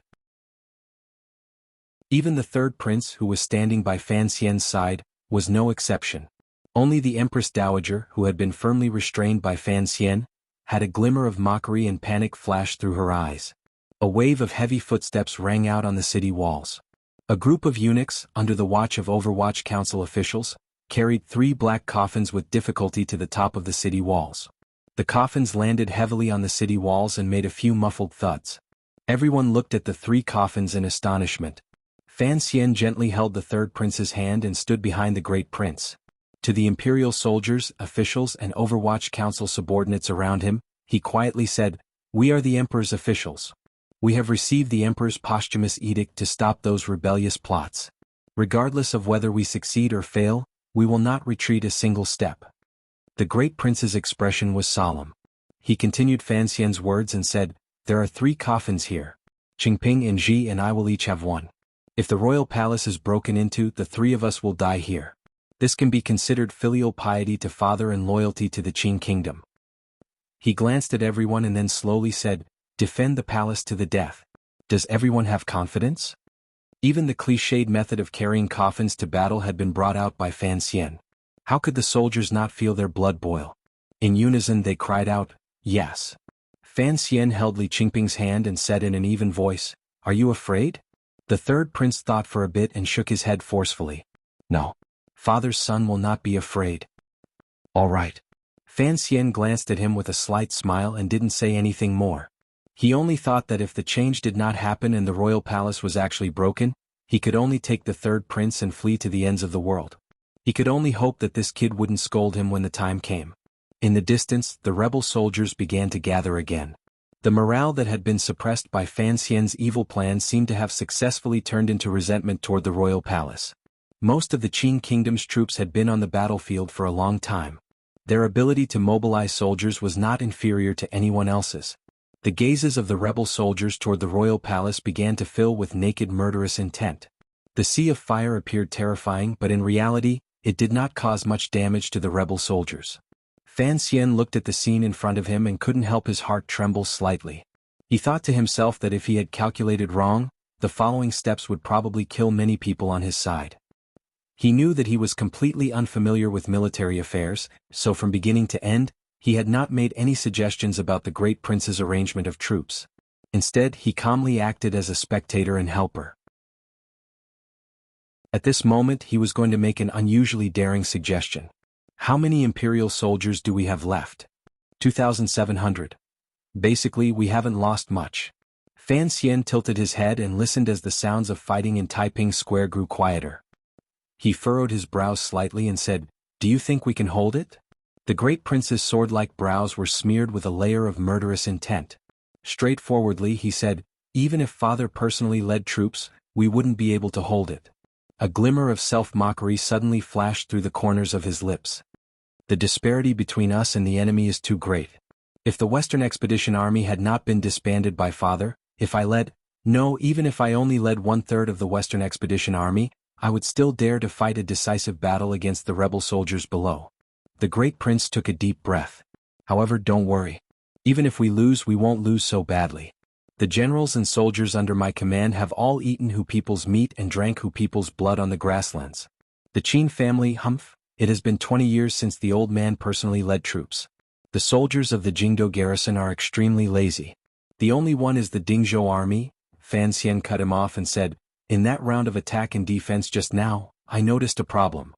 Even the third prince, who was standing by Fan Xian's side, was no exception. Only the Empress Dowager, who had been firmly restrained by Fan Xian, had a glimmer of mockery and panic flash through her eyes. A wave of heavy footsteps rang out on the city walls. A group of eunuchs, under the watch of Overwatch Council officials, carried 3 black coffins with difficulty to the top of the city walls. The coffins landed heavily on the city walls and made a few muffled thuds. Everyone looked at the 3 coffins in astonishment. Fan Xian gently held the third prince's hand and stood behind the great prince. To the imperial soldiers, officials and Overwatch Council subordinates around him, he quietly said, "We are the emperor's officials. We have received the emperor's posthumous edict to stop those rebellious plots. Regardless of whether we succeed or fail, we will not retreat a single step." The great prince's expression was solemn. He continued Fan Xian's words and said, "There are 3 coffins here. Qingping and Ji and I will each have one. If the royal palace is broken into, the 3 of us will die here. This can be considered filial piety to father and loyalty to the Qing kingdom." He glanced at everyone and then slowly said, "Defend the palace to the death. Does everyone have confidence?" Even the cliched method of carrying coffins to battle had been brought out by Fan Xian. How could the soldiers not feel their blood boil? In unison they cried out, "Yes." Fan Xian held Li Qingping's hand and said in an even voice, "Are you afraid?" The third prince thought for a bit and shook his head forcefully. "No. Father's son will not be afraid." "All right." Fan Xian glanced at him with a slight smile and didn't say anything more. He only thought that if the change did not happen and the royal palace was actually broken, he could only take the third prince and flee to the ends of the world. He could only hope that this kid wouldn't scold him when the time came. In the distance, the rebel soldiers began to gather again. The morale that had been suppressed by Fan Xian's evil plan seemed to have successfully turned into resentment toward the royal palace. Most of the Qing kingdom's troops had been on the battlefield for a long time. Their ability to mobilize soldiers was not inferior to anyone else's. The gazes of the rebel soldiers toward the royal palace began to fill with naked murderous intent. The sea of fire appeared terrifying, but in reality, it did not cause much damage to the rebel soldiers. Fan Xian looked at the scene in front of him and couldn't help his heart tremble slightly. He thought to himself that if he had calculated wrong, the following steps would probably kill many people on his side. He knew that he was completely unfamiliar with military affairs, so from beginning to end, he had not made any suggestions about the great prince's arrangement of troops. Instead, he calmly acted as a spectator and helper. At this moment, he was going to make an unusually daring suggestion. "How many imperial soldiers do we have left?" 2,700. "Basically, we haven't lost much." Fan Xian tilted his head and listened as the sounds of fighting in Taiping Square grew quieter. He furrowed his brows slightly and said, "Do you think we can hold it?" The great prince's sword-like brows were smeared with a layer of murderous intent. Straightforwardly he said, "Even if father personally led troops, we wouldn't be able to hold it." A glimmer of self-mockery suddenly flashed through the corners of his lips. "The disparity between us and the enemy is too great. If the Western Expedition Army had not been disbanded by father, even if I only led 1/3 of the Western Expedition Army, I would still dare to fight a decisive battle against the rebel soldiers below." The great prince took a deep breath. "However, don't worry. Even if we lose, we won't lose so badly. The generals and soldiers under my command have all eaten Hu people's meat and drank Hu people's blood on the grasslands. The Qin family, it has been 20 years since the old man personally led troops. The soldiers of the Jingdo garrison are extremely lazy. The only one is the Dingzhou army." Fan Xian cut him off and said, "In that round of attack and defense just now, I noticed a problem."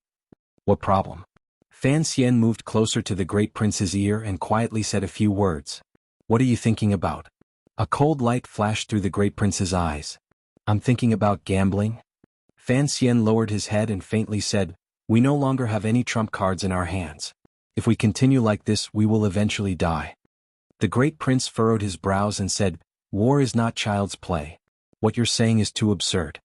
"What problem?" Fan Xian moved closer to the great prince's ear and quietly said a few words. "What are you thinking about?" A cold light flashed through the great prince's eyes. "I'm thinking about gambling." Fan Xian lowered his head and faintly said, "We no longer have any trump cards in our hands. If we continue like this, we will eventually die." The great prince furrowed his brows and said, "War is not child's play. What you're saying is too absurd."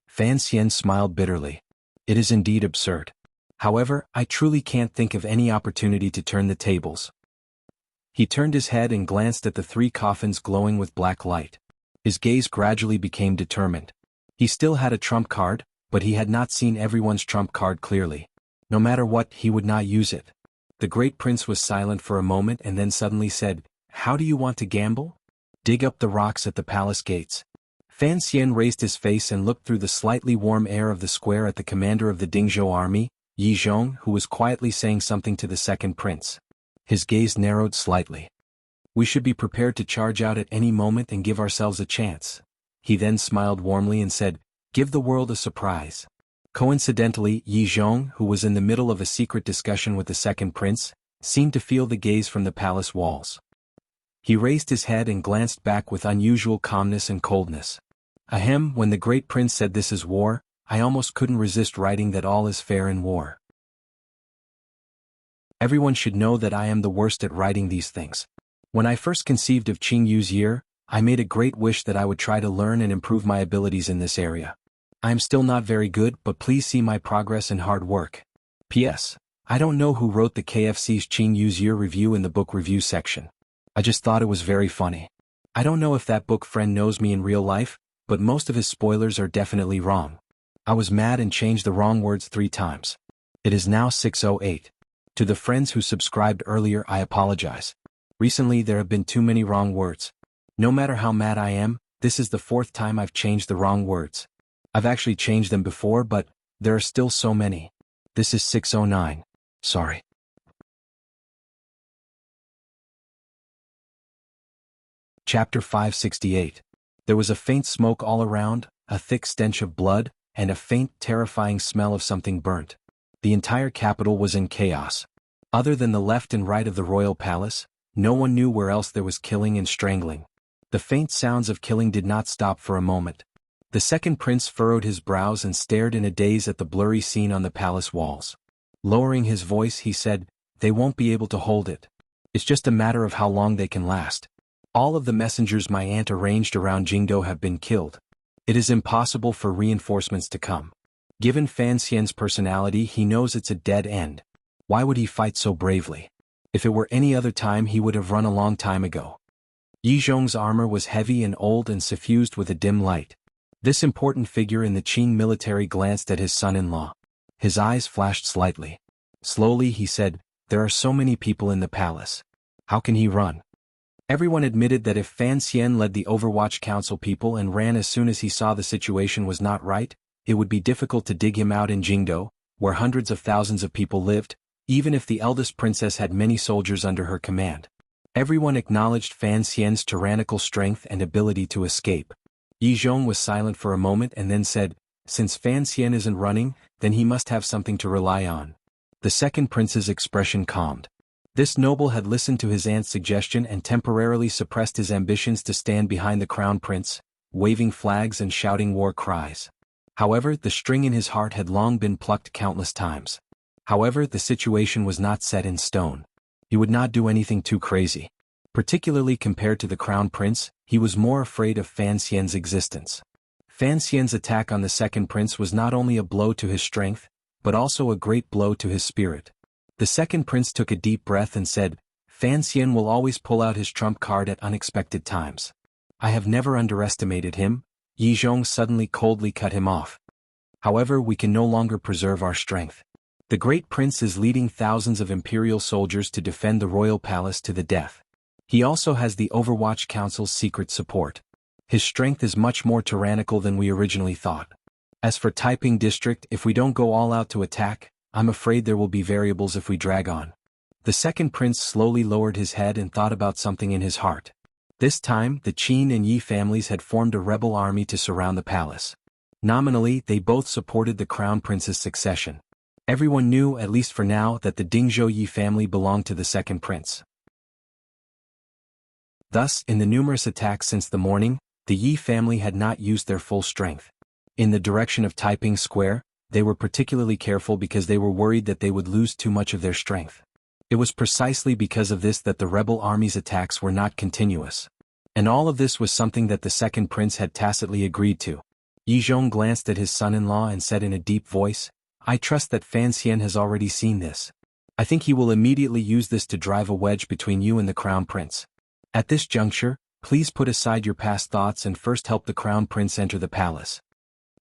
Fan Xian smiled bitterly. "It is indeed absurd. However, I truly can't think of any opportunity to turn the tables." He turned his head and glanced at the 3 coffins glowing with black light. His gaze gradually became determined. He still had a trump card, but he had not seen everyone's trump card clearly. No matter what, he would not use it. The great prince was silent for a moment and then suddenly said, "How do you want to gamble? Dig up the rocks at the palace gates." Fan Xian raised his face and looked through the slightly warm air of the square at the commander of the Dingzhou army, Yi Zhong, who was quietly saying something to the second prince. His gaze narrowed slightly. "We should be prepared to charge out at any moment and give ourselves a chance." He then smiled warmly and said, "Give the world a surprise." Coincidentally, Yi Zhong, who was in the middle of a secret discussion with the second prince, seemed to feel the gaze from the palace walls. He raised his head and glanced back with unusual calmness and coldness. Ahem, when the great prince said this is war, I almost couldn't resist writing that all is fair in war. Everyone should know that I am the worst at writing these things. When I first conceived of Qing Yu's year, I made a great wish that I would try to learn and improve my abilities in this area. I am still not very good, but please see my progress and hard work. P.S. I don't know who wrote the KFC's Qing Yu's year review in the book review section. I just thought it was very funny. I don't know if that book friend knows me in real life, but most of his spoilers are definitely wrong. I was mad and changed the wrong words 3 times. It is now 6:08. To the friends who subscribed earlier, I apologize. Recently there have been too many wrong words. No matter how mad I am, this is the 4th time I've changed the wrong words. I've actually changed them before, but there are still so many. This is 6:09. Sorry. Chapter 568. There was a faint smoke all around, a thick stench of blood, and a faint, terrifying smell of something burnt. The entire capital was in chaos. Other than the left and right of the royal palace, no one knew where else there was killing and strangling. The faint sounds of killing did not stop for a moment. The second prince furrowed his brows and stared in a daze at the blurry scene on the palace walls. Lowering his voice, he said, "They won't be able to hold it. It's just a matter of how long they can last. All of the messengers my aunt arranged around Jingdo have been killed. It is impossible for reinforcements to come. Given Fan Xian's personality, he knows it's a dead end. Why would he fight so bravely? If it were any other time, he would have run a long time ago." Yi Zhong's armor was heavy and old and suffused with a dim light. This important figure in the Qing military glanced at his son-in-law. His eyes flashed slightly. Slowly he said, "There are so many people in the palace. How can he run?" Everyone admitted that if Fan Xian led the Overwatch Council people and ran as soon as he saw the situation was not right, it would be difficult to dig him out in Jingdo, where hundreds of thousands of people lived, even if the eldest princess had many soldiers under her command. Everyone acknowledged Fan Xian's tyrannical strength and ability to escape. Yi Zhong was silent for a moment and then said, "Since Fan Xian isn't running, then he must have something to rely on." The second prince's expression calmed. This noble had listened to his aunt's suggestion and temporarily suppressed his ambitions to stand behind the crown prince, waving flags and shouting war cries. However, the string in his heart had long been plucked countless times. However, the situation was not set in stone. He would not do anything too crazy. Particularly compared to the crown prince, he was more afraid of Fan Xian's existence. Fan Xian's attack on the second prince was not only a blow to his strength, but also a great blow to his spirit. The second prince took a deep breath and said, "Fan Xian will always pull out his trump card at unexpected times. I have never underestimated him." Yi Zhong suddenly coldly cut him off. "However, we can no longer preserve our strength. The great prince is leading thousands of imperial soldiers to defend the royal palace to the death. He also has the Overwatch Council's secret support. His strength is much more tyrannical than we originally thought. As for Taiping District, if we don't go all out to attack, I'm afraid there will be variables if we drag on." The second prince slowly lowered his head and thought about something in his heart. This time, the Qin and Yi families had formed a rebel army to surround the palace. Nominally, they both supported the crown prince's succession. Everyone knew, at least for now, that the Dingzhou Yi family belonged to the second prince. Thus, in the numerous attacks since the morning, the Yi family had not used their full strength. In the direction of Taiping Square, they were particularly careful because they were worried that they would lose too much of their strength. It was precisely because of this that the rebel army's attacks were not continuous. And all of this was something that the second prince had tacitly agreed to. Yi Zhong glanced at his son-in-law and said in a deep voice, "I trust that Fan Xian has already seen this. I think he will immediately use this to drive a wedge between you and the crown prince. At this juncture, please put aside your past thoughts and first help the crown prince enter the palace."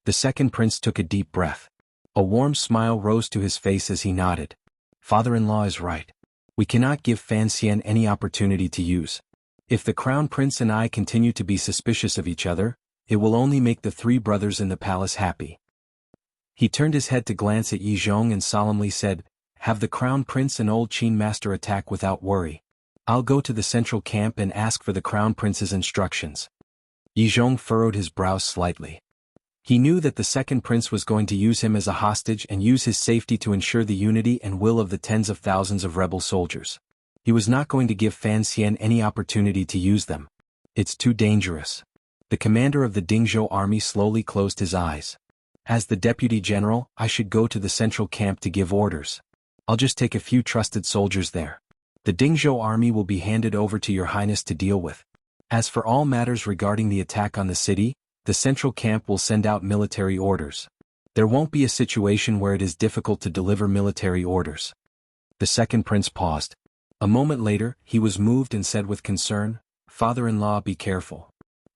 The second prince took a deep breath. A warm smile rose to his face as he nodded. Father-in-law is right. We cannot give Fan Xian any opportunity to use. If the crown prince and I continue to be suspicious of each other, it will only make the three brothers in the palace happy. He turned his head to glance at Yi Zhong and solemnly said, "Have the crown prince and old Qin master attack without worry. I'll go to the central camp and ask for the crown prince's instructions." Yi Zhong furrowed his brows slightly. He knew that the second prince was going to use him as a hostage and use his safety to ensure the unity and will of the tens of thousands of rebel soldiers. He was not going to give Fan Xian any opportunity to use them. It's too dangerous. The commander of the Dingzhou army slowly closed his eyes. As the deputy general, I should go to the central camp to give orders. I'll just take a few trusted soldiers there. The Dingzhou army will be handed over to your highness to deal with. As for all matters regarding the attack on the city, the central camp will send out military orders. There won't be a situation where it is difficult to deliver military orders. The second prince paused. A moment later, he was moved and said with concern, "Father-in-law, be careful."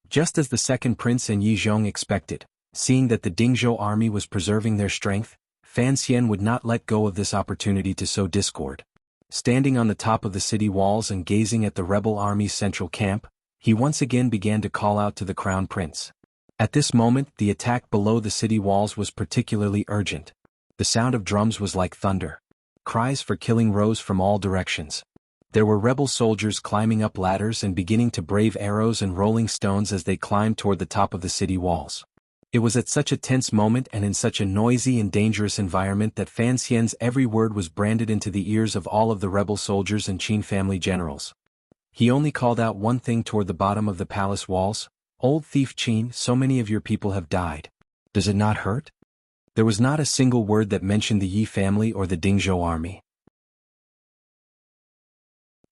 Just as the second prince and Yi Zhong expected, seeing that the Dingzhou army was preserving their strength, Fan Xian would not let go of this opportunity to sow discord. Standing on the top of the city walls and gazing at the rebel army's central camp, he once again began to call out to the crown prince. At this moment, the attack below the city walls was particularly urgent. The sound of drums was like thunder. Cries for killing rose from all directions. There were rebel soldiers climbing up ladders and beginning to brave arrows and rolling stones as they climbed toward the top of the city walls. It was at such a tense moment and in such a noisy and dangerous environment that Fan Xian's every word was branded into the ears of all of the rebel soldiers and Qin family generals. He only called out one thing toward the bottom of the palace walls, "Old thief Qin, so many of your people have died. Does it not hurt?" There was not a single word that mentioned the Yi family or the Dingzhou army.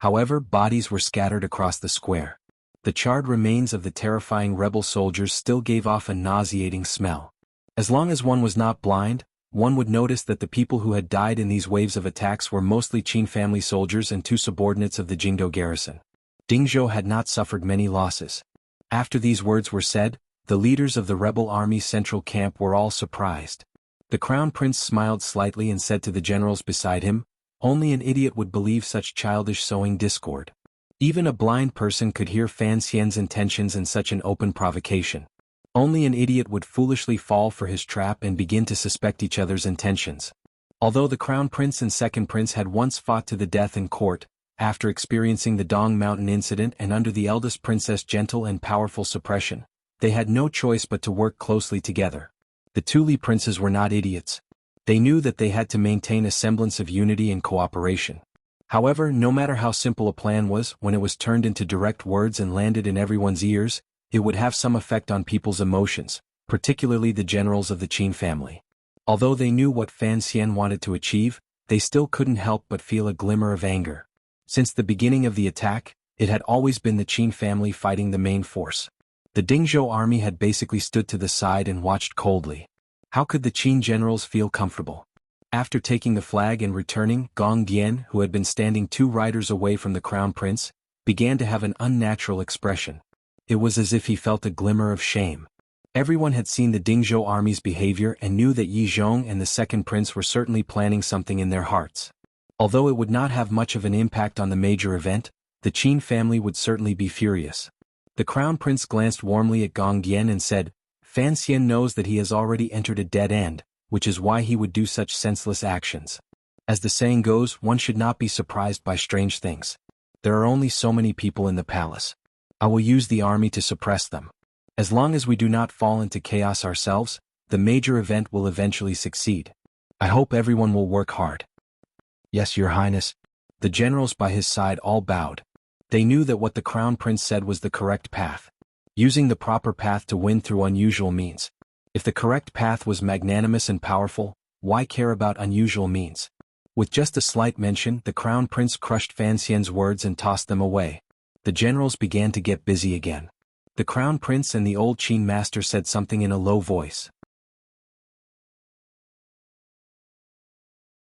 However, bodies were scattered across the square. The charred remains of the terrifying rebel soldiers still gave off a nauseating smell. As long as one was not blind, one would notice that the people who had died in these waves of attacks were mostly Qin family soldiers and two subordinates of the Jingdo garrison. Dingzhou had not suffered many losses. After these words were said, the leaders of the rebel army's central camp were all surprised. The crown prince smiled slightly and said to the generals beside him, "Only an idiot would believe such childish sowing discord. Even a blind person could hear Fan Xian's intentions in such an open provocation. Only an idiot would foolishly fall for his trap and begin to suspect each other's intentions." Although the crown prince and second prince had once fought to the death in court, after experiencing the Dong Mountain incident and under the eldest princess' gentle and powerful suppression, they had no choice but to work closely together. The two Li princes were not idiots. They knew that they had to maintain a semblance of unity and cooperation. However, no matter how simple a plan was, when it was turned into direct words and landed in everyone's ears, it would have some effect on people's emotions, particularly the generals of the Qin family. Although they knew what Fan Xian wanted to achieve, they still couldn't help but feel a glimmer of anger. Since the beginning of the attack, it had always been the Qin family fighting the main force. The Dingzhou army had basically stood to the side and watched coldly. How could the Qin generals feel comfortable? After taking the flag and returning, Gong Dian, who had been standing 2 riders away from the crown prince, began to have an unnatural expression. It was as if he felt a glimmer of shame. Everyone had seen the Dingzhou army's behavior and knew that Yi Zhong and the second prince were certainly planning something in their hearts. Although it would not have much of an impact on the major event, the Qin family would certainly be furious. The crown prince glanced warmly at Gong Dian and said, "Fan Xian knows that he has already entered a dead end, which is why he would do such senseless actions. As the saying goes, one should not be surprised by strange things. There are only so many people in the palace. I will use the army to suppress them. As long as we do not fall into chaos ourselves, the major event will eventually succeed. I hope everyone will work hard." "Yes, Your Highness." The generals by his side all bowed. They knew that what the crown prince said was the correct path. Using the proper path to win through unusual means. If the correct path was magnanimous and powerful, why care about unusual means? With just a slight mention, the crown prince crushed Fan Xian's words and tossed them away. The generals began to get busy again. The crown prince and the old Qin master said something in a low voice.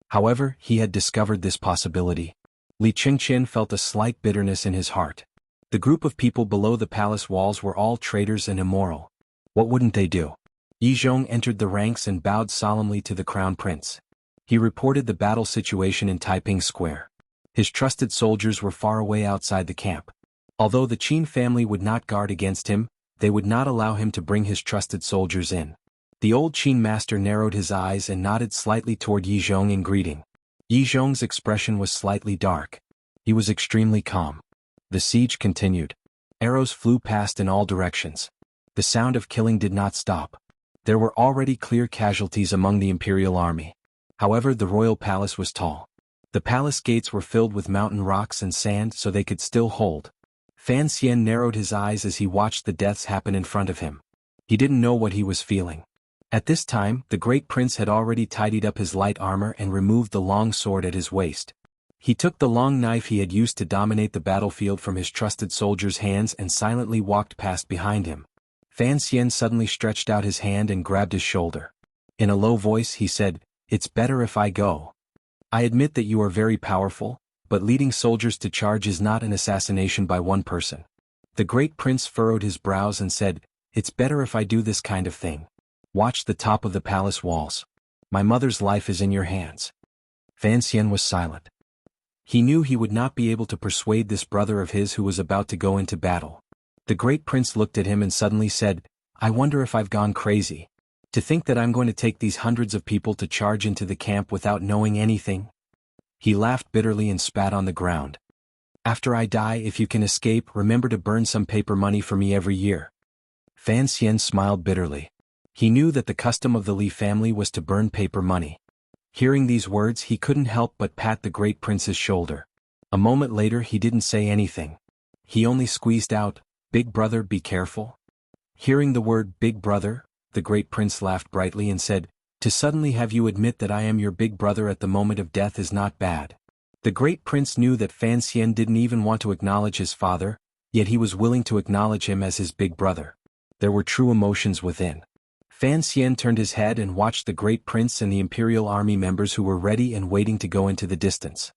However, he had discovered this possibility. Li Qingqian felt a slight bitterness in his heart. The group of people below the palace walls were all traitors and immoral. What wouldn't they do? Yi Zhong entered the ranks and bowed solemnly to the crown prince. He reported the battle situation in Taiping Square. His trusted soldiers were far away outside the camp. Although the Qin family would not guard against him, they would not allow him to bring his trusted soldiers in. The old Qin master narrowed his eyes and nodded slightly toward Yi Zhong in greeting. Yi Zhong's expression was slightly dark. He was extremely calm. The siege continued. Arrows flew past in all directions. The sound of killing did not stop. There were already clear casualties among the imperial army. However, the royal palace was tall. The palace gates were filled with mountain rocks and sand so they could still hold. Fan Xian narrowed his eyes as he watched the deaths happen in front of him. He didn't know what he was feeling. At this time, the great prince had already tidied up his light armor and removed the long sword at his waist. He took the long knife he had used to dominate the battlefield from his trusted soldier's hands and silently walked past behind him. Fan Xian suddenly stretched out his hand and grabbed his shoulder. In a low voice he said, "It's better if I go. I admit that you are very powerful, but leading soldiers to charge is not an assassination by one person." The great prince furrowed his brows and said, "It's better if I do this kind of thing. Watch the top of the palace walls. My mother's life is in your hands." Fan Xian was silent. He knew he would not be able to persuade this brother of his who was about to go into battle. The great prince looked at him and suddenly said, "I wonder if I've gone crazy. To think that I'm going to take these hundreds of people to charge into the camp without knowing anything." He laughed bitterly and spat on the ground. "After I die, if you can escape, remember to burn some paper money for me every year." Fan Xian smiled bitterly. He knew that the custom of the Li family was to burn paper money. Hearing these words, he couldn't help but pat the great prince's shoulder. A moment later he didn't say anything. He only squeezed out, "Big brother, be careful." Hearing the word "big brother," the great prince laughed brightly and said, "To suddenly have you admit that I am your big brother at the moment of death is not bad." The great prince knew that Fan Xian didn't even want to acknowledge his father, yet he was willing to acknowledge him as his big brother. There were true emotions within. Fan Xian turned his head and watched the great prince and the imperial army members who were ready and waiting to go into the distance.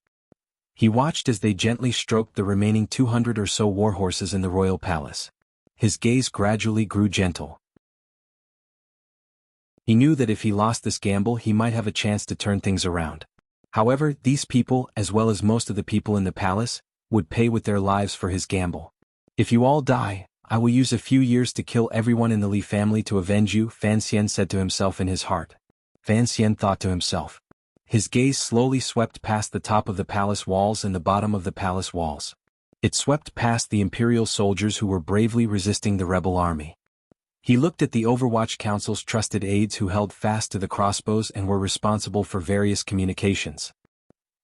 He watched as they gently stroked the remaining 200 or so war horses in the royal palace. His gaze gradually grew gentle. He knew that if he lost this gamble he might have a chance to turn things around. However, these people, as well as most of the people in the palace, would pay with their lives for his gamble. "If you all die, I will use a few years to kill everyone in the Li family to avenge you," Fan Xian said to himself in his heart. Fan Xian thought to himself. His gaze slowly swept past the top of the palace walls and the bottom of the palace walls. It swept past the imperial soldiers who were bravely resisting the rebel army. He looked at the Overwatch Council's trusted aides who held fast to the crossbows and were responsible for various communications.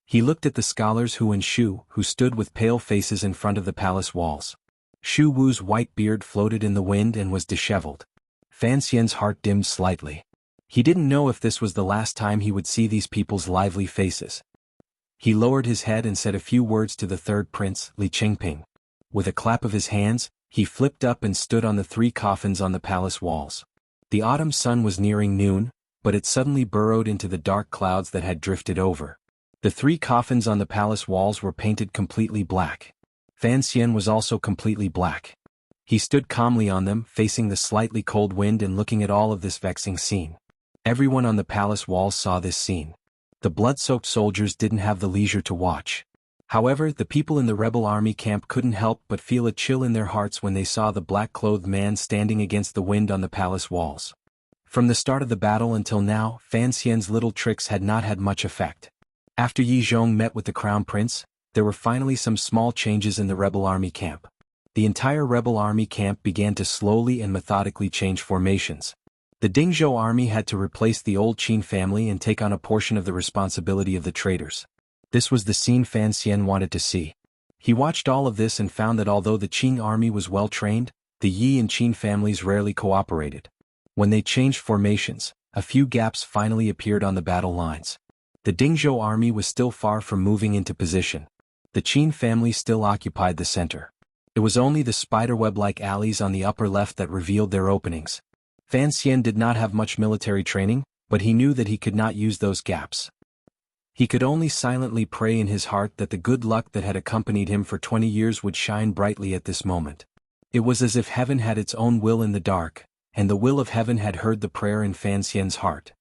He looked at the scholars Hu and Shu, who stood with pale faces in front of the palace walls. Shu Wu's white beard floated in the wind and was disheveled. Fan Xian's heart dimmed slightly. He didn't know if this was the last time he would see these people's lively faces. He lowered his head and said a few words to the third prince, Li Qingping. With a clap of his hands, he flipped up and stood on the 3 coffins on the palace walls. The autumn sun was nearing noon, but it suddenly burrowed into the dark clouds that had drifted over. The 3 coffins on the palace walls were painted completely black. Fan Xian was also completely black. He stood calmly on them, facing the slightly cold wind and looking at all of this vexing scene. Everyone on the palace walls saw this scene. The blood-soaked soldiers didn't have the leisure to watch. However, the people in the rebel army camp couldn't help but feel a chill in their hearts when they saw the black-clothed man standing against the wind on the palace walls. From the start of the battle until now, Fan Xian's little tricks had not had much effect. After Yi Zhong met with the crown prince, there were finally some small changes in the rebel army camp. The entire rebel army camp began to slowly and methodically change formations. The Dingzhou army had to replace the old Qin family and take on a portion of the responsibility of the traitors. This was the scene Fan Xian wanted to see. He watched all of this and found that although the Qing army was well trained, the Yi and Qin families rarely cooperated. When they changed formations, a few gaps finally appeared on the battle lines. The Dingzhou army was still far from moving into position. The Qin family still occupied the center. It was only the spiderweb-like alleys on the upper left that revealed their openings. Fan Xian did not have much military training, but he knew that he could not use those gaps. He could only silently pray in his heart that the good luck that had accompanied him for 20 years would shine brightly at this moment. It was as if heaven had its own will in the dark, and the will of heaven had heard the prayer in Fan Xian's heart.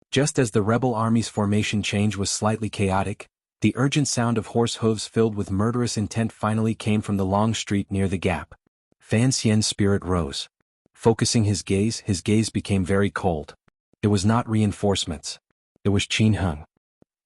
Just as the rebel army's formation change was slightly chaotic, the urgent sound of horse hooves filled with murderous intent finally came from the long street near the gap. Fan Xian's spirit rose. Focusing his gaze became very cold. It was not reinforcements. It was Qin Heng.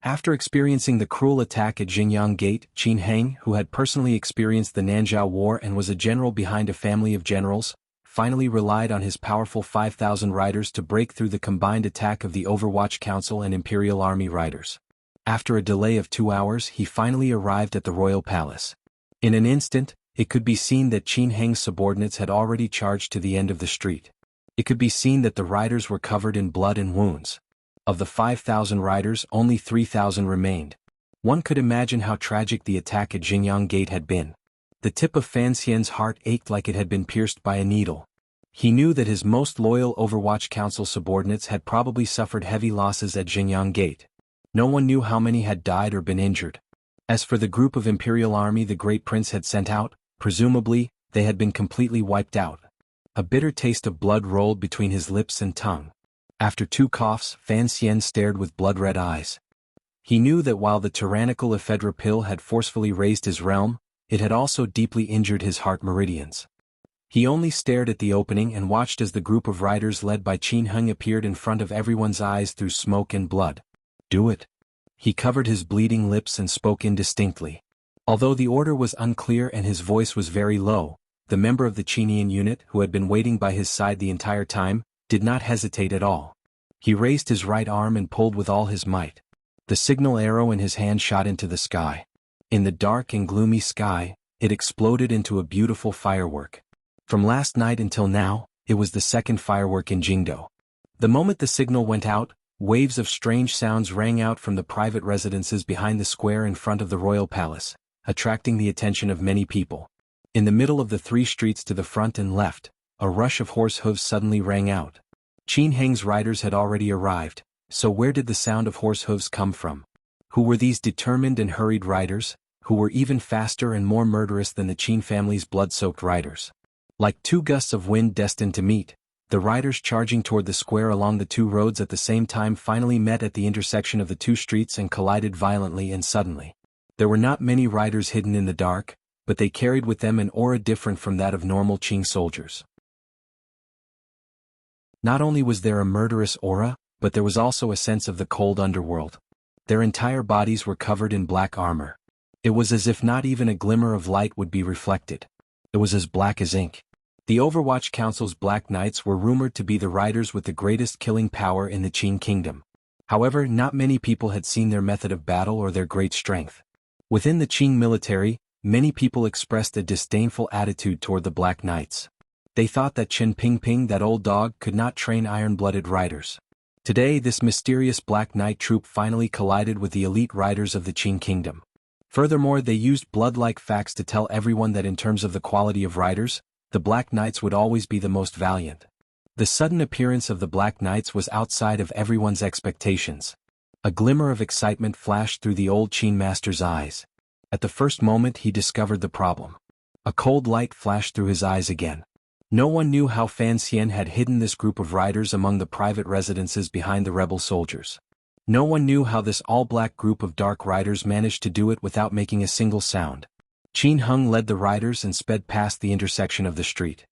After experiencing the cruel attack at Xinjiang Gate, Qin Heng, who had personally experienced the Nanzhao War and was a general behind a family of generals, finally relied on his powerful 5,000 riders to break through the combined attack of the Overwatch Council and Imperial Army riders. After a delay of 2 hours, he finally arrived at the royal palace. In an instant, it could be seen that Qin Heng's subordinates had already charged to the end of the street. It could be seen that the riders were covered in blood and wounds. Of the 5,000 riders, only 3,000 remained. One could imagine how tragic the attack at Xinjiang Gate had been. The tip of Fan Xian's heart ached like it had been pierced by a needle. He knew that his most loyal Overwatch Council subordinates had probably suffered heavy losses at Xinjiang Gate. No one knew how many had died or been injured. As for the group of Imperial Army the Great Prince had sent out, presumably, they had been completely wiped out. A bitter taste of blood rolled between his lips and tongue. After 2 coughs, Fan Xian stared with blood-red eyes. He knew that while the tyrannical ephedra pill had forcefully raised his realm, it had also deeply injured his heart meridians. He only stared at the opening and watched as the group of riders led by Qin Heng appeared in front of everyone's eyes through smoke and blood. "Do it." He covered his bleeding lips and spoke indistinctly. Although the order was unclear and his voice was very low, the member of the Qinian unit, who had been waiting by his side the entire time, did not hesitate at all. He raised his right arm and pulled with all his might. The signal arrow in his hand shot into the sky. In the dark and gloomy sky, it exploded into a beautiful firework. From last night until now, it was the second firework in Jingdo. The moment the signal went out, waves of strange sounds rang out from the private residences behind the square in front of the royal palace, attracting the attention of many people. In the middle of the 3 streets to the front and left, a rush of horse hooves suddenly rang out. Qin Heng's riders had already arrived, so where did the sound of horse hooves come from? Who were these determined and hurried riders, who were even faster and more murderous than the Qin family's blood-soaked riders? Like 2 gusts of wind destined to meet, the riders charging toward the square along the 2 roads at the same time finally met at the intersection of the 2 streets and collided violently and suddenly. There were not many riders hidden in the dark, but they carried with them an aura different from that of normal Qing soldiers. Not only was there a murderous aura, but there was also a sense of the cold underworld. Their entire bodies were covered in black armor. It was as if not even a glimmer of light would be reflected. It was as black as ink. The Overwatch Council's Black Knights were rumored to be the riders with the greatest killing power in the Qin kingdom. However, not many people had seen their method of battle or their great strength. Within the Qing military, many people expressed a disdainful attitude toward the Black Knights. They thought that Chen Pingping, that old dog, could not train iron-blooded riders. Today this mysterious Black Knight troop finally collided with the elite riders of the Qin kingdom. Furthermore, they used blood-like facts to tell everyone that in terms of the quality of riders, the Black Knights would always be the most valiant. The sudden appearance of the Black Knights was outside of everyone's expectations. A glimmer of excitement flashed through the old Qin master's eyes. At the first moment he discovered the problem. A cold light flashed through his eyes again. No one knew how Fan Xian had hidden this group of riders among the private residences behind the rebel soldiers. No one knew how this all-black group of dark riders managed to do it without making a single sound. Qin Heng led the riders and sped past the intersection of the street.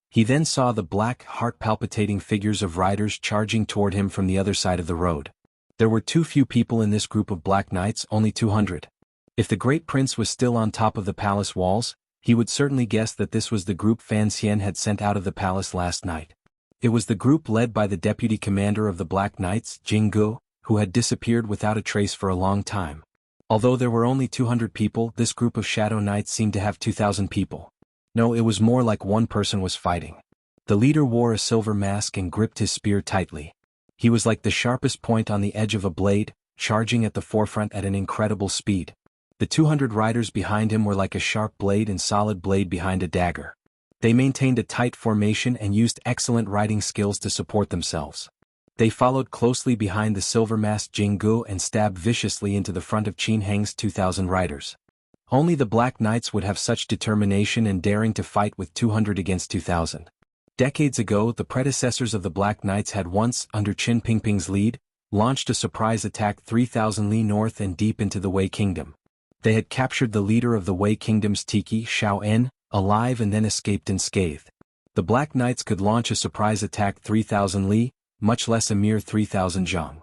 He then saw the black, heart-palpitating figures of riders charging toward him from the other side of the road. There were too few people in this group of Black Knights, only 200. If the Great Prince was still on top of the palace walls, he would certainly guess that this was the group Fan Xian had sent out of the palace last night. It was the group led by the deputy commander of the Black Knights, Jinggu, who had disappeared without a trace for a long time. Although there were only 200 people, this group of Shadow Knights seemed to have 2,000 people. No, it was more like one person was fighting. The leader wore a silver mask and gripped his spear tightly. He was like the sharpest point on the edge of a blade, charging at the forefront at an incredible speed. The 200 riders behind him were like a sharp blade and solid blade behind a dagger. They maintained a tight formation and used excellent riding skills to support themselves. They followed closely behind the silver-masked Jinggu and stabbed viciously into the front of Qin Heng's 2,000 riders. Only the Black Knights would have such determination and daring to fight with 200 against 2,000. Decades ago, the predecessors of the Black Knights had once, under Qin Pingping's lead, launched a surprise attack 3,000 li north and deep into the Wei Kingdom. They had captured the leader of the Wei Kingdom's Tiki, Xiao En, alive and then escaped unscathed. The Black Knights could launch a surprise attack 3,000 li, much less a mere 3,000 zhang.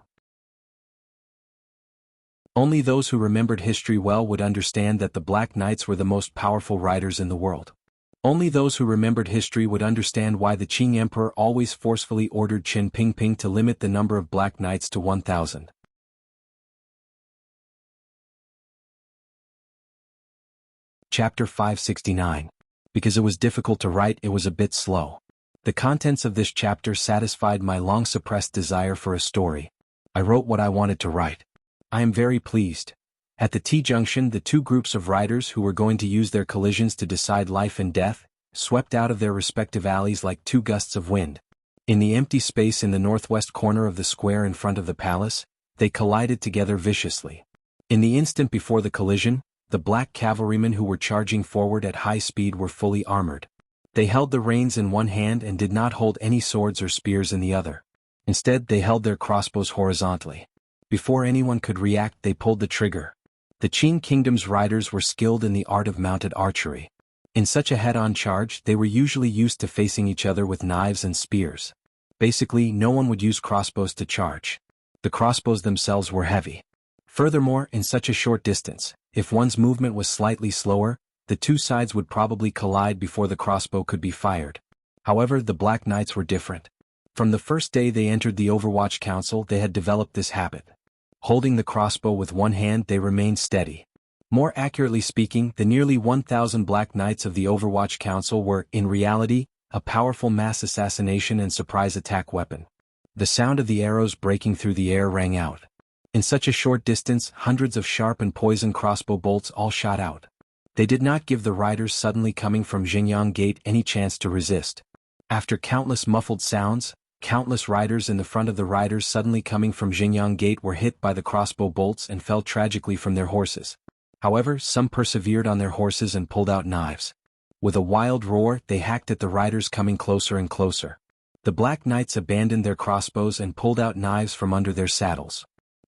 Only those who remembered history well would understand that the Black Knights were the most powerful riders in the world. Only those who remembered history would understand why the Qing Emperor always forcefully ordered Qin Pingping to limit the number of Black Knights to 1,000. Chapter 569. Because it was difficult to write, it was a bit slow. The contents of this chapter satisfied my long-suppressed desire for a story. I wrote what I wanted to write. I am very pleased. At the T-junction, the two groups of riders who were going to use their collisions to decide life and death, swept out of their respective alleys like two gusts of wind. In the empty space in the northwest corner of the square in front of the palace, they collided together viciously. In the instant before the collision, the black cavalrymen who were charging forward at high speed were fully armored. They held the reins in one hand and did not hold any swords or spears in the other. Instead, they held their crossbows horizontally. Before anyone could react, they pulled the trigger. The Qin Kingdom's riders were skilled in the art of mounted archery. In such a head-on charge, they were usually used to facing each other with knives and spears. Basically, no one would use crossbows to charge. The crossbows themselves were heavy. Furthermore, in such a short distance, if one's movement was slightly slower, the two sides would probably collide before the crossbow could be fired. However, the Black Knights were different. From the first day they entered the Overwatch Council, they had developed this habit. Holding the crossbow with one hand, they remained steady. More accurately speaking, the nearly 1,000 Black Knights of the Overwatch Council were, in reality, a powerful mass assassination and surprise attack weapon. The sound of the arrows breaking through the air rang out. In such a short distance, hundreds of sharp and poison crossbow bolts all shot out. They did not give the riders suddenly coming from Xinjiang Gate any chance to resist. After countless muffled sounds, countless riders in the front of the riders suddenly coming from Xinjiang Gate were hit by the crossbow bolts and fell tragically from their horses. However, some persevered on their horses and pulled out knives. With a wild roar, they hacked at the riders coming closer and closer. The Black Knights abandoned their crossbows and pulled out knives from under their saddles.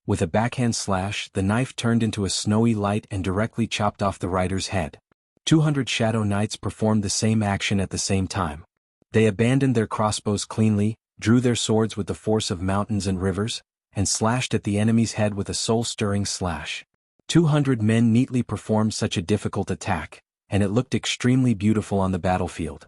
With a backhand slash, the knife turned into a snowy light and directly chopped off the rider's head. 200 Shadow Knights performed the same action at the same time. They abandoned their crossbows cleanly, drew their swords with the force of mountains and rivers, and slashed at the enemy's head with a soul-stirring slash. 200 men neatly performed such a difficult attack, and it looked extremely beautiful on the battlefield.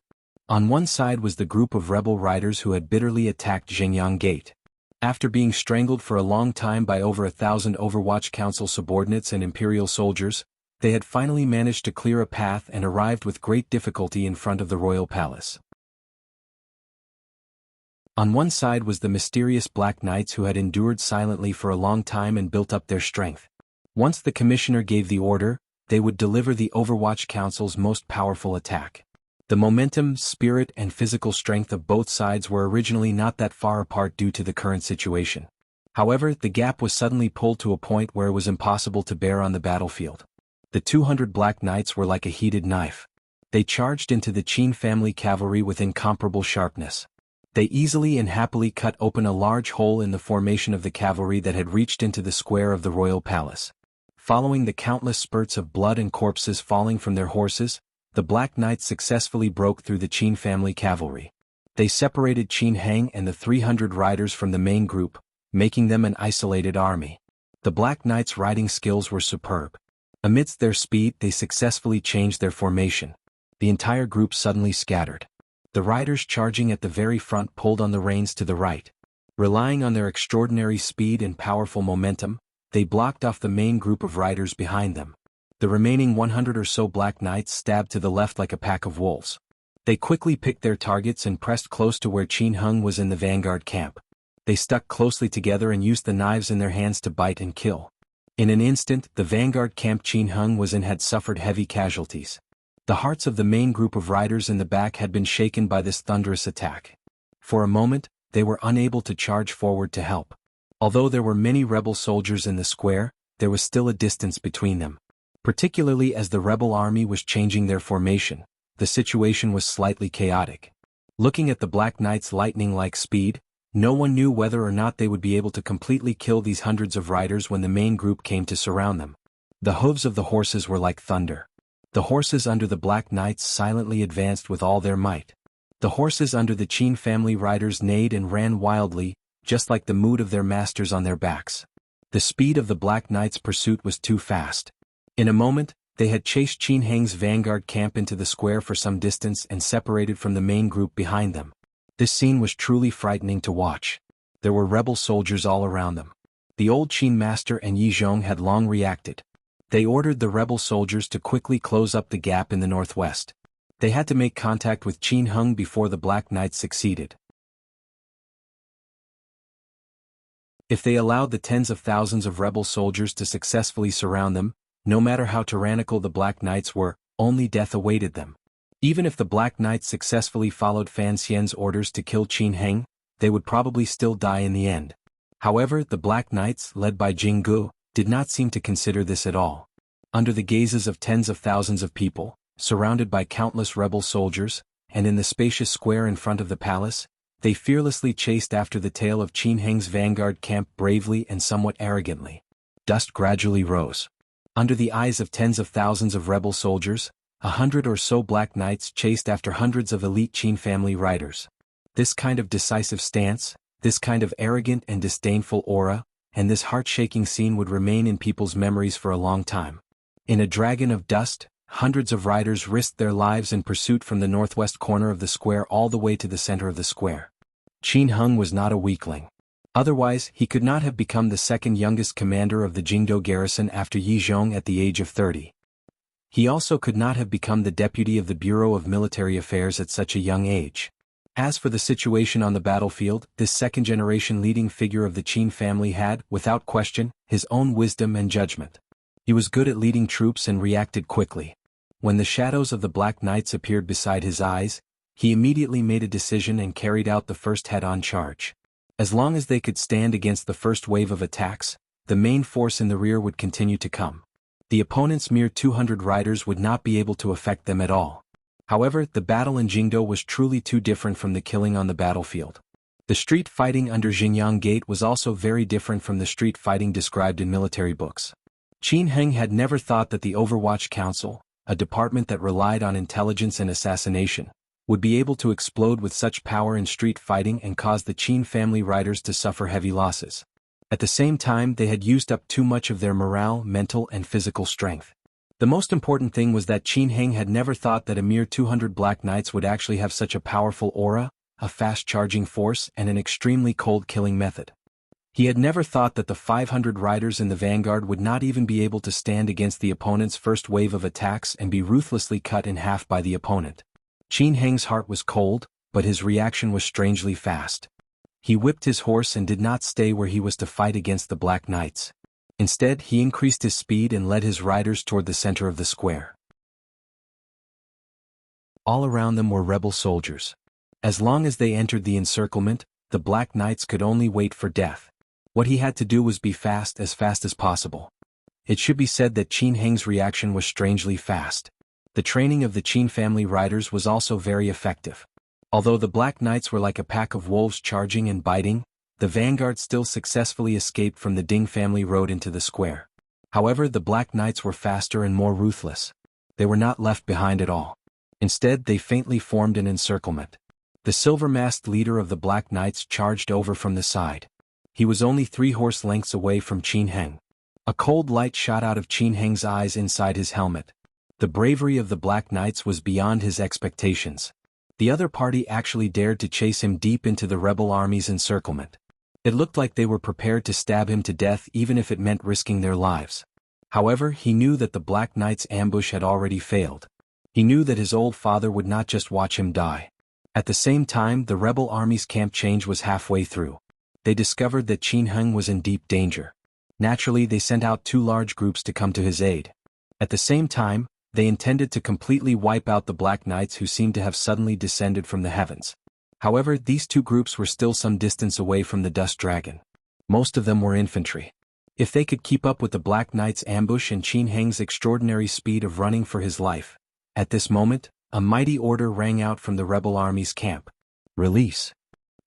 On one side was the group of rebel riders who had bitterly attacked Xinjiang Gate. After being strangled for a long time by over 1,000 Overwatch Council subordinates and Imperial soldiers, they had finally managed to clear a path and arrived with great difficulty in front of the royal palace. On one side was the mysterious Black Knights who had endured silently for a long time and built up their strength. Once the commissioner gave the order, they would deliver the Overwatch Council's most powerful attack. The momentum, spirit, and physical strength of both sides were originally not that far apart due to the current situation. However, the gap was suddenly pulled to a point where it was impossible to bear on the battlefield. The 200 Black Knights were like a heated knife. They charged into the Qin family cavalry with incomparable sharpness. They easily and happily cut open a large hole in the formation of the cavalry that had reached into the square of the royal palace. Following the countless spurts of blood and corpses falling from their horses, the Black Knights successfully broke through the Qin family cavalry. They separated Qin Heng and the 300 riders from the main group, making them an isolated army. The Black Knights' riding skills were superb. Amidst their speed, they successfully changed their formation. The entire group suddenly scattered. The riders charging at the very front pulled on the reins to the right. Relying on their extraordinary speed and powerful momentum, they blocked off the main group of riders behind them. The remaining 100 or so Black Knights stabbed to the left like a pack of wolves. They quickly picked their targets and pressed close to where Qin Heng was in the vanguard camp. They stuck closely together and used the knives in their hands to bite and kill. In an instant, the vanguard camp Qin Heng was in had suffered heavy casualties. The hearts of the main group of riders in the back had been shaken by this thunderous attack. For a moment, they were unable to charge forward to help. Although there were many rebel soldiers in the square, there was still a distance between them. Particularly as the rebel army was changing their formation, the situation was slightly chaotic. Looking at the Black Knight's lightning-like speed, no one knew whether or not they would be able to completely kill these hundreds of riders when the main group came to surround them. The hooves of the horses were like thunder. The horses under the Black Knights silently advanced with all their might. The horses under the Qin family riders neighed and ran wildly, just like the mood of their masters on their backs. The speed of the Black Knights' pursuit was too fast. In a moment, they had chased Qin Heng's vanguard camp into the square for some distance and separated from the main group behind them. This scene was truly frightening to watch. There were rebel soldiers all around them. The old Qin master and Yi Zhong had long reacted. They ordered the rebel soldiers to quickly close up the gap in the northwest. They had to make contact with Qin Heng before the Black Knights succeeded. If they allowed the tens of thousands of rebel soldiers to successfully surround them, no matter how tyrannical the Black Knights were, only death awaited them. Even if the Black Knights successfully followed Fan Xian's orders to kill Qin Heng, they would probably still die in the end. However, the Black Knights, led by Jing Gu, did not seem to consider this at all. Under the gazes of tens of thousands of people, surrounded by countless rebel soldiers, and in the spacious square in front of the palace, they fearlessly chased after the tail of Qin Heng's vanguard camp bravely and somewhat arrogantly. Dust gradually rose. Under the eyes of tens of thousands of rebel soldiers, 100 or so Black Knights chased after hundreds of elite Qin family riders. This kind of decisive stance, this kind of arrogant and disdainful aura, and this heart-shaking scene would remain in people's memories for a long time. In a dragon of dust, hundreds of riders risked their lives in pursuit from the northwest corner of the square all the way to the center of the square. Qin Heng was not a weakling. Otherwise, he could not have become the second youngest commander of the Jingdo garrison after Yi Zhong at the age of 30. He also could not have become the deputy of the Bureau of Military Affairs at such a young age. As for the situation on the battlefield, this second-generation leading figure of the Qin family had, without question, his own wisdom and judgment. He was good at leading troops and reacted quickly. When the shadows of the Black Knights appeared beside his eyes, he immediately made a decision and carried out the first head-on charge. As long as they could stand against the first wave of attacks, the main force in the rear would continue to come. The opponent's mere 200 riders would not be able to affect them at all. However, the battle in Jingdo was truly too different from the killing on the battlefield. The street fighting under Xinyang Gate was also very different from the street fighting described in military books. Qin Heng had never thought that the Overwatch Council, a department that relied on intelligence and assassination, would be able to explode with such power in street fighting and cause the Qin family riders to suffer heavy losses. At the same time, they had used up too much of their morale, mental and physical strength. The most important thing was that Qin Heng had never thought that a mere 200 Black Knights would actually have such a powerful aura, a fast-charging force and an extremely cold-killing method. He had never thought that the 500 riders in the vanguard would not even be able to stand against the opponent's first wave of attacks and be ruthlessly cut in half by the opponent. Qin Heng's heart was cold, but his reaction was strangely fast. He whipped his horse and did not stay where he was to fight against the Black Knights. Instead, he increased his speed and led his riders toward the center of the square. All around them were rebel soldiers. As long as they entered the encirclement, the Black Knights could only wait for death. What he had to do was be fast as possible. It should be said that Qin Heng's reaction was strangely fast. The training of the Qin family riders was also very effective. Although the Black Knights were like a pack of wolves charging and biting, the vanguard still successfully escaped from the Ding family road into the square. However, the Black Knights were faster and more ruthless. They were not left behind at all. Instead, they faintly formed an encirclement. The silver-masked leader of the Black Knights charged over from the side. He was only 3 horse lengths away from Qin Heng. A cold light shot out of Qin Heng's eyes inside his helmet. The bravery of the Black Knights was beyond his expectations. The other party actually dared to chase him deep into the rebel army's encirclement. It looked like they were prepared to stab him to death even if it meant risking their lives. However, he knew that the Black Knight's ambush had already failed. He knew that his old father would not just watch him die. At the same time, the rebel army's camp change was halfway through. They discovered that Qin Heng was in deep danger. Naturally, they sent out 2 large groups to come to his aid. At the same time, they intended to completely wipe out the Black Knights who seemed to have suddenly descended from the heavens. However, these 2 groups were still some distance away from the Dust Dragon. Most of them were infantry. If they could keep up with the Black Knight's ambush and Qin Heng's extraordinary speed of running for his life. At this moment, a mighty order rang out from the rebel army's camp. Release.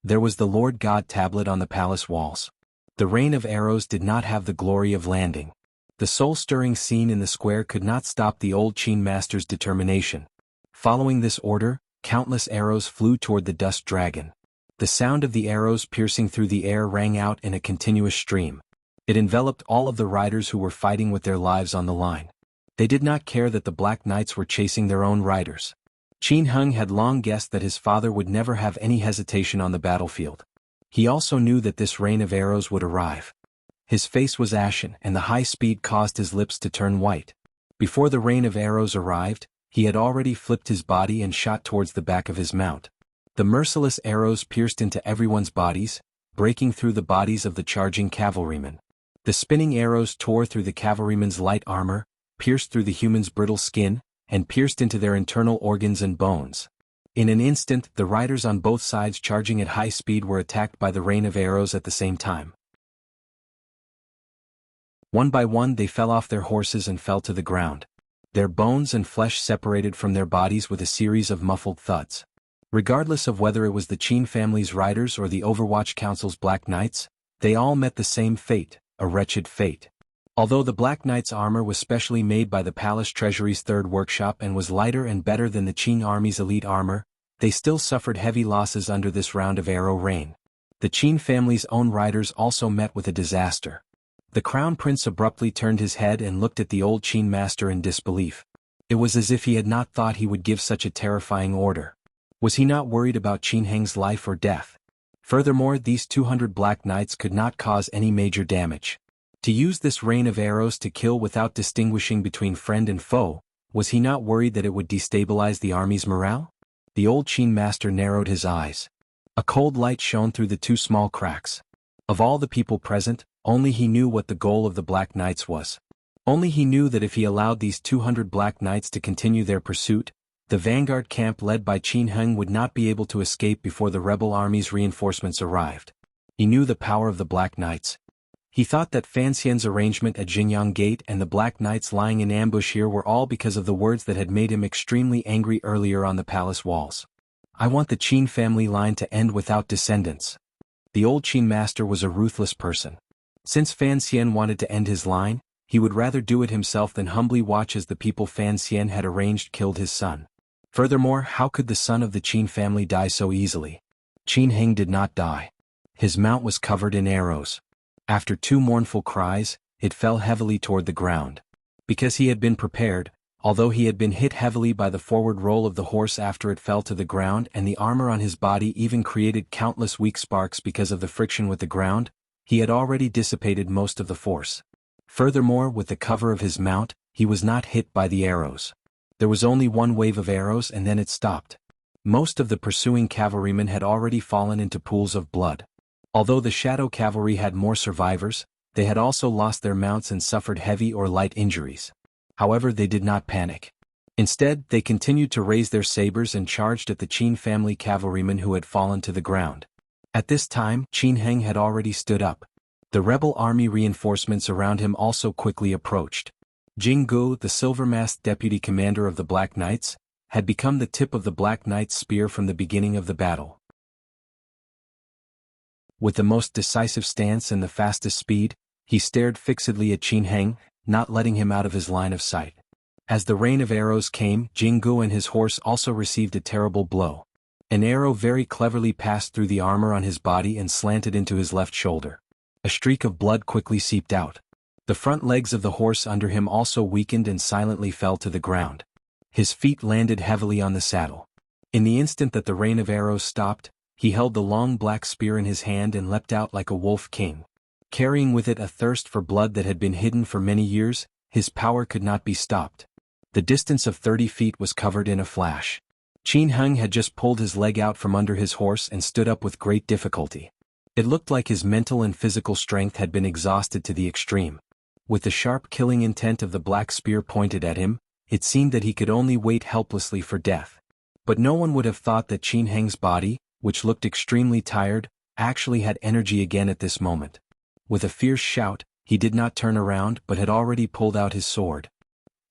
There was the Lord God tablet on the palace walls. The rain of arrows did not have the glory of landing. The soul-stirring scene in the square could not stop the old Qin master's determination. Following this order, countless arrows flew toward the Dust Dragon. The sound of the arrows piercing through the air rang out in a continuous stream. It enveloped all of the riders who were fighting with their lives on the line. They did not care that the Black Knights were chasing their own riders. Qin Heng had long guessed that his father would never have any hesitation on the battlefield. He also knew that this rain of arrows would arrive. His face was ashen and the high speed caused his lips to turn white. Before the rain of arrows arrived, he had already flipped his body and shot towards the back of his mount. The merciless arrows pierced into everyone's bodies, breaking through the bodies of the charging cavalrymen. The spinning arrows tore through the cavalrymen's light armor, pierced through the human's brittle skin, and pierced into their internal organs and bones. In an instant, the riders on both sides charging at high speed were attacked by the rain of arrows at the same time. One by one they fell off their horses and fell to the ground. Their bones and flesh separated from their bodies with a series of muffled thuds. Regardless of whether it was the Qin family's riders or the Overwatch Council's Black Knights, they all met the same fate, a wretched fate. Although the Black Knight's armor was specially made by the Palace Treasury's 3rd workshop and was lighter and better than the Qin army's elite armor, they still suffered heavy losses under this round of arrow rain. The Qin family's own riders also met with a disaster. The Crown Prince abruptly turned his head and looked at the old Qin master in disbelief. It was as if he had not thought he would give such a terrifying order. Was he not worried about Qin Heng's life or death? Furthermore, these 200 Black Knights could not cause any major damage. To use this rain of arrows to kill without distinguishing between friend and foe, was he not worried that it would destabilize the army's morale? The old Qin master narrowed his eyes. A cold light shone through the 2 small cracks. Of all the people present, only he knew what the goal of the Black Knights was. Only he knew that if he allowed these 200 Black Knights to continue their pursuit, the vanguard camp led by Qin Heng would not be able to escape before the rebel army's reinforcements arrived. He knew the power of the Black Knights. He thought that Fan Xian's arrangement at Jingyang Gate and the Black Knights lying in ambush here were all because of the words that had made him extremely angry earlier on the palace walls. I want the Qin family line to end without descendants. The old Qin master was a ruthless person. Since Fan Xian wanted to end his line, he would rather do it himself than humbly watch as the people Fan Xian had arranged killed his son. Furthermore, how could the son of the Qin family die so easily? Qin Heng did not die. His mount was covered in arrows. After 2 mournful cries, it fell heavily toward the ground. Because he had been prepared, although he had been hit heavily by the forward roll of the horse after it fell to the ground and the armor on his body even created countless weak sparks because of the friction with the ground, he had already dissipated most of the force. Furthermore, with the cover of his mount, he was not hit by the arrows. There was only 1 wave of arrows and then it stopped. Most of the pursuing cavalrymen had already fallen into pools of blood. Although the Shadow Cavalry had more survivors, they had also lost their mounts and suffered heavy or light injuries. However, they did not panic. Instead, they continued to raise their sabers and charged at the Qin family cavalrymen who had fallen to the ground. At this time, Qin Heng had already stood up. The rebel army reinforcements around him also quickly approached. Jing Gu, the silver-masked deputy commander of the Black Knights, had become the tip of the Black Knight's spear from the beginning of the battle. With the most decisive stance and the fastest speed, he stared fixedly at Qin Heng, not letting him out of his line of sight. As the rain of arrows came, Jing Gu and his horse also received a terrible blow. An arrow very cleverly passed through the armor on his body and slanted into his left shoulder. A streak of blood quickly seeped out. The front legs of the horse under him also weakened and silently fell to the ground. His feet landed heavily on the saddle. In the instant that the rain of arrows stopped, he held the long black spear in his hand and leapt out like a wolf king. Carrying with it a thirst for blood that had been hidden for many years, his power could not be stopped. The distance of 30 feet was covered in a flash. Qin Heng had just pulled his leg out from under his horse and stood up with great difficulty. It looked like his mental and physical strength had been exhausted to the extreme. With the sharp killing intent of the black spear pointed at him, it seemed that he could only wait helplessly for death. But no one would have thought that Qin Heng's body, which looked extremely tired, actually had energy again at this moment. With a fierce shout, he did not turn around but had already pulled out his sword.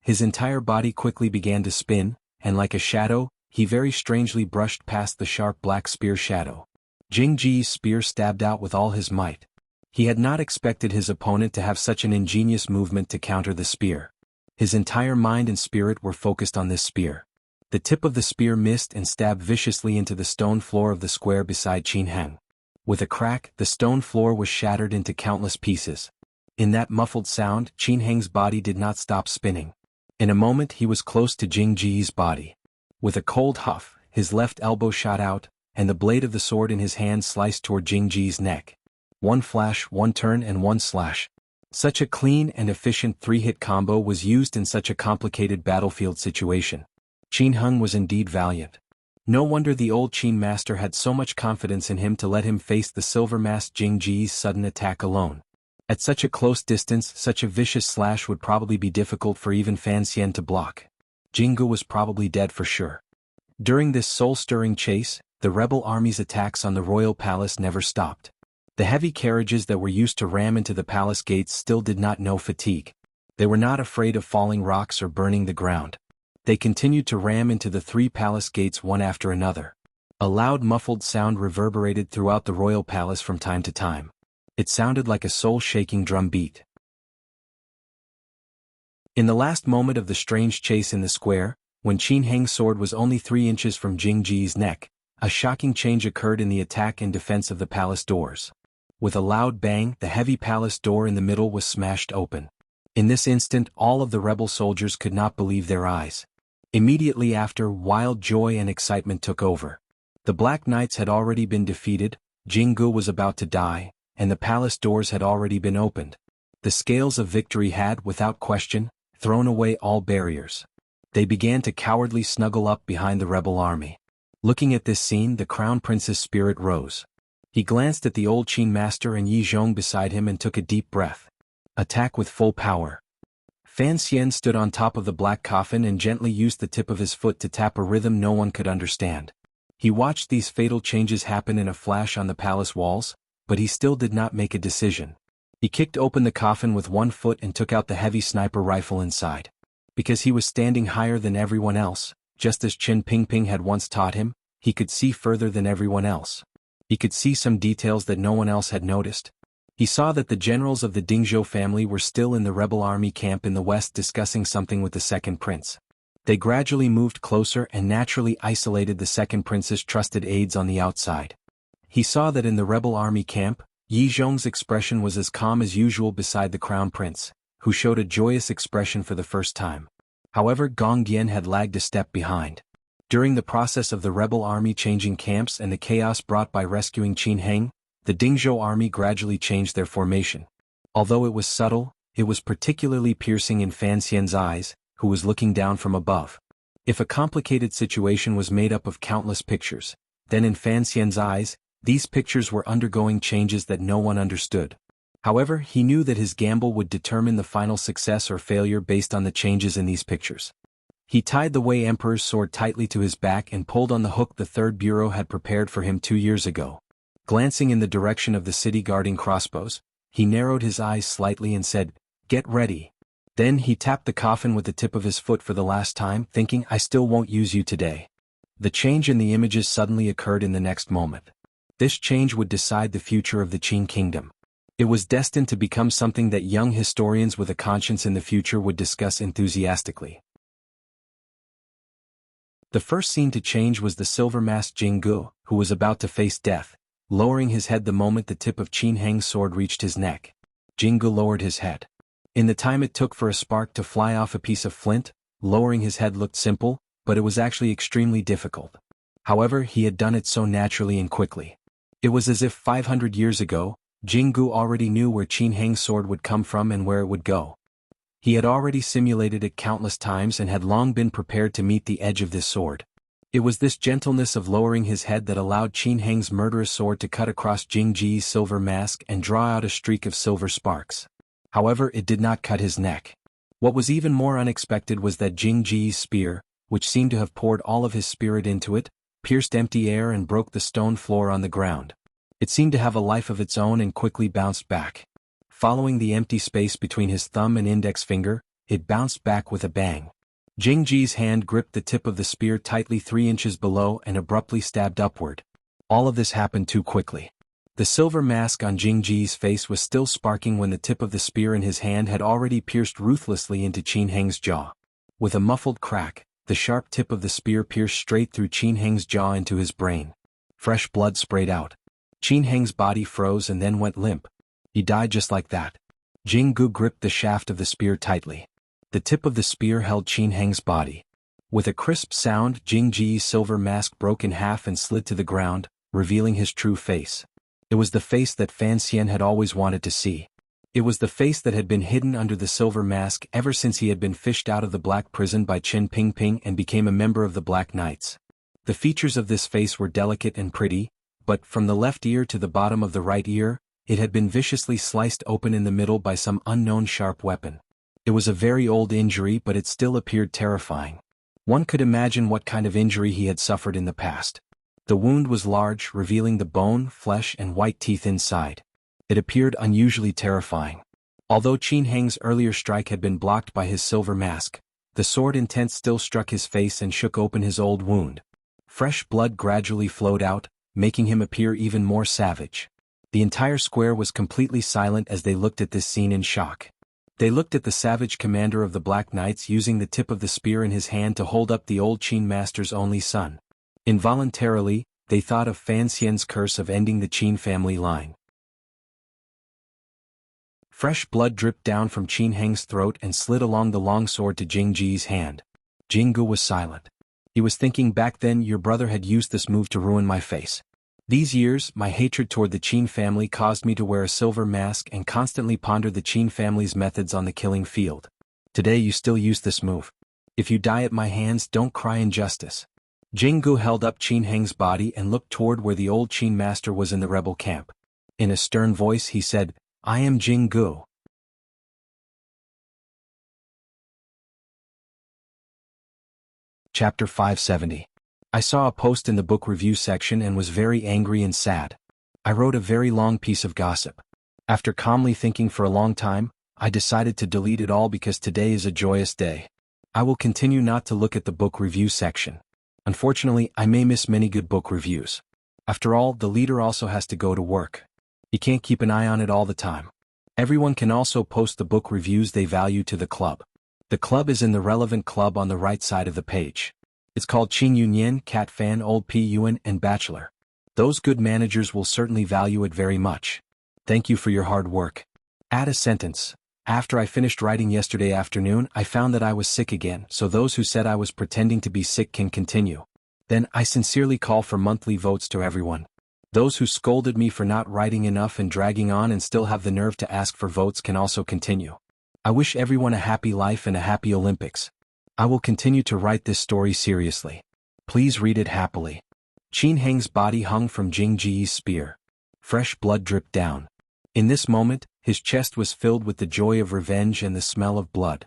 His entire body quickly began to spin, and like a shadow, he very strangely brushed past the sharp black spear shadow. Jing Ji's spear stabbed out with all his might. He had not expected his opponent to have such an ingenious movement to counter the spear. His entire mind and spirit were focused on this spear. The tip of the spear missed and stabbed viciously into the stone floor of the square beside Qin Heng. With a crack, the stone floor was shattered into countless pieces. In that muffled sound, Qin Heng's body did not stop spinning. In a moment he was close to Jing Ji's body. With a cold huff, his left elbow shot out, and the blade of the sword in his hand sliced toward Jing Ji's neck. One flash, one turn and one slash. Such a clean and efficient three-hit combo was used in such a complicated battlefield situation. Qin Heng was indeed valiant. No wonder the old Qin master had so much confidence in him to let him face the silver-masked Jing Ji's sudden attack alone. At such a close distance, such a vicious slash would probably be difficult for even Fan Xian to block. Jinggu was probably dead for sure. During this soul-stirring chase, the rebel army's attacks on the royal palace never stopped. The heavy carriages that were used to ram into the palace gates still did not know fatigue. They were not afraid of falling rocks or burning the ground. They continued to ram into the 3 palace gates one after another. A loud muffled sound reverberated throughout the royal palace from time to time. It sounded like a soul-shaking drum beat. In the last moment of the strange chase in the square, when Qin Heng's sword was only 3 inches from Jing Ji's neck, a shocking change occurred in the attack and defense of the palace doors. With a loud bang, the heavy palace door in the middle was smashed open. In this instant, all of the rebel soldiers could not believe their eyes. Immediately after, wild joy and excitement took over. The Black Knights had already been defeated, Jinggu was about to die, and the palace doors had already been opened. The scales of victory had, without question, thrown away all barriers. They began to cowardly snuggle up behind the rebel army. Looking at this scene, the crown prince's spirit rose. He glanced at the old Qin master and Yi Zhong beside him and took a deep breath. Attack with full power. Fan Xian stood on top of the black coffin and gently used the tip of his foot to tap a rhythm no one could understand. He watched these fatal changes happen in a flash on the palace walls, but he still did not make a decision. He kicked open the coffin with one foot and took out the heavy sniper rifle inside. Because he was standing higher than everyone else, just as Qin Pingping had once taught him, he could see further than everyone else. He could see some details that no one else had noticed. He saw that the generals of the Dingzhou family were still in the rebel army camp in the west discussing something with the second prince. They gradually moved closer and naturally isolated the second prince's trusted aides on the outside. He saw that in the rebel army camp, Yi Zhong's expression was as calm as usual beside the crown prince, who showed a joyous expression for the first time. However, Gong Dian had lagged a step behind. During the process of the rebel army changing camps and the chaos brought by rescuing Qin Heng, the Dingzhou army gradually changed their formation. Although it was subtle, it was particularly piercing in Fan Xian's eyes, who was looking down from above. If a complicated situation was made up of countless pictures, then in Fan Xian's eyes, these pictures were undergoing changes that no one understood. However, he knew that his gamble would determine the final success or failure based on the changes in these pictures. He tied the Wei Emperor's sword tightly to his back and pulled on the hook the third bureau had prepared for him 2 years ago. Glancing in the direction of the city guarding crossbows, he narrowed his eyes slightly and said, "Get ready." Then he tapped the coffin with the tip of his foot for the last time, thinking, "I still won't use you today." The change in the images suddenly occurred in the next moment. This change would decide the future of the Qin kingdom. It was destined to become something that young historians with a conscience in the future would discuss enthusiastically. The first scene to change was the silver-masked Jinggu, who was about to face death, lowering his head the moment the tip of Qin Heng's sword reached his neck. Jinggu lowered his head. In the time it took for a spark to fly off a piece of flint, lowering his head looked simple, but it was actually extremely difficult. However, he had done it so naturally and quickly. It was as if 500 years ago, Jinggu already knew where Qin Heng's sword would come from and where it would go. He had already simulated it countless times and had long been prepared to meet the edge of this sword. It was this gentleness of lowering his head that allowed Qin Heng's murderous sword to cut across Jing Ji's silver mask and draw out a streak of silver sparks. However, it did not cut his neck. What was even more unexpected was that Jing Ji's spear, which seemed to have poured all of his spirit into it, pierced empty air and broke the stone floor on the ground. It seemed to have a life of its own and quickly bounced back. Following the empty space between his thumb and index finger, it bounced back with a bang. Jing Ji's hand gripped the tip of the spear tightly 3 inches below and abruptly stabbed upward. All of this happened too quickly. The silver mask on Jing Ji's face was still sparking when the tip of the spear in his hand had already pierced ruthlessly into Qin Heng's jaw. With a muffled crack, the sharp tip of the spear pierced straight through Qin Heng's jaw into his brain. Fresh blood sprayed out. Qin Heng's body froze and then went limp. He died just like that. Jing Gu gripped the shaft of the spear tightly. The tip of the spear held Qin Heng's body. With a crisp sound, Jing Ji's silver mask broke in half and slid to the ground, revealing his true face. It was the face that Fan Xian had always wanted to see. It was the face that had been hidden under the silver mask ever since he had been fished out of the Black Prison by Chen Pingping and became a member of the Black Knights. The features of this face were delicate and pretty, but from the left ear to the bottom of the right ear, it had been viciously sliced open in the middle by some unknown sharp weapon. It was a very old injury, but it still appeared terrifying. One could imagine what kind of injury he had suffered in the past. The wound was large, revealing the bone, flesh, and white teeth inside. It appeared unusually terrifying. Although Qin Heng's earlier strike had been blocked by his silver mask, the sword intent still struck his face and shook open his old wound. Fresh blood gradually flowed out, making him appear even more savage. The entire square was completely silent as they looked at this scene in shock. They looked at the savage commander of the Black Knights using the tip of the spear in his hand to hold up the old Qin master's only son. Involuntarily, they thought of Fan Xian's curse of ending the Qin family line. Fresh blood dripped down from Qin Heng's throat and slid along the long sword to Jing Ji's hand. Jing Gu was silent. He was thinking, back then your brother had used this move to ruin my face. These years, my hatred toward the Qin family caused me to wear a silver mask and constantly ponder the Qin family's methods on the killing field. Today you still use this move. If you die at my hands, don't cry injustice. Jing Gu held up Qin Heng's body and looked toward where the old Qin master was in the rebel camp. In a stern voice he said, I am Jing Gu. Chapter 570. I saw a post in the book review section and was very angry and sad. I wrote a very long piece of gossip. After calmly thinking for a long time, I decided to delete it all because today is a joyous day. I will continue not to look at the book review section. Unfortunately, I may miss many good book reviews. After all, the leader also has to go to work. He can't keep an eye on it all the time. Everyone can also post the book reviews they value to the club. The club is in the relevant club on the right side of the page. It's called Qin Yunyan, Cat Fan, Old P Yuan, and Bachelor. Those good managers will certainly value it very much. Thank you for your hard work. Add a sentence. After I finished writing yesterday afternoon, I found that I was sick again, so those who said I was pretending to be sick can continue. Then, I sincerely call for monthly votes to everyone. Those who scolded me for not writing enough and dragging on and still have the nerve to ask for votes can also continue. I wish everyone a happy life and a happy Olympics. I will continue to write this story seriously. Please read it happily. Qin Heng's body hung from Jing Ji's spear. Fresh blood dripped down. In this moment, his chest was filled with the joy of revenge and the smell of blood.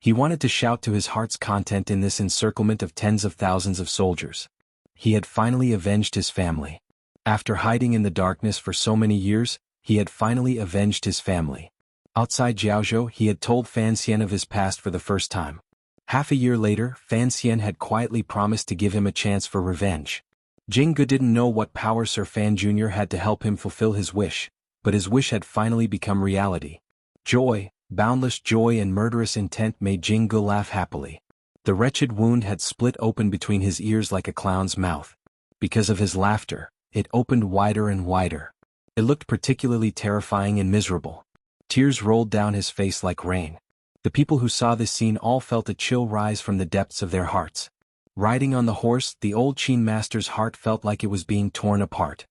He wanted to shout to his heart's content in this encirclement of tens of thousands of soldiers. He had finally avenged his family. After hiding in the darkness for so many years, he had finally avenged his family. Outside Jiaozhou, he had told Fan Xian of his past for the first time. Half a year later, Fan Xian had quietly promised to give him a chance for revenge. Jing Gu didn't know what power Sir Fan Jr. had to help him fulfill his wish, but his wish had finally become reality. Joy, boundless joy and murderous intent made Jing Gu laugh happily. The wretched wound had split open between his ears like a clown's mouth. Because of his laughter, it opened wider and wider. It looked particularly terrifying and miserable. Tears rolled down his face like rain. The people who saw this scene all felt a chill rise from the depths of their hearts. Riding on the horse, the old Qin master's heart felt like it was being torn apart.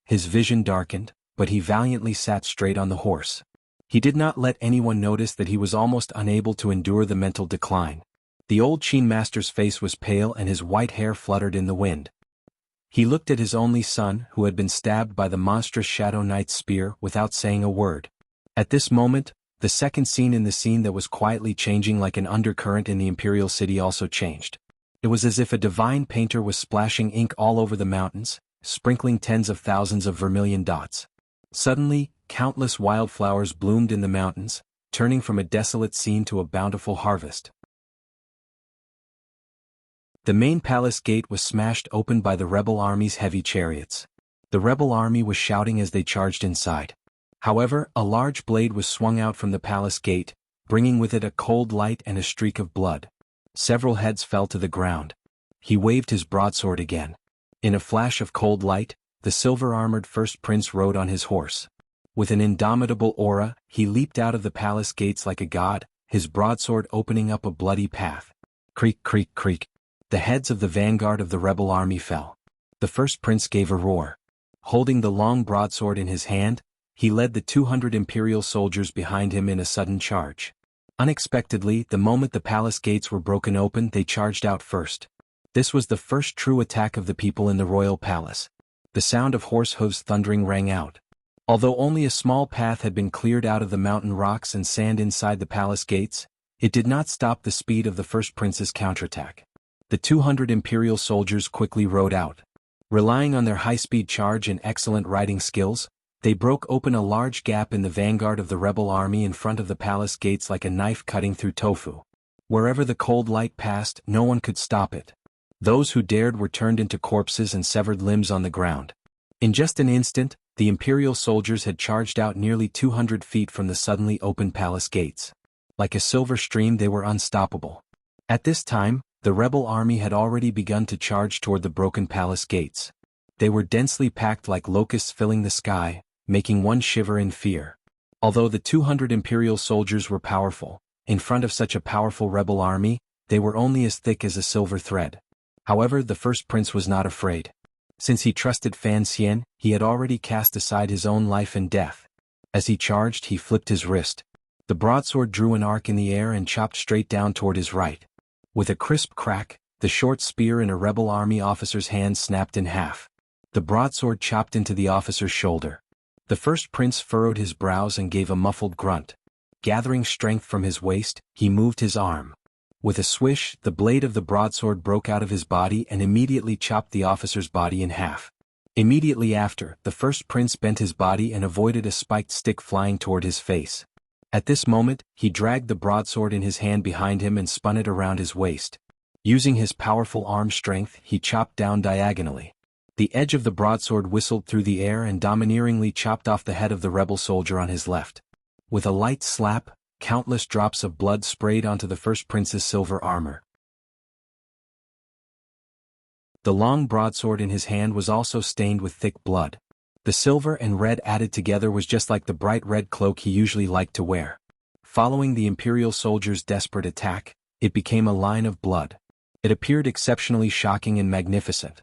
His vision darkened, but he valiantly sat straight on the horse. He did not let anyone notice that he was almost unable to endure the mental decline. The old Qin master's face was pale and his white hair fluttered in the wind. He looked at his only son, who had been stabbed by the monstrous Shadow Knight's spear, without saying a word. At this moment, the second scene in the scene that was quietly changing like an undercurrent in the imperial city also changed. It was as if a divine painter was splashing ink all over the mountains, sprinkling tens of thousands of vermilion dots. Suddenly, countless wildflowers bloomed in the mountains, turning from a desolate scene to a bountiful harvest. The main palace gate was smashed open by the rebel army's heavy chariots. The rebel army was shouting as they charged inside. However, a large blade was swung out from the palace gate, bringing with it a cold light and a streak of blood. Several heads fell to the ground. He waved his broadsword again. In a flash of cold light, the silver-armored first prince rode on his horse. With an indomitable aura, he leaped out of the palace gates like a god, his broadsword opening up a bloody path. Creak, creak, creak. The heads of the vanguard of the rebel army fell. The first prince gave a roar. Holding the long broadsword in his hand, he led the 200 imperial soldiers behind him in a sudden charge. Unexpectedly, the moment the palace gates were broken open, they charged out first. This was the first true attack of the people in the royal palace. The sound of horse hooves thundering rang out. Although only a small path had been cleared out of the mountain rocks and sand inside the palace gates, it did not stop the speed of the first prince's counterattack. The 200 imperial soldiers quickly rode out. Relying on their high-speed charge and excellent riding skills, they broke open a large gap in the vanguard of the rebel army in front of the palace gates like a knife cutting through tofu. Wherever the cold light passed, no one could stop it. Those who dared were turned into corpses and severed limbs on the ground. In just an instant, the imperial soldiers had charged out nearly 200 feet from the suddenly opened palace gates. Like a silver stream, they were unstoppable. At this time, the rebel army had already begun to charge toward the broken palace gates. They were densely packed like locusts filling the sky, making one shiver in fear. Although the 200 imperial soldiers were powerful, in front of such a powerful rebel army, they were only as thick as a silver thread. However, the first prince was not afraid. Since he trusted Fan Xian, he had already cast aside his own life and death. As he charged, he flipped his wrist. The broadsword drew an arc in the air and chopped straight down toward his right. With a crisp crack, the short spear in a rebel army officer's hand snapped in half. The broadsword chopped into the officer's shoulder. The first prince furrowed his brows and gave a muffled grunt. Gathering strength from his waist, he moved his arm. With a swish, the blade of the broadsword broke out of his body and immediately chopped the officer's body in half. Immediately after, the first prince bent his body and avoided a spiked stick flying toward his face. At this moment, he dragged the broadsword in his hand behind him and spun it around his waist. Using his powerful arm strength, he chopped down diagonally. The edge of the broadsword whistled through the air and domineeringly chopped off the head of the rebel soldier on his left. With a light slap, countless drops of blood sprayed onto the first prince's silver armor. The long broadsword in his hand was also stained with thick blood. The silver and red added together was just like the bright red cloak he usually liked to wear. Following the imperial soldier's desperate attack, it became a line of blood. It appeared exceptionally shocking and magnificent.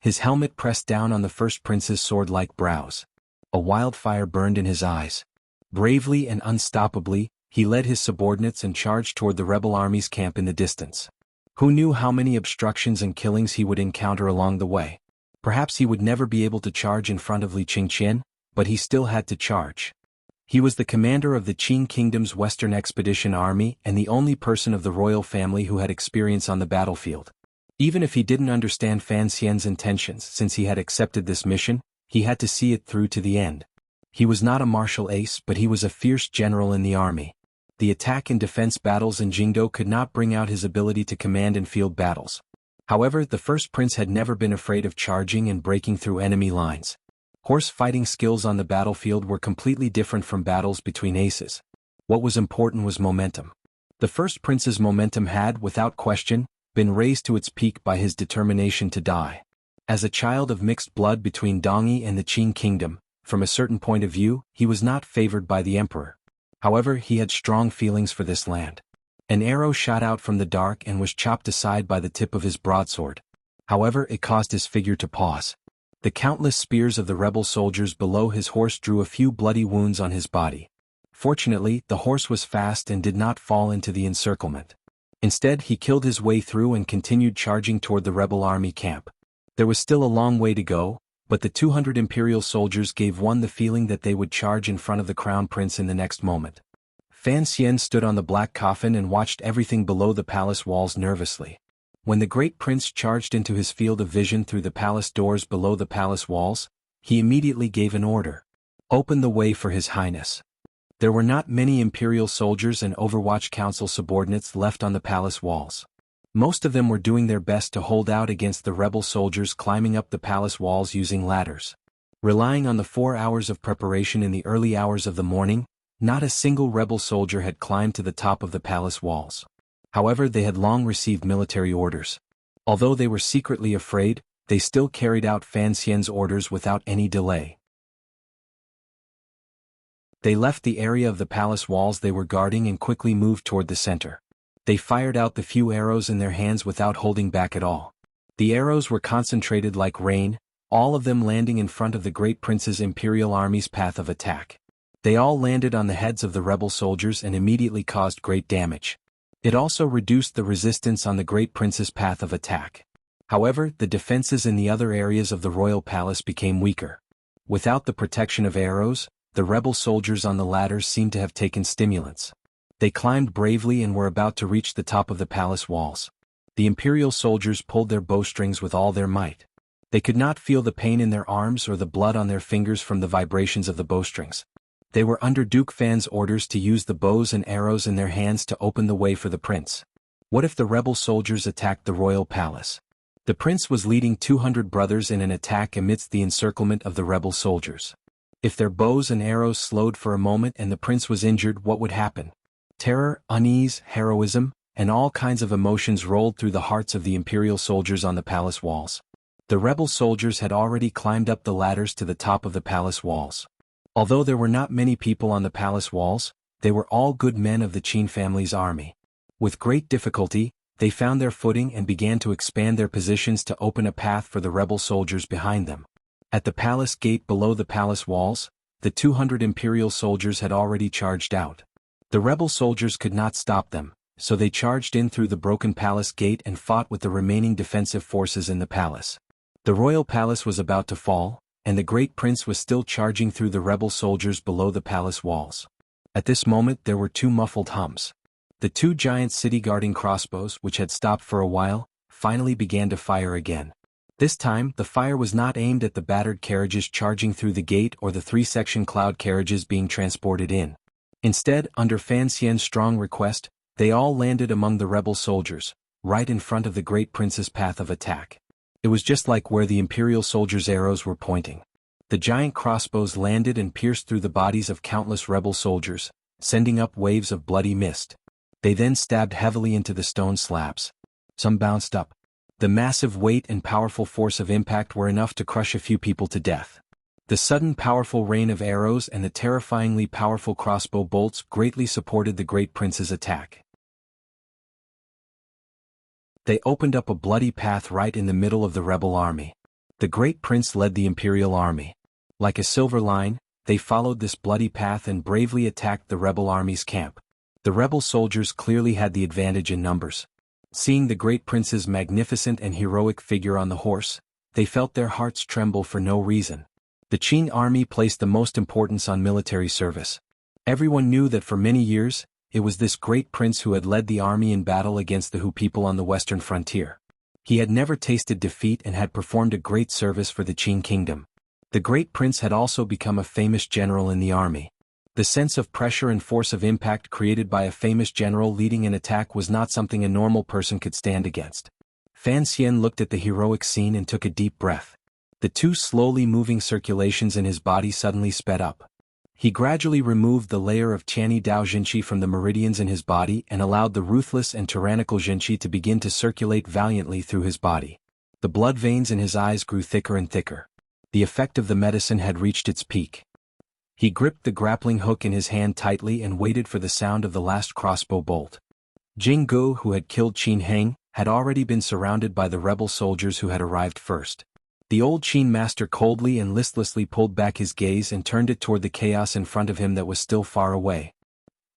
His helmet pressed down on the first prince's sword-like brows. A wildfire burned in his eyes. Bravely and unstoppably, he led his subordinates and charged toward the rebel army's camp in the distance. Who knew how many obstructions and killings he would encounter along the way? Perhaps he would never be able to charge in front of Li Qingqian, but he still had to charge. He was the commander of the Qing Kingdom's Western Expedition Army and the only person of the royal family who had experience on the battlefield. Even if he didn't understand Fan Xian's intentions since he had accepted this mission, he had to see it through to the end. He was not a martial ace, but he was a fierce general in the army. The attack and defense battles in Jingdo could not bring out his ability to command and field battles. However, the first prince had never been afraid of charging and breaking through enemy lines. Horse fighting skills on the battlefield were completely different from battles between aces. What was important was momentum. The first prince's momentum had, without question, been raised to its peak by his determination to die. As a child of mixed blood between Dongyi and the Qing Kingdom, from a certain point of view, he was not favored by the emperor. However, he had strong feelings for this land. An arrow shot out from the dark and was chopped aside by the tip of his broadsword. However, it caused his figure to pause. The countless spears of the rebel soldiers below his horse drew a few bloody wounds on his body. Fortunately, the horse was fast and did not fall into the encirclement. Instead, he killed his way through and continued charging toward the rebel army camp. There was still a long way to go, but the 200 imperial soldiers gave one the feeling that they would charge in front of the crown prince in the next moment. Fan Xian stood on the black coffin and watched everything below the palace walls nervously. When the great prince charged into his field of vision through the palace doors below the palace walls, he immediately gave an order. Open the way for His Highness. There were not many imperial soldiers and Overwatch Council subordinates left on the palace walls. Most of them were doing their best to hold out against the rebel soldiers climbing up the palace walls using ladders. Relying on the 4 hours of preparation in the early hours of the morning, not a single rebel soldier had climbed to the top of the palace walls. However, they had long received military orders. Although they were secretly afraid, they still carried out Fan Xian's orders without any delay. They left the area of the palace walls they were guarding and quickly moved toward the center. They fired out the few arrows in their hands without holding back at all. The arrows were concentrated like rain, all of them landing in front of the great prince's imperial army's path of attack. They all landed on the heads of the rebel soldiers and immediately caused great damage. It also reduced the resistance on the great prince's path of attack. However, the defenses in the other areas of the royal palace became weaker. Without the protection of arrows, the rebel soldiers on the ladders seemed to have taken stimulants. They climbed bravely and were about to reach the top of the palace walls. The imperial soldiers pulled their bowstrings with all their might. They could not feel the pain in their arms or the blood on their fingers from the vibrations of the bowstrings. They were under Duke Fan's orders to use the bows and arrows in their hands to open the way for the prince. What if the rebel soldiers attacked the royal palace? The prince was leading 200 brothers in an attack amidst the encirclement of the rebel soldiers. If their bows and arrows slowed for a moment and the prince was injured, what would happen? Terror, unease, heroism, and all kinds of emotions rolled through the hearts of the imperial soldiers on the palace walls. The rebel soldiers had already climbed up the ladders to the top of the palace walls. Although there were not many people on the palace walls, they were all good men of the Qin family's army. With great difficulty, they found their footing and began to expand their positions to open a path for the rebel soldiers behind them. At the palace gate below the palace walls, the 200 imperial soldiers had already charged out. The rebel soldiers could not stop them, so they charged in through the broken palace gate and fought with the remaining defensive forces in the palace. The royal palace was about to fall, and the great prince was still charging through the rebel soldiers below the palace walls. At this moment there were two muffled hums. The two giant city-guarding crossbows, which had stopped for a while, finally began to fire again. This time, the fire was not aimed at the battered carriages charging through the gate or the three-section cloud carriages being transported in. Instead, under Fan Xian's strong request, they all landed among the rebel soldiers, right in front of the great prince's path of attack. It was just like where the imperial soldiers' arrows were pointing. The giant crossbows landed and pierced through the bodies of countless rebel soldiers, sending up waves of bloody mist. They then stabbed heavily into the stone slabs. Some bounced up. The massive weight and powerful force of impact were enough to crush a few people to death. The sudden powerful rain of arrows and the terrifyingly powerful crossbow bolts greatly supported the great prince's attack. They opened up a bloody path right in the middle of the rebel army. The great prince led the imperial army. Like a silver line, they followed this bloody path and bravely attacked the rebel army's camp. The rebel soldiers clearly had the advantage in numbers. Seeing the great prince's magnificent and heroic figure on the horse, they felt their hearts tremble for no reason. The Qin army placed the most importance on military service. Everyone knew that for many years, it was this great prince who had led the army in battle against the Hu people on the western frontier. He had never tasted defeat and had performed a great service for the Qin kingdom. The great prince had also become a famous general in the army. The sense of pressure and force of impact created by a famous general leading an attack was not something a normal person could stand against. Fan Xian looked at the heroic scene and took a deep breath. The two slowly moving circulations in his body suddenly sped up. He gradually removed the layer of Qiani Dao Jinqi from the meridians in his body and allowed the ruthless and tyrannical Jinqi to begin to circulate valiantly through his body. The blood veins in his eyes grew thicker and thicker. The effect of the medicine had reached its peak. He gripped the grappling hook in his hand tightly and waited for the sound of the last crossbow bolt. Jing Gu, who had killed Qin Heng, had already been surrounded by the rebel soldiers who had arrived first. The old Qin master coldly and listlessly pulled back his gaze and turned it toward the chaos in front of him that was still far away.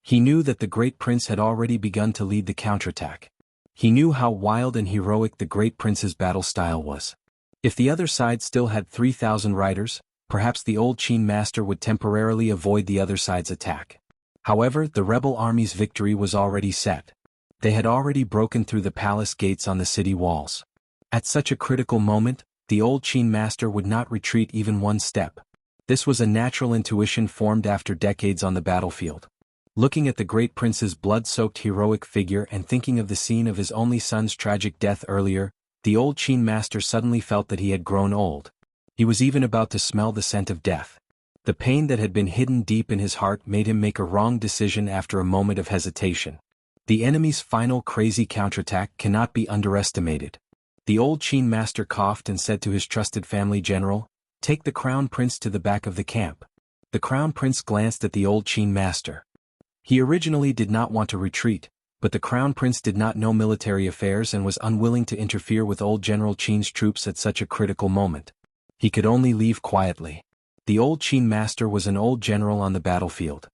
He knew that the great prince had already begun to lead the counterattack. He knew how wild and heroic the great prince's battle style was. If the other side still had 3,000 riders, perhaps the old Qin master would temporarily avoid the other side's attack. However, the rebel army's victory was already set. They had already broken through the palace gates on the city walls. At such a critical moment, the old Qin master would not retreat even one step. This was a natural intuition formed after decades on the battlefield. Looking at the great prince's blood-soaked heroic figure and thinking of the scene of his only son's tragic death earlier, the old Qin master suddenly felt that he had grown old. He was even about to smell the scent of death. The pain that had been hidden deep in his heart made him make a wrong decision after a moment of hesitation. The enemy's final crazy counterattack cannot be underestimated. The old Qin master coughed and said to his trusted family general, "Take the crown prince to the back of the camp." The crown prince glanced at the old Qin master. He originally did not want to retreat, but the crown prince did not know military affairs and was unwilling to interfere with old General Qin's troops at such a critical moment. He could only leave quietly. The old Qin master was an old general on the battlefield.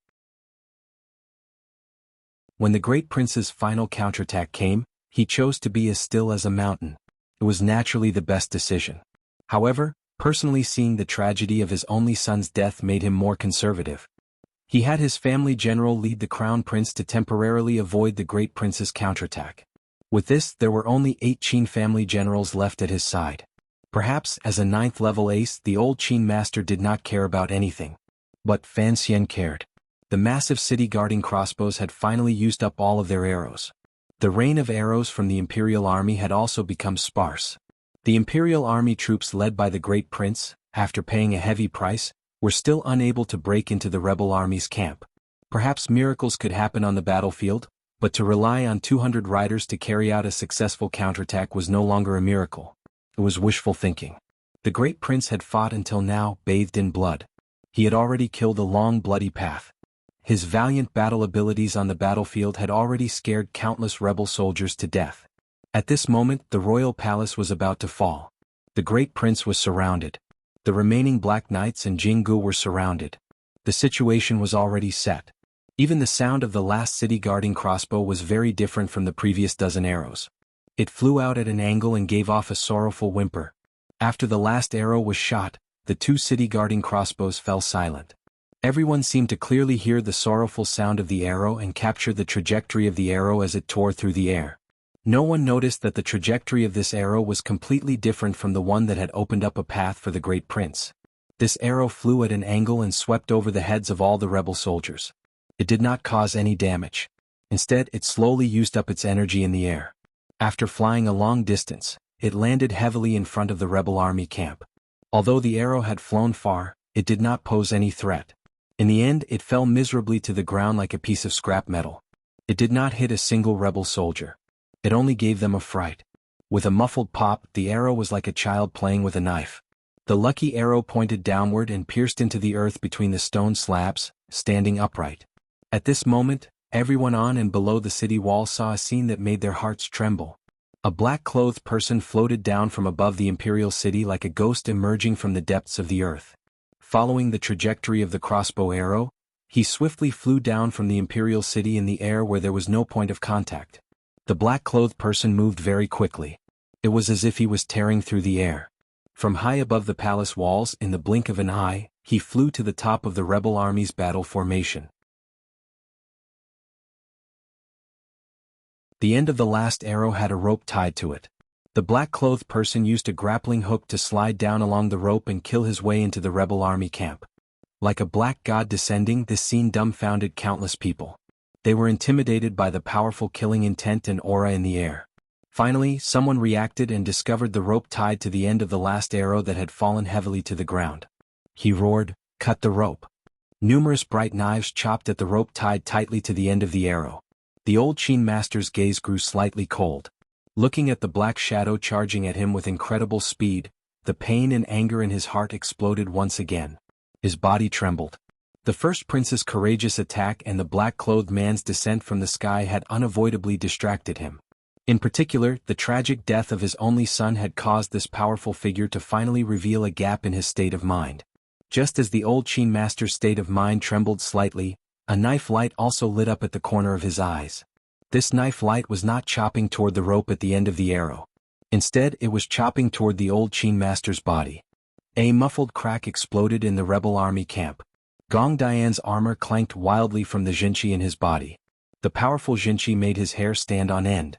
When the great prince's final counterattack came, he chose to be as still as a mountain. It was naturally the best decision. However, personally seeing the tragedy of his only son's death made him more conservative. He had his family general lead the crown prince to temporarily avoid the great prince's counterattack. With this, there were only 8 Qin family generals left at his side. Perhaps, as a 9th-level ace, the old Qin master did not care about anything. But Fan Xian cared. The massive city-guarding crossbows had finally used up all of their arrows. The rain of arrows from the imperial army had also become sparse. The imperial army troops led by the great prince, after paying a heavy price, were still unable to break into the rebel army's camp. Perhaps miracles could happen on the battlefield, but to rely on 200 riders to carry out a successful counterattack was no longer a miracle. It was wishful thinking. The great prince had fought until now, bathed in blood. He had already killed a long bloody path. His valiant battle abilities on the battlefield had already scared countless rebel soldiers to death. At this moment, the royal palace was about to fall. The great prince was surrounded. The remaining Black Knights and Jinggu were surrounded. The situation was already set. Even the sound of the last city-guarding crossbow was very different from the previous dozen arrows. It flew out at an angle and gave off a sorrowful whimper. After the last arrow was shot, the 2 city-guarding crossbows fell silent. Everyone seemed to clearly hear the sorrowful sound of the arrow and capture the trajectory of the arrow as it tore through the air. No one noticed that the trajectory of this arrow was completely different from the one that had opened up a path for the great prince. This arrow flew at an angle and swept over the heads of all the rebel soldiers. It did not cause any damage. Instead, it slowly used up its energy in the air. After flying a long distance, it landed heavily in front of the rebel army camp. Although the arrow had flown far, it did not pose any threat. In the end, it fell miserably to the ground like a piece of scrap metal. It did not hit a single rebel soldier. It only gave them a fright. With a muffled pop, the arrow was like a child playing with a knife. The lucky arrow pointed downward and pierced into the earth between the stone slabs, standing upright. At this moment, everyone on and below the city wall saw a scene that made their hearts tremble. A black-clothed person floated down from above the imperial city like a ghost emerging from the depths of the earth. Following the trajectory of the crossbow arrow, he swiftly flew down from the imperial city in the air where there was no point of contact. The black-clothed person moved very quickly. It was as if he was tearing through the air. From high above the palace walls, in the blink of an eye, he flew to the top of the rebel army's battle formation. The end of the last arrow had a rope tied to it. The black-clothed person used a grappling hook to slide down along the rope and kill his way into the rebel army camp. Like a black god descending, this scene dumbfounded countless people. They were intimidated by the powerful killing intent and aura in the air. Finally, someone reacted and discovered the rope tied to the end of the last arrow that had fallen heavily to the ground. He roared, "Cut the rope!" Numerous bright knives chopped at the rope tied tightly to the end of the arrow. The old Qin master's gaze grew slightly cold. Looking at the black shadow charging at him with incredible speed, the pain and anger in his heart exploded once again. His body trembled. The first prince's courageous attack and the black-clothed man's descent from the sky had unavoidably distracted him. In particular, the tragic death of his only son had caused this powerful figure to finally reveal a gap in his state of mind. Just as the old Qin master's state of mind trembled slightly, a knife light also lit up at the corner of his eyes. This knife light was not chopping toward the rope at the end of the arrow. Instead, it was chopping toward the old Qin master's body. A muffled crack exploded in the rebel army camp. Gong Dian's armor clanked wildly from the jinchi in his body. The powerful jinchi made his hair stand on end.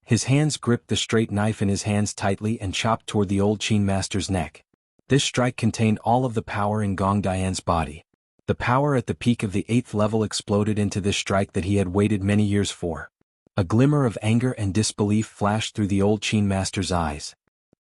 His hands gripped the straight knife in his hands tightly and chopped toward the old Qin master's neck. This strike contained all of the power in Gong Dian's body. The power at the peak of the 8th level exploded into this strike that he had waited many years for. A glimmer of anger and disbelief flashed through the old Qin master's eyes.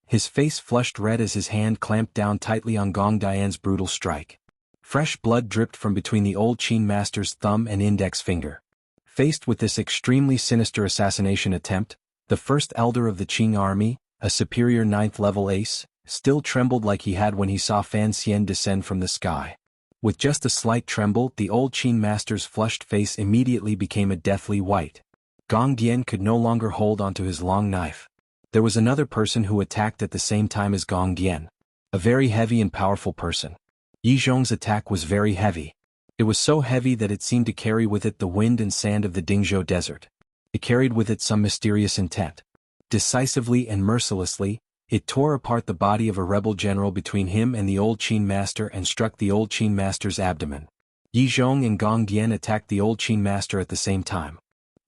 His face flushed red as his hand clamped down tightly on Gong Dian's brutal strike. Fresh blood dripped from between the old Qin master's thumb and index finger. Faced with this extremely sinister assassination attempt, the first elder of the Qing army, a superior 9th level ace, still trembled like he had when he saw Fan Xian descend from the sky. With just a slight tremble, the old Qin master's flushed face immediately became a deathly white. Gong Dian could no longer hold onto his long knife. There was another person who attacked at the same time as Gong Dian. A very heavy and powerful person. Yi Zhong's attack was very heavy. It was so heavy that it seemed to carry with it the wind and sand of the Dingzhou desert. It carried with it some mysterious intent. Decisively and mercilessly, it tore apart the body of a rebel general between him and the old Qin master and struck the old Qin master's abdomen. Yi Zhong and Gong Dian attacked the old Qin master at the same time.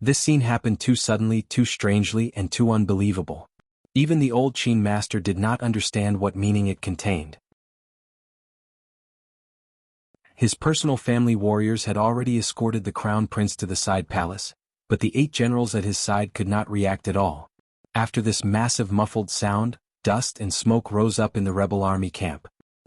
This scene happened too suddenly, too strangely, and too unbelievable. Even the old Qin master did not understand what meaning it contained. His personal family warriors had already escorted the crown prince to the side palace, but the 8 generals at his side could not react at all. After this massive muffled sound, dust and smoke rose up in the rebel army camp.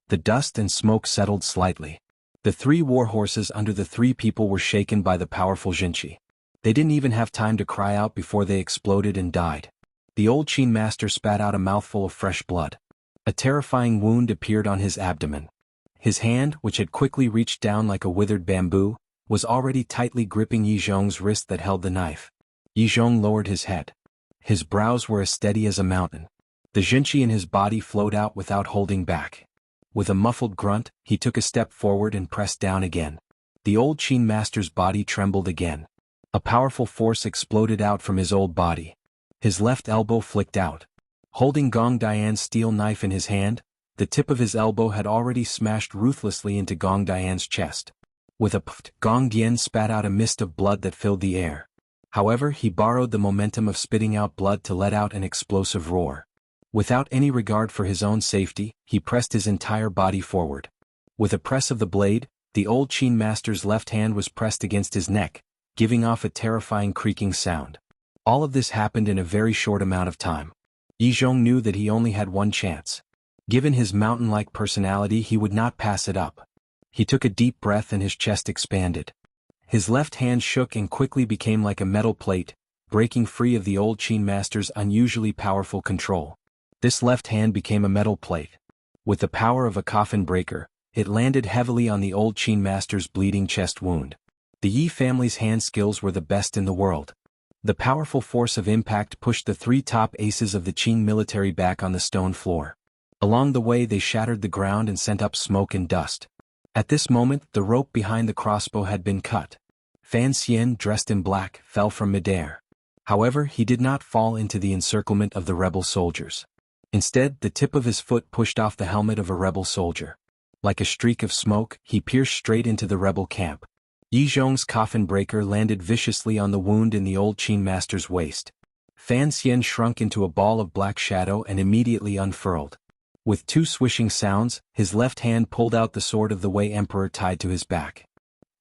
The dust and smoke settled slightly. The 3 war horses under the 3 people were shaken by the powerful jinchi. They didn't even have time to cry out before they exploded and died. The old Qin master spat out a mouthful of fresh blood. A terrifying wound appeared on his abdomen. His hand, which had quickly reached down like a withered bamboo, was already tightly gripping Yi Zhong's wrist that held the knife. Yi Zhong lowered his head. His brows were as steady as a mountain. The jinchi in his body flowed out without holding back. With a muffled grunt, he took a step forward and pressed down again. The old Qin master's body trembled again. A powerful force exploded out from his old body. His left elbow flicked out. Holding Gong Dian's steel knife in his hand, the tip of his elbow had already smashed ruthlessly into Gong Dian's chest. With a pft, Gong Dian spat out a mist of blood that filled the air. However, he borrowed the momentum of spitting out blood to let out an explosive roar. Without any regard for his own safety, he pressed his entire body forward. With a press of the blade, the old Qin master's left hand was pressed against his neck, giving off a terrifying creaking sound. All of this happened in a very short amount of time. Yi Zhong knew that he only had one chance. Given his mountain-like personality, he would not pass it up. He took a deep breath and his chest expanded. His left hand shook and quickly became like a metal plate, breaking free of the old Qin master's unusually powerful control. This left hand became a metal plate. With the power of a coffin breaker, it landed heavily on the old Qin master's bleeding chest wound. The Yi family's hand skills were the best in the world. The powerful force of impact pushed the 3 top aces of the Qing military back on the stone floor. Along the way they shattered the ground and sent up smoke and dust. At this moment, the rope behind the crossbow had been cut. Fan Xian, dressed in black, fell from midair. However, he did not fall into the encirclement of the rebel soldiers. Instead, the tip of his foot pushed off the helmet of a rebel soldier. Like a streak of smoke, he pierced straight into the rebel camp. Yi Zhong's coffin breaker landed viciously on the wound in the old Qin master's waist. Fan Xian shrunk into a ball of black shadow and immediately unfurled. With 2 swishing sounds, his left hand pulled out the sword of the Wei Emperor tied to his back.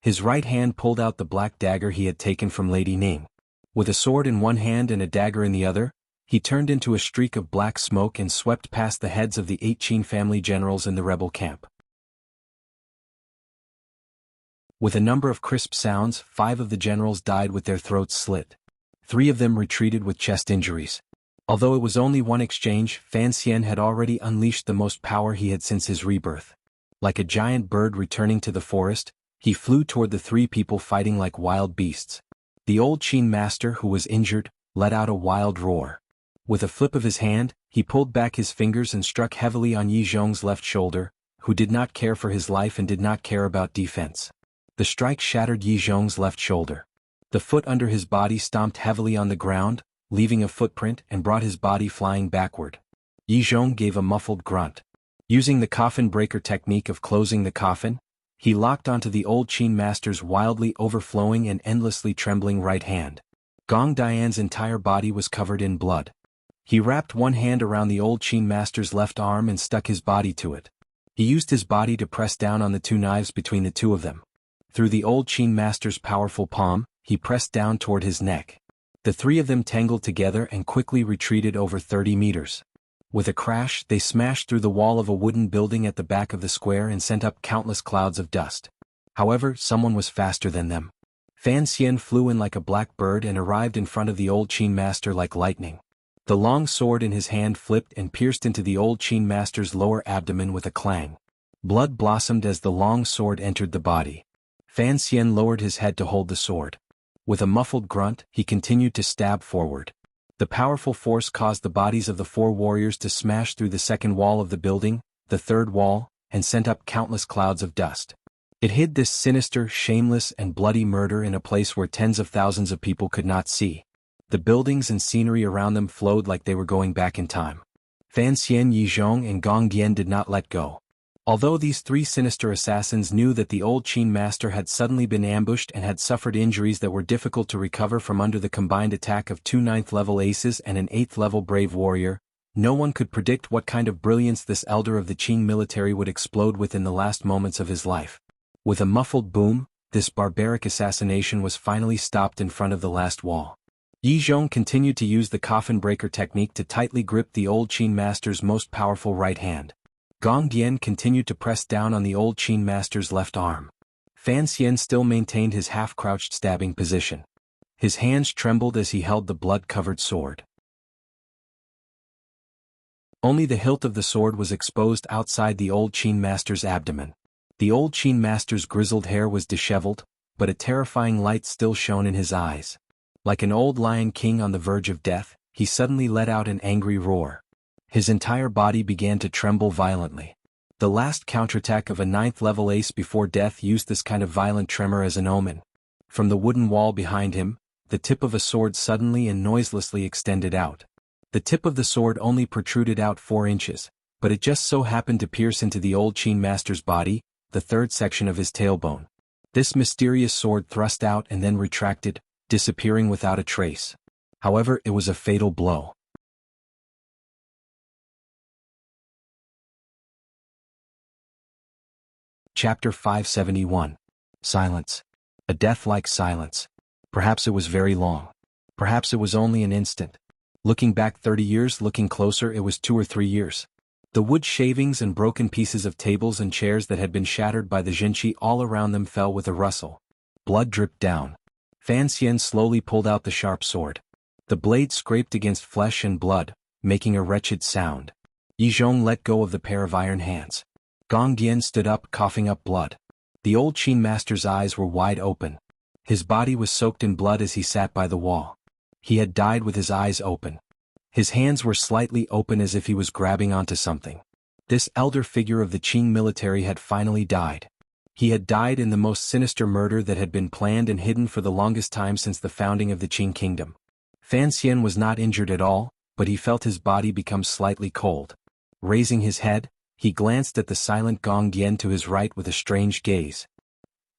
His right hand pulled out the black dagger he had taken from Lady Ning. With a sword in one hand and a dagger in the other, he turned into a streak of black smoke and swept past the heads of the 8 Qin family generals in the rebel camp. With a number of crisp sounds, 5 of the generals died with their throats slit. 3 of them retreated with chest injuries. Although it was only one exchange, Fan Xian had already unleashed the most power he had since his rebirth. Like a giant bird returning to the forest, he flew toward the 3 people fighting like wild beasts. The old Qin master, who was injured, let out a wild roar. With a flip of his hand, he pulled back his fingers and struck heavily on Yi Zhong's left shoulder, who did not care for his life and did not care about defense. The strike shattered Yi Zhong's left shoulder. The foot under his body stomped heavily on the ground, leaving a footprint and brought his body flying backward. Yi Zhong gave a muffled grunt. Using the coffin breaker technique of closing the coffin, he locked onto the old Qin master's wildly overflowing and endlessly trembling right hand. Gong Dian's entire body was covered in blood. He wrapped one hand around the old Qin master's left arm and stuck his body to it. He used his body to press down on the two knives between the two of them. Through the old Qin master's powerful palm, he pressed down toward his neck. The three of them tangled together and quickly retreated over 30 meters. With a crash, they smashed through the wall of a wooden building at the back of the square and sent up countless clouds of dust. However, someone was faster than them. Fan Xian flew in like a black bird and arrived in front of the old Qin master like lightning. The long sword in his hand flipped and pierced into the old Qin master's lower abdomen with a clang. Blood blossomed as the long sword entered the body. Fan Xian lowered his head to hold the sword. With a muffled grunt, he continued to stab forward. The powerful force caused the bodies of the four warriors to smash through the second wall of the building, the third wall, and sent up countless clouds of dust. It hid this sinister, shameless, and bloody murder in a place where tens of thousands of people could not see. The buildings and scenery around them flowed like they were going back in time. Fan Xian, Yi Zhong, and Gong Dian did not let go. Although these three sinister assassins knew that the old Qin master had suddenly been ambushed and had suffered injuries that were difficult to recover from under the combined attack of two 9th-level aces and an 8th-level brave warrior, no one could predict what kind of brilliance this elder of the Qin military would explode with in the last moments of his life. With a muffled boom, this barbaric assassination was finally stopped in front of the last wall. Yi Zhong continued to use the coffin breaker technique to tightly grip the old Qin master's most powerful right hand. Gong Dian continued to press down on the old Qin master's left arm. Fan Xian still maintained his half-crouched stabbing position. His hands trembled as he held the blood-covered sword. Only the hilt of the sword was exposed outside the old Qin master's abdomen. The old Qin master's grizzled hair was disheveled, but a terrifying light still shone in his eyes. Like an old lion king on the verge of death, he suddenly let out an angry roar. His entire body began to tremble violently. The last counterattack of a 9th-level ace before death used this kind of violent tremor as an omen. From the wooden wall behind him, the tip of a sword suddenly and noiselessly extended out. The tip of the sword only protruded out 4 inches, but it just so happened to pierce into the old Qin master's body, the third section of his tailbone. This mysterious sword thrust out and then retracted, disappearing without a trace. However, it was a fatal blow. Chapter 571. Silence. A death-like silence. Perhaps it was very long. Perhaps it was only an instant. Looking back 30 years, looking closer, it was 2 or 3 years. The wood shavings and broken pieces of tables and chairs that had been shattered by the Jinqi all around them fell with a rustle. Blood dripped down. Fan Xian slowly pulled out the sharp sword. The blade scraped against flesh and blood, making a wretched sound. Yi Zhong let go of the pair of iron hands. Gong Dian stood up, coughing up blood. The old Qin master's eyes were wide open. His body was soaked in blood as he sat by the wall. He had died with his eyes open. His hands were slightly open as if he was grabbing onto something. This elder figure of the Qing military had finally died. He had died in the most sinister murder that had been planned and hidden for the longest time since the founding of the Qing kingdom. Fan Xian was not injured at all, but he felt his body become slightly cold. Raising his head, he glanced at the silent Gong Dian to his right with a strange gaze.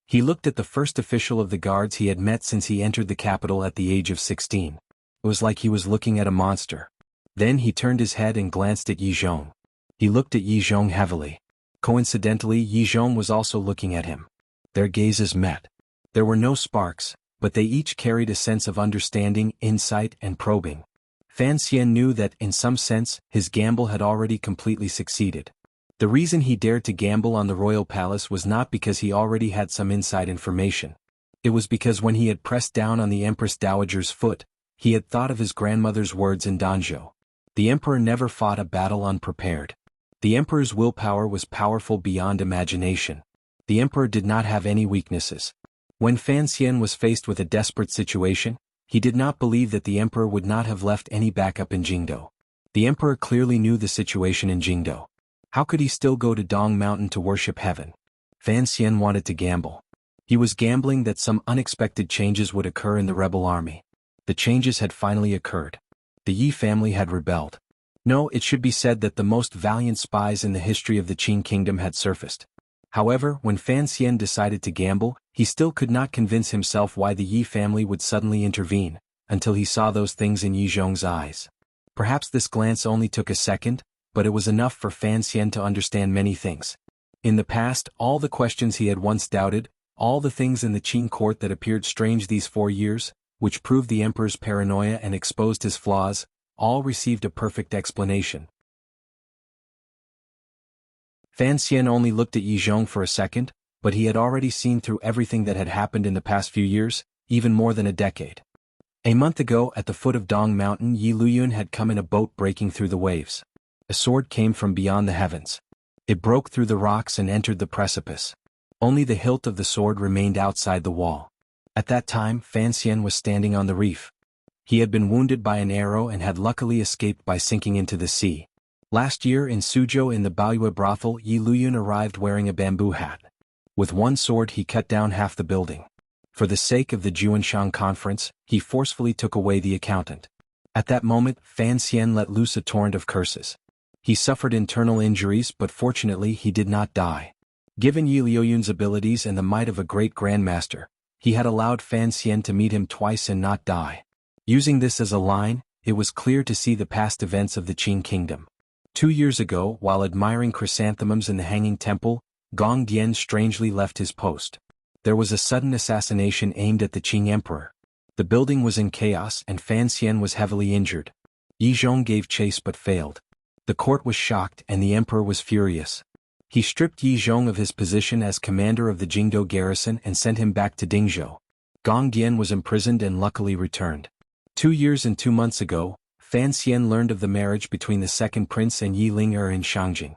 He looked at the first official of the guards he had met since he entered the capital at the age of 16. It was like he was looking at a monster. Then he turned his head and glanced at Yi Zhong. He looked at Yi Zhong heavily. Coincidentally, Yi Zhong was also looking at him. Their gazes met. There were no sparks, but they each carried a sense of understanding, insight, and probing. Fan Xian knew that, in some sense, his gamble had already completely succeeded. The reason he dared to gamble on the royal palace was not because he already had some inside information. It was because when he had pressed down on the Empress Dowager's foot, he had thought of his grandmother's words in Danzhou. The emperor never fought a battle unprepared. The emperor's willpower was powerful beyond imagination. The emperor did not have any weaknesses. When Fan Xian was faced with a desperate situation, He did not believe that the emperor would not have left any backup in Jingdo. The emperor clearly knew the situation in Jingdo. How could he still go to Dong Mountain to worship heaven? Fan Xian wanted to gamble. He was gambling that some unexpected changes would occur in the rebel army. The changes had finally occurred. The Yi family had rebelled. No, it should be said that the most valiant spies in the history of the Qing kingdom had surfaced. However, when Fan Xian decided to gamble, he still could not convince himself why the Yi family would suddenly intervene, until he saw those things in Yi Zhong's eyes. Perhaps this glance only took a second, but it was enough for Fan Xian to understand many things. In the past, all the questions he had once doubted, all the things in the Qing court that appeared strange these 4 years, which proved the emperor's paranoia and exposed his flaws, all received a perfect explanation. Fan Xian only looked at Yi Zhong for a second, but he had already seen through everything that had happened in the past few years, even more than a decade. A month ago, at the foot of Dong Mountain, Yi Luyun had come in a boat breaking through the waves. A sword came from beyond the heavens. It broke through the rocks and entered the precipice. Only the hilt of the sword remained outside the wall. At that time, Fan Xian was standing on the reef. He had been wounded by an arrow and had luckily escaped by sinking into the sea. Last year in Suzhou in the Baoyue brothel, Yi Luyun arrived wearing a bamboo hat. With one sword he cut down half the building. For the sake of the Juanshan conference, he forcefully took away the accountant. At that moment, Fan Xian let loose a torrent of curses. He suffered internal injuries, but fortunately he did not die. Given Yi Luyun's abilities and the might of a great grandmaster, he had allowed Fan Xian to meet him twice and not die. Using this as a line, it was clear to see the past events of the Qing kingdom. 2 years ago, while admiring chrysanthemums in the Hanging Temple, Gong Dian strangely left his post. There was a sudden assassination aimed at the Qing emperor. The building was in chaos and Fan Xian was heavily injured. Yi Zhong gave chase but failed. The court was shocked and the emperor was furious. He stripped Yi Zhong of his position as commander of the Jingdo garrison and sent him back to Dingzhou. Gong Dian was imprisoned and luckily returned. 2 years and 2 months ago, Fan Xian learned of the marriage between the second prince and Yi Ling'er in Shangjing.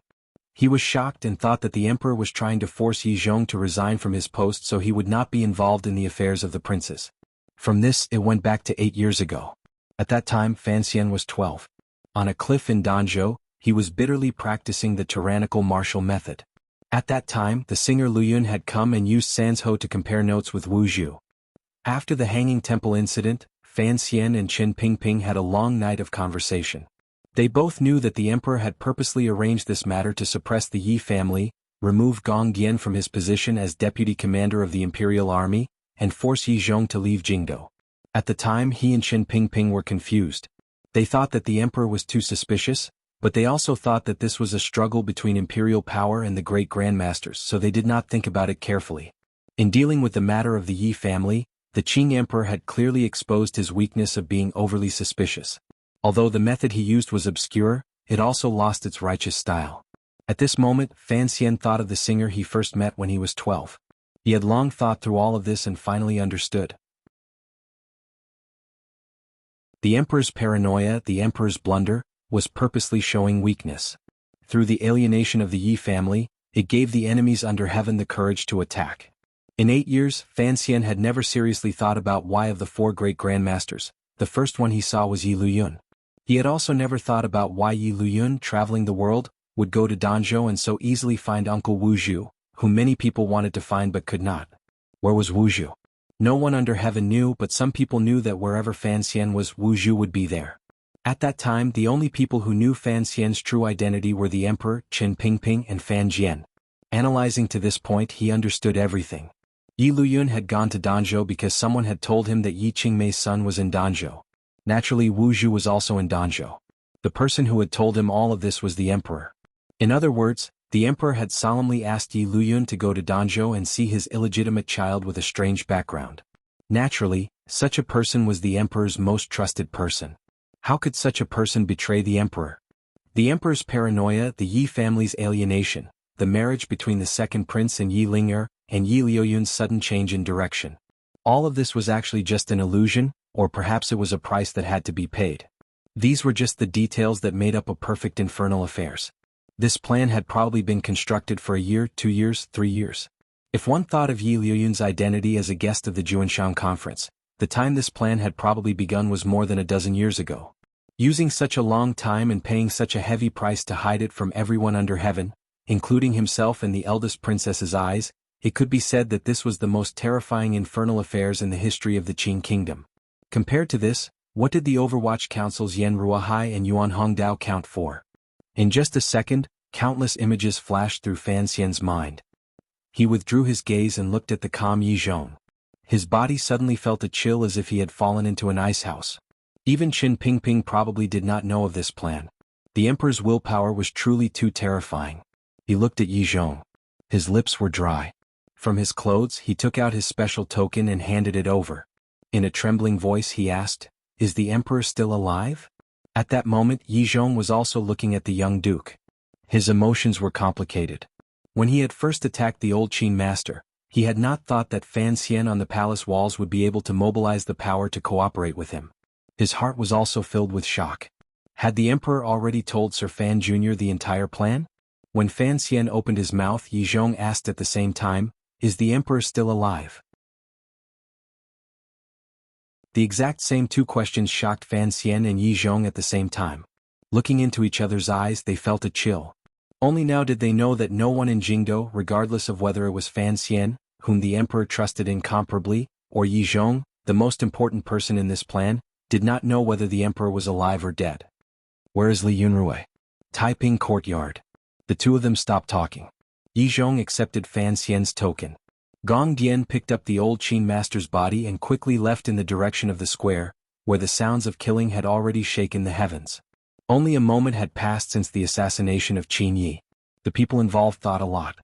He was shocked and thought that the emperor was trying to force Yi Zhong to resign from his post so he would not be involved in the affairs of the princes. From this, it went back to 8 years ago. At that time, Fan Xian was 12. On a cliff in Danzhou, he was bitterly practicing the tyrannical martial method. At that time, the singer Luyun had come and used Sanzhou to compare notes with Wu Zhu. After the Hanging Temple incident, Fan Xian and Qin Pingping had a long night of conversation. They both knew that the emperor had purposely arranged this matter to suppress the Yi family, remove Gong Dian from his position as deputy commander of the imperial army, and force Yi Zhong to leave Jingdo. At the time, he and Qin Pingping were confused. They thought that the emperor was too suspicious, but they also thought that this was a struggle between imperial power and the great grandmasters, so they did not think about it carefully. In dealing with the matter of the Yi family, the Qing emperor had clearly exposed his weakness of being overly suspicious. Although the method he used was obscure, it also lost its righteous style. At this moment, Fan Xian thought of the singer he first met when he was 12. He had long thought through all of this and finally understood. The emperor's paranoia, the emperor's blunder, was purposely showing weakness. Through the alienation of the Yi family, it gave the enemies under heaven the courage to attack. In 8 years, Fan Xian had never seriously thought about why of the 4 great grandmasters, the first one he saw was Yi Luyun. He had also never thought about why Yi Luyun, traveling the world, would go to Danzhou and so easily find Uncle Wu Zhu, whom many people wanted to find but could not. Where was Wu Zhu? No one under heaven knew, but some people knew that wherever Fan Xian was, Wu Zhu would be there. At that time, the only people who knew Fan Xian's true identity were the emperor, Qin Pingping and Fan Jian. Analyzing to this point, he understood everything. Yi Luyun had gone to Danzhou because someone had told him that Yi Qingmei's son was in Danzhou. Naturally, Wu Zhu was also in Danzhou. The person who had told him all of this was the emperor. In other words, the emperor had solemnly asked Yi Luyun to go to Danzhou and see his illegitimate child with a strange background. Naturally, such a person was the emperor's most trusted person. How could such a person betray the emperor? The emperor's paranoia, the Yi family's alienation, the marriage between the second prince and Yi Ling'er, and Yi Liuyun's sudden change in direction. All of this was actually just an illusion, or perhaps it was a price that had to be paid. These were just the details that made up a perfect infernal affairs. This plan had probably been constructed for a year, 2 years, 3 years. If one thought of Yi Liuyun's identity as a guest of the Juanshan conference, The time this plan had probably begun was more than a dozen years ago. Using such a long time and paying such a heavy price to hide it from everyone under heaven, including himself and the eldest princess's eyes, it could be said that this was the most terrifying infernal affairs in the history of the Qin kingdom. Compared to this, what did the Overwatch Council's Yan Ruahai and Yuan Hongdao count for? In just a second, countless images flashed through Fan Xian's mind. He withdrew his gaze and looked at the calm Yi Zhong. His body suddenly felt a chill as if he had fallen into an ice house. Even Qin Pingping probably did not know of this plan. The emperor's willpower was truly too terrifying. He looked at Yi Zhong. His lips were dry. From his clothes he took out his special token and handed it over. In a trembling voice he asked, "Is the emperor still alive?" At that moment Yi Zhong was also looking at the young duke. His emotions were complicated. When he had first attacked the old Qin master, he had not thought that Fan Xian on the palace walls would be able to mobilize the power to cooperate with him. His heart was also filled with shock. Had the emperor already told Sir Fan Jr. the entire plan? When Fan Xian opened his mouth, Yi Zhong asked at the same time, "Is the emperor still alive?" The exact same two questions shocked Fan Xian and Yi Zhong at the same time. Looking into each other's eyes, they felt a chill. Only now did they know that no one in Jingdo, regardless of whether it was Fan Xian, whom the emperor trusted incomparably, or Yi Zhong, the most important person in this plan, did not know whether the emperor was alive or dead. "Where is Li Yunrui?" Taiping courtyard. The two of them stopped talking. Yi Zhong accepted Fan Xian's token. Gong Dian picked up the old Qin master's body and quickly left in the direction of the square, where the sounds of killing had already shaken the heavens. Only a moment had passed since the assassination of Qin Yi. The people involved thought a lot.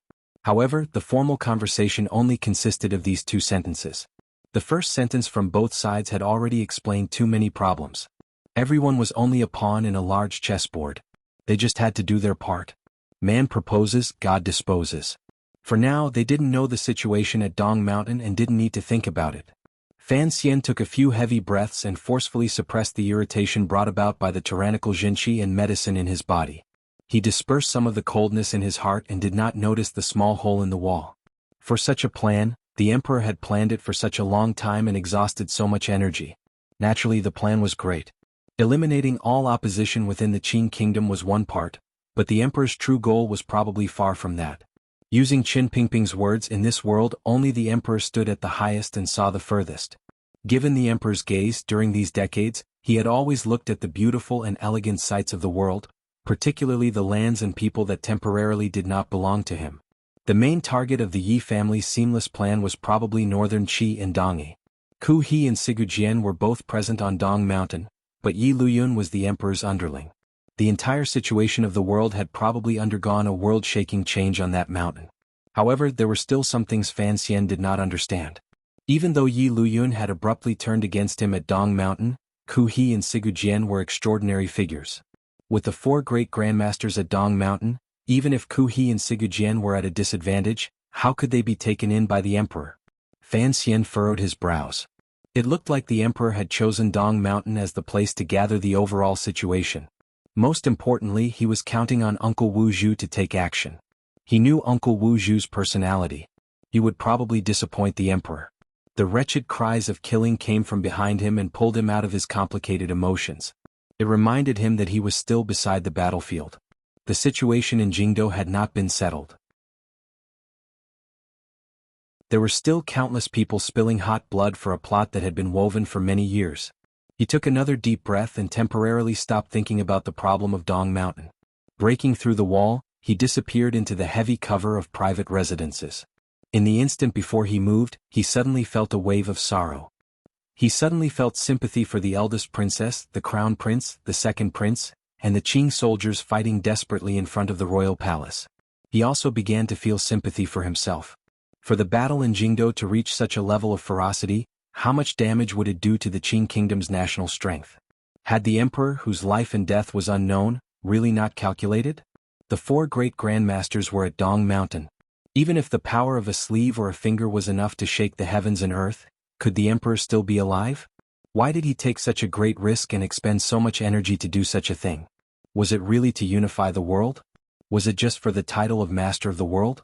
However, the formal conversation only consisted of these two sentences. The first sentence from both sides had already explained too many problems. Everyone was only a pawn in a large chessboard. They just had to do their part. Man proposes, God disposes. For now, they didn't know the situation at Dong Mountain and didn't need to think about it. Fan Xian took a few heavy breaths and forcefully suppressed the irritation brought about by the tyrannical Jinqi and medicine in his body. He dispersed some of the coldness in his heart and did not notice the small hole in the wall. For such a plan, the emperor had planned it for such a long time and exhausted so much energy. Naturally, the plan was great. Eliminating all opposition within the Qin kingdom was one part, but the emperor's true goal was probably far from that. Using Qin Pingping's words, in this world only the emperor stood at the highest and saw the furthest. Given the emperor's gaze during these decades, he had always looked at the beautiful and elegant sights of the world, particularly the lands and people that temporarily did not belong to him. The main target of the Yi family's seamless plan was probably northern Qi and Dongyi. Ku He and Sigu Jian were both present on Dong Mountain, but Yi Luyun was the emperor's underling. The entire situation of the world had probably undergone a world-shaking change on that mountain. However, there were still some things Fan Xian did not understand. Even though Yi Luyun had abruptly turned against him at Dong Mountain, Ku He and Sigu Jian were extraordinary figures. With the four great grandmasters at Dong Mountain, even if Ku He and Sigu Jian were at a disadvantage, how could they be taken in by the emperor? Fan Xian furrowed his brows. It looked like the emperor had chosen Dong Mountain as the place to gather the overall situation. Most importantly, he was counting on Uncle Wu Zhu to take action. He knew Uncle Wu Zhu's personality. He would probably disappoint the emperor. The wretched cries of killing came from behind him and pulled him out of his complicated emotions. It reminded him that he was still beside the battlefield. The situation in Jingdo had not been settled. There were still countless people spilling hot blood for a plot that had been woven for many years. He took another deep breath and temporarily stopped thinking about the problem of Dong Mountain. Breaking through the wall, he disappeared into the heavy cover of private residences. In the instant before he moved, he suddenly felt a wave of sorrow. He suddenly felt sympathy for the eldest princess, the crown prince, the second prince, and the Qing soldiers fighting desperately in front of the royal palace. He also began to feel sympathy for himself. For the battle in Jingdo to reach such a level of ferocity, how much damage would it do to the Qin kingdom's national strength? Had the emperor, whose life and death was unknown, really not calculated? The four great grandmasters were at Dong Mountain. Even if the power of a sleeve or a finger was enough to shake the heavens and earth, could the emperor still be alive? Why did he take such a great risk and expend so much energy to do such a thing? Was it really to unify the world? Was it just for the title of master of the world?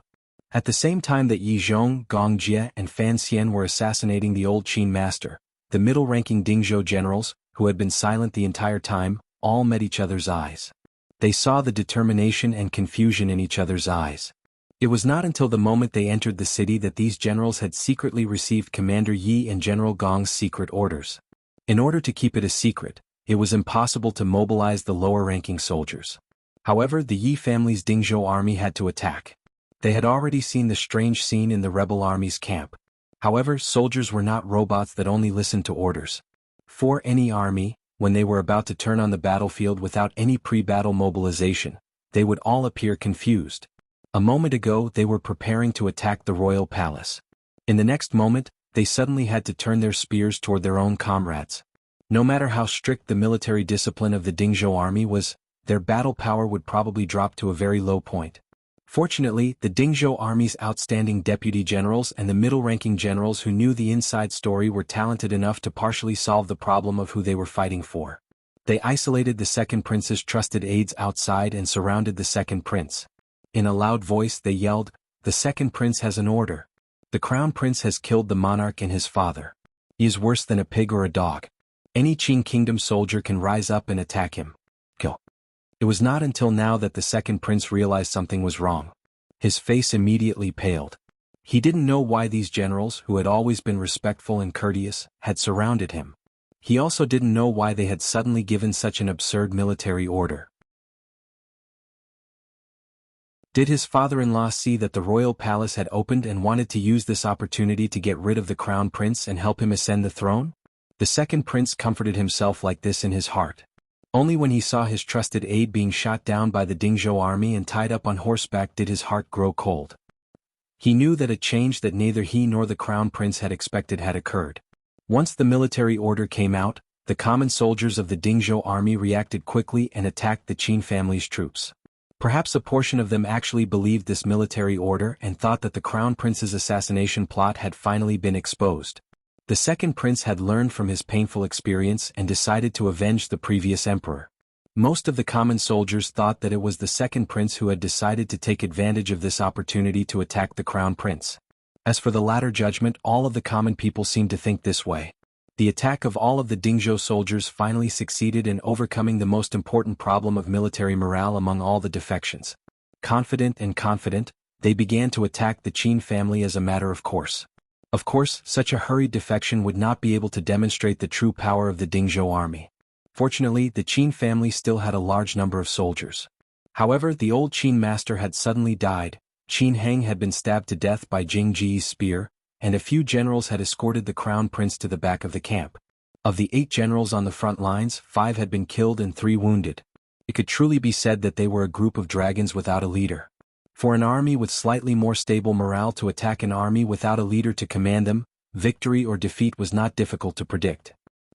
At the same time that Yi Zhong, Gong Jie, and Fan Xian were assassinating the old Qin master, The middle-ranking Dingzhou generals, who had been silent the entire time, all met each other's eyes. They saw the determination and confusion in each other's eyes. It was not until the moment they entered the city that these generals had secretly received Commander Yi and General Gong's secret orders. In order to keep it a secret, it was impossible to mobilize the lower-ranking soldiers. However, the Yi family's Dingzhou army had to attack. They had already seen the strange scene in the rebel army's camp. However, soldiers were not robots that only listened to orders. For any army, when they were about to turn on the battlefield without any pre-battle mobilization, they would all appear confused. A moment ago they were preparing to attack the royal palace. In the next moment, they suddenly had to turn their spears toward their own comrades. No matter how strict the military discipline of the Dingzhou army was, their battle power would probably drop to a very low point. Fortunately, the Dingzhou army's outstanding deputy generals and the middle-ranking generals who knew the inside story were talented enough to partially solve the problem of who they were fighting for. They isolated the second prince's trusted aides outside and surrounded the second prince. In a loud voice they yelled, "The second prince has an order. The crown prince has killed the monarch and his father. He is worse than a pig or a dog. Any Qing kingdom soldier can rise up and attack him. Kill." It was not until now that the second prince realized something was wrong. His face immediately paled. He didn't know why these generals, who had always been respectful and courteous, had surrounded him. He also didn't know why they had suddenly given such an absurd military order. Did his father-in-law see that the royal palace had opened and wanted to use this opportunity to get rid of the crown prince and help him ascend the throne? The second prince comforted himself like this in his heart. Only when he saw his trusted aide being shot down by the Dingzhou army and tied up on horseback did his heart grow cold. He knew that a change that neither he nor the crown prince had expected had occurred. Once the military order came out, the common soldiers of the Dingzhou army reacted quickly and attacked the Qin family's troops. Perhaps a portion of them actually believed this military order and thought that the crown prince's assassination plot had finally been exposed. The second prince had learned from his painful experience and decided to avenge the previous emperor. Most of the common soldiers thought that it was the second prince who had decided to take advantage of this opportunity to attack the crown prince. As for the latter judgment, all of the common people seemed to think this way. The attack of all of the Dingzhou soldiers finally succeeded in overcoming the most important problem of military morale among all the defections. Confident, they began to attack the Qin family as a matter of course. Of course, such a hurried defection would not be able to demonstrate the true power of the Dingzhou army. Fortunately, the Qin family still had a large number of soldiers. However, the old Qin master had suddenly died, Qin Heng had been stabbed to death by Jing Ji's spear, and a few generals had escorted the crown prince to the back of the camp. Of the 8 generals on the front lines, 5 had been killed and 3 wounded. It could truly be said that they were a group of dragons without a leader. For an army with slightly more stable morale to attack an army without a leader to command them, victory or defeat was not difficult to predict.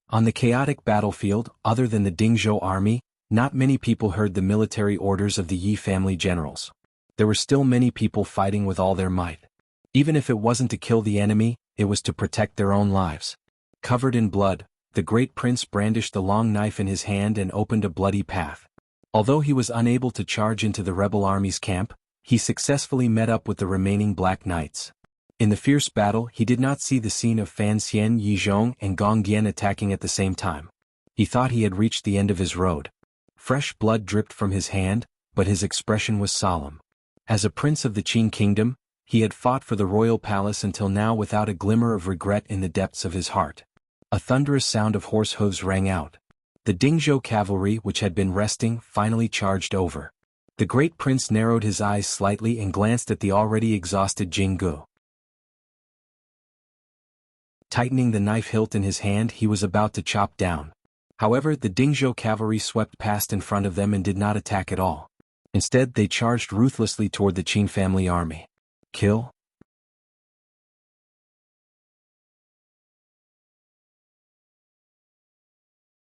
On the chaotic battlefield, other than the Dingzhou army, not many people heard the military orders of the Yi family generals. There were still many people fighting with all their might. Even if it wasn't to kill the enemy, it was to protect their own lives. Covered in blood, the great prince brandished the long knife in his hand and opened a bloody path. Although he was unable to charge into the rebel army's camp, he successfully met up with the remaining Black Knights. In the fierce battle, he did not see the scene of Fan Xian Yizhong and Gong Dian attacking at the same time. He thought he had reached the end of his road. Fresh blood dripped from his hand, but his expression was solemn. As a prince of the Qin kingdom, he had fought for the royal palace until now without a glimmer of regret in the depths of his heart. A thunderous sound of horse hooves rang out. The Dingzhou cavalry, which had been resting, finally charged over. The great prince narrowed his eyes slightly and glanced at the already exhausted Jinggu. Tightening the knife hilt in his hand, he was about to chop down. However, the Dingzhou cavalry swept past in front of them and did not attack at all. Instead, they charged ruthlessly toward the Qin family army. Kill?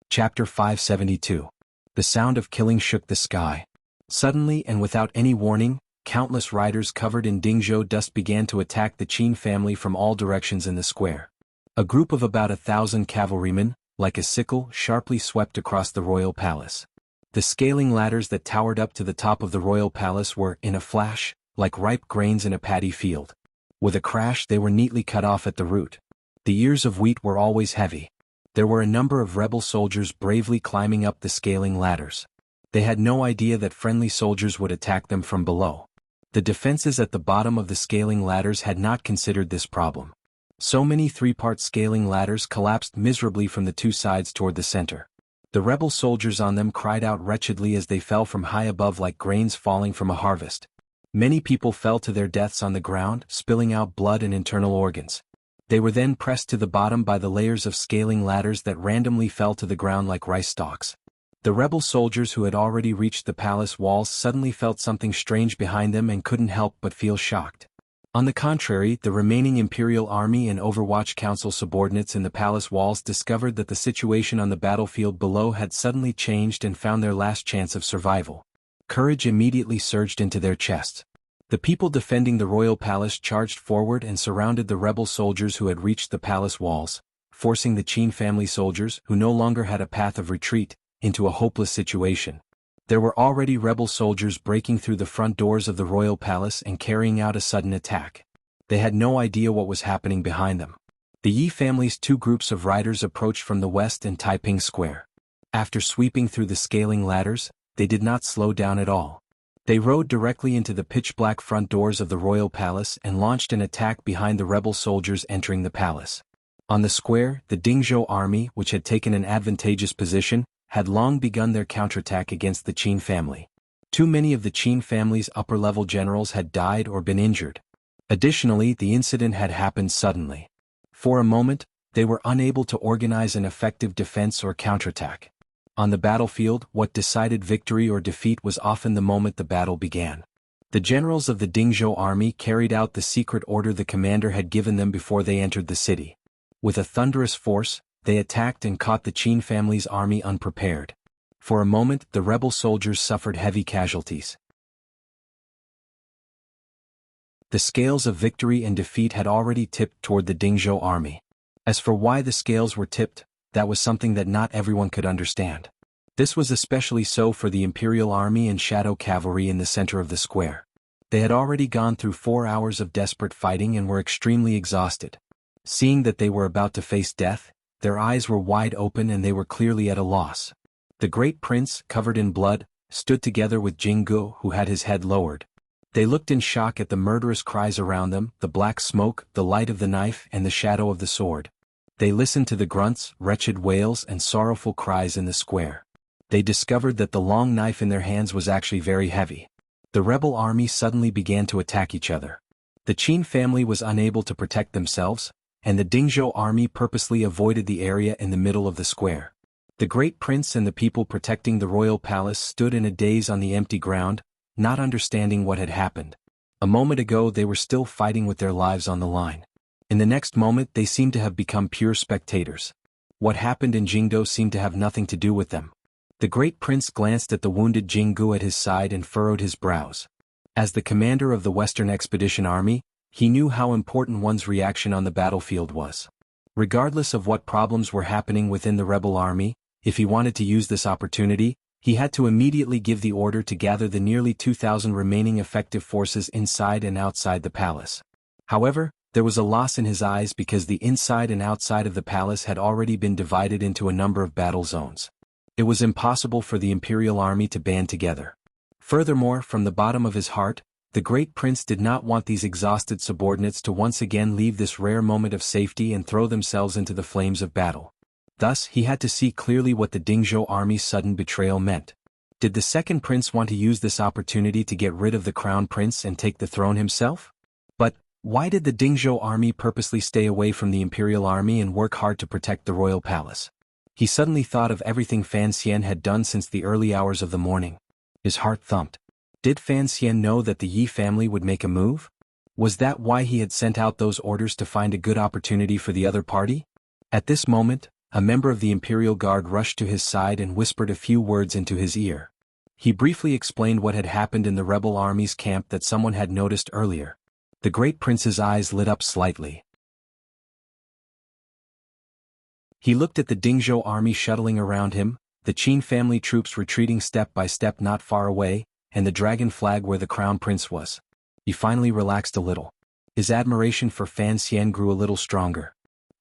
Chapter 572. The sound of killing shook the sky. Suddenly and without any warning, countless riders covered in Dingzhou dust began to attack the Qin family from all directions in the square. A group of about 1,000 cavalrymen, like a sickle, sharply swept across the royal palace. The scaling ladders that towered up to the top of the royal palace were, in a flash, like ripe grains in a paddy field. With a crash, they were neatly cut off at the root. The ears of wheat were always heavy. There were a number of rebel soldiers bravely climbing up the scaling ladders. They had no idea that friendly soldiers would attack them from below. The defenses at the bottom of the scaling ladders had not considered this problem. So many three-part scaling ladders collapsed miserably from the two sides toward the center. The rebel soldiers on them cried out wretchedly as they fell from high above like grains falling from a harvest. Many people fell to their deaths on the ground, spilling out blood and internal organs. They were then pressed to the bottom by the layers of scaling ladders that randomly fell to the ground like rice stalks. The rebel soldiers who had already reached the palace walls suddenly felt something strange behind them and couldn't help but feel shocked. On the contrary, the remaining Imperial Army and Overwatch Council subordinates in the palace walls discovered that the situation on the battlefield below had suddenly changed and found their last chance of survival. Courage immediately surged into their chests. The people defending the royal palace charged forward and surrounded the rebel soldiers who had reached the palace walls, forcing the Qin family soldiers, who no longer had a path of retreat, into a hopeless situation. There were already rebel soldiers breaking through the front doors of the royal palace and carrying out a sudden attack. They had no idea what was happening behind them. The Yi family's two groups of riders approached from the west in Taiping Square. After sweeping through the scaling ladders, they did not slow down at all. They rode directly into the pitch-black front doors of the royal palace and launched an attack behind the rebel soldiers entering the palace. On the square, the Dingzhou army, which had taken an advantageous position, had long begun their counterattack against the Qin family. Too many of the Qin family's upper-level generals had died or been injured. Additionally, the incident had happened suddenly. For a moment, they were unable to organize an effective defense or counterattack. On the battlefield, what decided victory or defeat was often the moment the battle began. The generals of the Dingzhou army carried out the secret order the commander had given them before they entered the city. With a thunderous force, they attacked and caught the Qin family's army unprepared. For a moment, the rebel soldiers suffered heavy casualties. The scales of victory and defeat had already tipped toward the Dingzhou army. As for why the scales were tipped, that was something that not everyone could understand. This was especially so for the Imperial Army and Shadow Cavalry in the center of the square. They had already gone through 4 hours of desperate fighting and were extremely exhausted. Seeing that they were about to face death, their eyes were wide open and they were clearly at a loss. The great prince, covered in blood, stood together with Jinggu, who had his head lowered. They looked in shock at the murderous cries around them, the black smoke, the light of the knife, and the shadow of the sword. They listened to the grunts, wretched wails, and sorrowful cries in the square. They discovered that the long knife in their hands was actually very heavy. The rebel army suddenly began to attack each other. The Qin family was unable to protect themselves, and the Dingzhou army purposely avoided the area in the middle of the square. The great prince and the people protecting the royal palace stood in a daze on the empty ground, not understanding what had happened. A moment ago they were still fighting with their lives on the line. In the next moment they seemed to have become pure spectators. What happened in Jingdo seemed to have nothing to do with them. The great prince glanced at the wounded Jinggu at his side and furrowed his brows. As the commander of the Western Expedition Army, he knew how important one's reaction on the battlefield was. Regardless of what problems were happening within the rebel army, if he wanted to use this opportunity, he had to immediately give the order to gather the nearly 2,000 remaining effective forces inside and outside the palace. However, there was a loss in his eyes because the inside and outside of the palace had already been divided into a number of battle zones. It was impossible for the Imperial Army to band together. Furthermore, from the bottom of his heart, the great prince did not want these exhausted subordinates to once again leave this rare moment of safety and throw themselves into the flames of battle. Thus, he had to see clearly what the Dingzhou army's sudden betrayal meant. Did the second prince want to use this opportunity to get rid of the crown prince and take the throne himself? But why did the Dingzhou army purposely stay away from the Imperial Army and work hard to protect the royal palace? He suddenly thought of everything Fan Xian had done since the early hours of the morning. His heart thumped. Did Fan Xian know that the Yi family would make a move? Was that why he had sent out those orders to find a good opportunity for the other party? At this moment, a member of the Imperial Guard rushed to his side and whispered a few words into his ear. He briefly explained what had happened in the rebel army's camp that someone had noticed earlier. The great prince's eyes lit up slightly. He looked at the Dingzhou army shuttling around him, the Qin family troops retreating step by step not far away, and the dragon flag where the crown prince was. He finally relaxed a little. His admiration for Fan Xian grew a little stronger.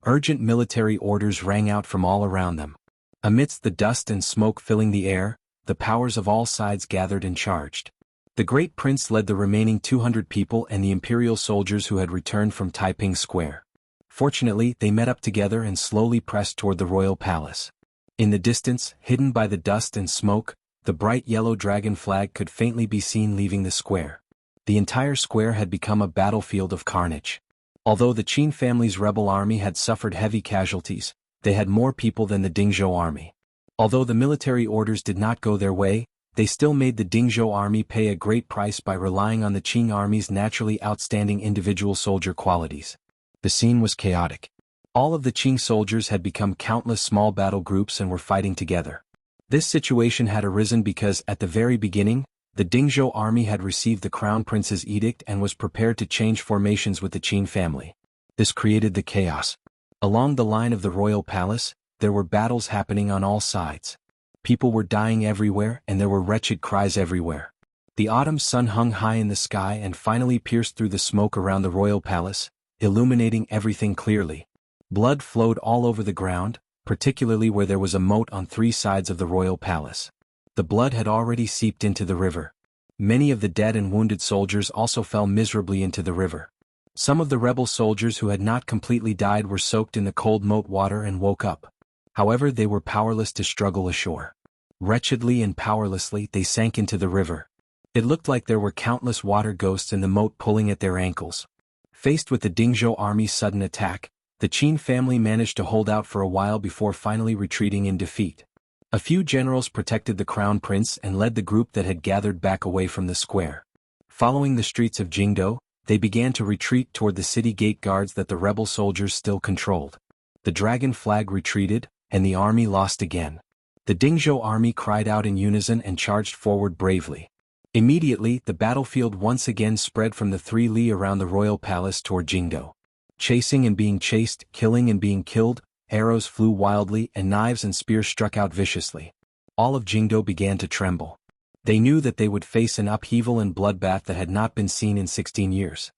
Urgent military orders rang out from all around them. Amidst the dust and smoke filling the air, the powers of all sides gathered and charged. The great prince led the remaining 200 people and the imperial soldiers who had returned from Taiping Square. Fortunately, they met up together and slowly pressed toward the royal palace. In the distance, hidden by the dust and smoke, the bright yellow dragon flag could faintly be seen leaving the square. The entire square had become a battlefield of carnage. Although the Qin family's rebel army had suffered heavy casualties, they had more people than the Dingzhou army. Although the military orders did not go their way, they still made the Dingzhou army pay a great price by relying on the Qing army's naturally outstanding individual soldier qualities. The scene was chaotic. All of the Qing soldiers had become countless small battle groups and were fighting together. This situation had arisen because, at the very beginning, the Dingzhou army had received the crown prince's edict and was prepared to change formations with the Qin family. This created the chaos. Along the line of the royal palace, there were battles happening on all sides. People were dying everywhere and there were wretched cries everywhere. The autumn sun hung high in the sky and finally pierced through the smoke around the royal palace, illuminating everything clearly. Blood flowed all over the ground, particularly where there was a moat on 3 sides of the royal palace. The blood had already seeped into the river. Many of the dead and wounded soldiers also fell miserably into the river. Some of the rebel soldiers who had not completely died were soaked in the cold moat water and woke up. However, they were powerless to struggle ashore. Wretchedly and powerlessly, they sank into the river. It looked like there were countless water ghosts in the moat pulling at their ankles. Faced with the Dingzhou army's sudden attack, the Qin family managed to hold out for a while before finally retreating in defeat. A few generals protected the crown prince and led the group that had gathered back away from the square. Following the streets of Jingdo, they began to retreat toward the city gate guards that the rebel soldiers still controlled. The dragon flag retreated, and the army lost again. The Dingzhou army cried out in unison and charged forward bravely. Immediately, the battlefield once again spread from the 3 li around the royal palace toward Jingdo. Chasing and being chased, killing and being killed, arrows flew wildly and knives and spears struck out viciously. All of Jingdo began to tremble. They knew that they would face an upheaval and bloodbath that had not been seen in 16 years.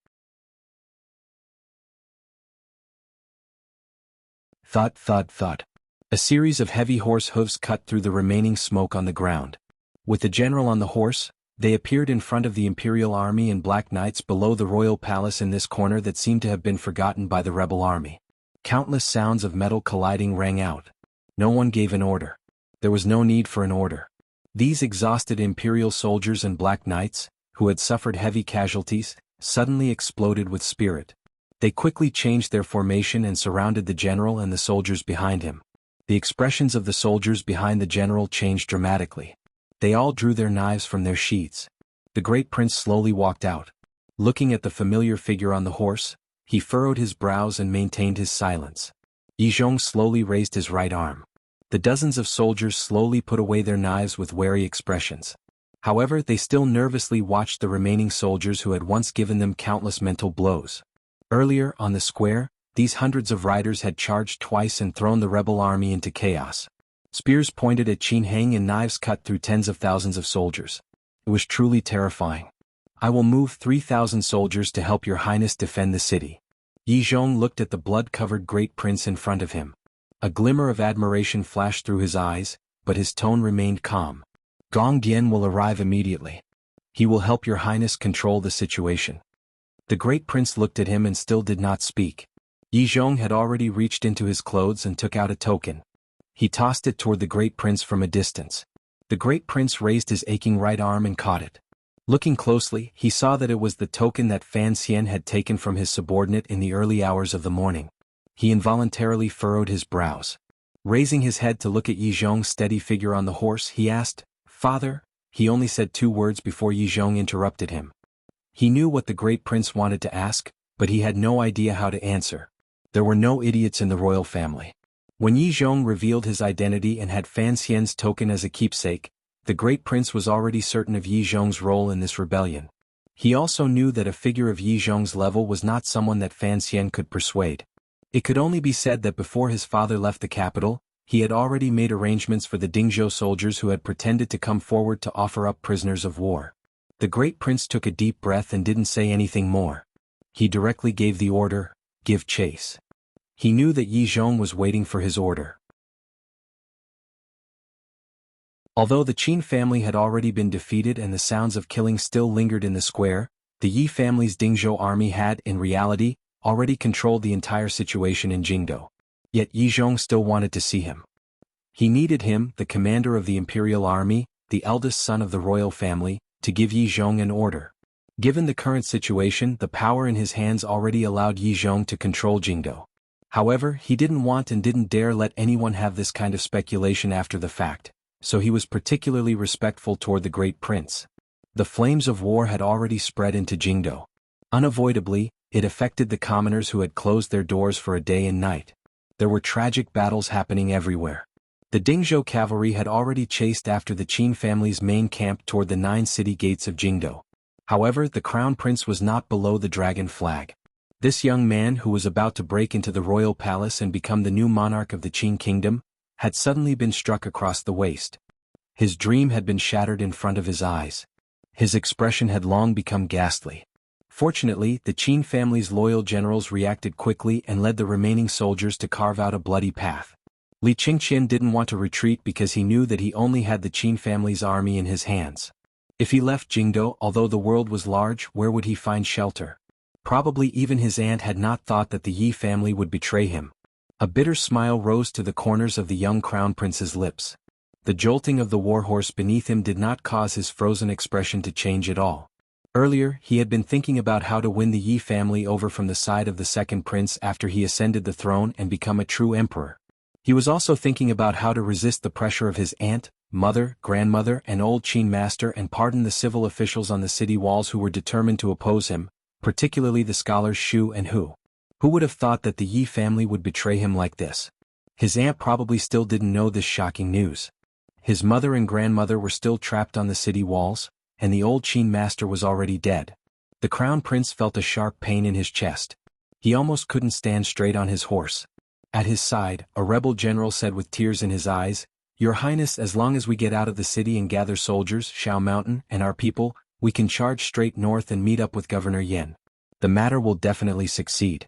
Thud, thud, thud. A series of heavy horse hooves cut through the remaining smoke on the ground. With the general on the horse, they appeared in front of the Imperial Army and Black Knights below the royal palace in this corner that seemed to have been forgotten by the rebel army. Countless sounds of metal colliding rang out. No one gave an order. There was no need for an order. These exhausted Imperial soldiers and Black Knights, who had suffered heavy casualties, suddenly exploded with spirit. They quickly changed their formation and surrounded the general and the soldiers behind him. The expressions of the soldiers behind the general changed dramatically. They all drew their knives from their sheaths. The great prince slowly walked out. Looking at the familiar figure on the horse, he furrowed his brows and maintained his silence. Yizhong slowly raised his right arm. The dozens of soldiers slowly put away their knives with wary expressions. However, they still nervously watched the remaining soldiers who had once given them countless mental blows. Earlier, on the square, these hundreds of riders had charged twice and thrown the rebel army into chaos. Spears pointed at Qin Heng and knives cut through tens of thousands of soldiers. It was truly terrifying. I will move 3,000 soldiers to help your highness defend the city. Yizhong looked at the blood-covered great prince in front of him. A glimmer of admiration flashed through his eyes, but his tone remained calm. Gong Dian will arrive immediately. He will help your highness control the situation. The great prince looked at him and still did not speak. Yizhong had already reached into his clothes and took out a token. He tossed it toward the great prince from a distance. The great prince raised his aching right arm and caught it. Looking closely, he saw that it was the token that Fan Xian had taken from his subordinate in the early hours of the morning. He involuntarily furrowed his brows. Raising his head to look at Yizhong's steady figure on the horse, he asked, "Father?" He only said 2 words before Yizhong interrupted him. He knew what the great prince wanted to ask, but he had no idea how to answer. There were no idiots in the royal family. When Yizhong revealed his identity and had Fan Xian's token as a keepsake, the great prince was already certain of Yizhong's role in this rebellion. He also knew that a figure of Yizhong's level was not someone that Fan Xian could persuade. It could only be said that before his father left the capital, he had already made arrangements for the Dingzhou soldiers who had pretended to come forward to offer up prisoners of war. The great prince took a deep breath and didn't say anything more. He directly gave the order, "Give chase." He knew that Yi Zhong was waiting for his order. Although the Qin family had already been defeated and the sounds of killing still lingered in the square, the Yi family's Dingzhou army had, in reality, already controlled the entire situation in Jingdou. Yet Yi Zhong still wanted to see him. He needed him, the commander of the imperial army, the eldest son of the royal family, to give Yi Zhong an order. Given the current situation, the power in his hands already allowed Yi Zhong to control Jingdou. However, he didn't want and didn't dare let anyone have this kind of speculation after the fact, so he was particularly respectful toward the great prince. The flames of war had already spread into Jingdou. Unavoidably, it affected the commoners who had closed their doors for a day and night. There were tragic battles happening everywhere. The Dingzhou cavalry had already chased after the Qin family's main camp toward the 9 city gates of Jingdou. However, the crown prince was not below the dragon flag. This young man, who was about to break into the royal palace and become the new monarch of the Qin kingdom, had suddenly been struck across the waist. His dream had been shattered in front of his eyes. His expression had long become ghastly. Fortunately, the Qin family's loyal generals reacted quickly and led the remaining soldiers to carve out a bloody path. Li Qingqian didn't want to retreat because he knew that he only had the Qin family's army in his hands. If he left Jingdou, although the world was large, where would he find shelter? Probably even his aunt had not thought that the Yi family would betray him. A bitter smile rose to the corners of the young crown prince's lips. The jolting of the warhorse beneath him did not cause his frozen expression to change at all. Earlier, he had been thinking about how to win the Yi family over from the side of the second prince after he ascended the throne and become a true emperor. He was also thinking about how to resist the pressure of his aunt, mother, grandmother, and old Qin master and pardon the civil officials on the city walls who were determined to oppose him, particularly the scholars Shu and Hu. Who would have thought that the Yi family would betray him like this? His aunt probably still didn't know this shocking news. His mother and grandmother were still trapped on the city walls, and the old Qin master was already dead. The crown prince felt a sharp pain in his chest. He almost couldn't stand straight on his horse. At his side, a rebel general said with tears in his eyes, "Your Highness, as long as we get out of the city and gather soldiers, Shao Mountain, and our people, we can charge straight north and meet up with Governor Yin. The matter will definitely succeed."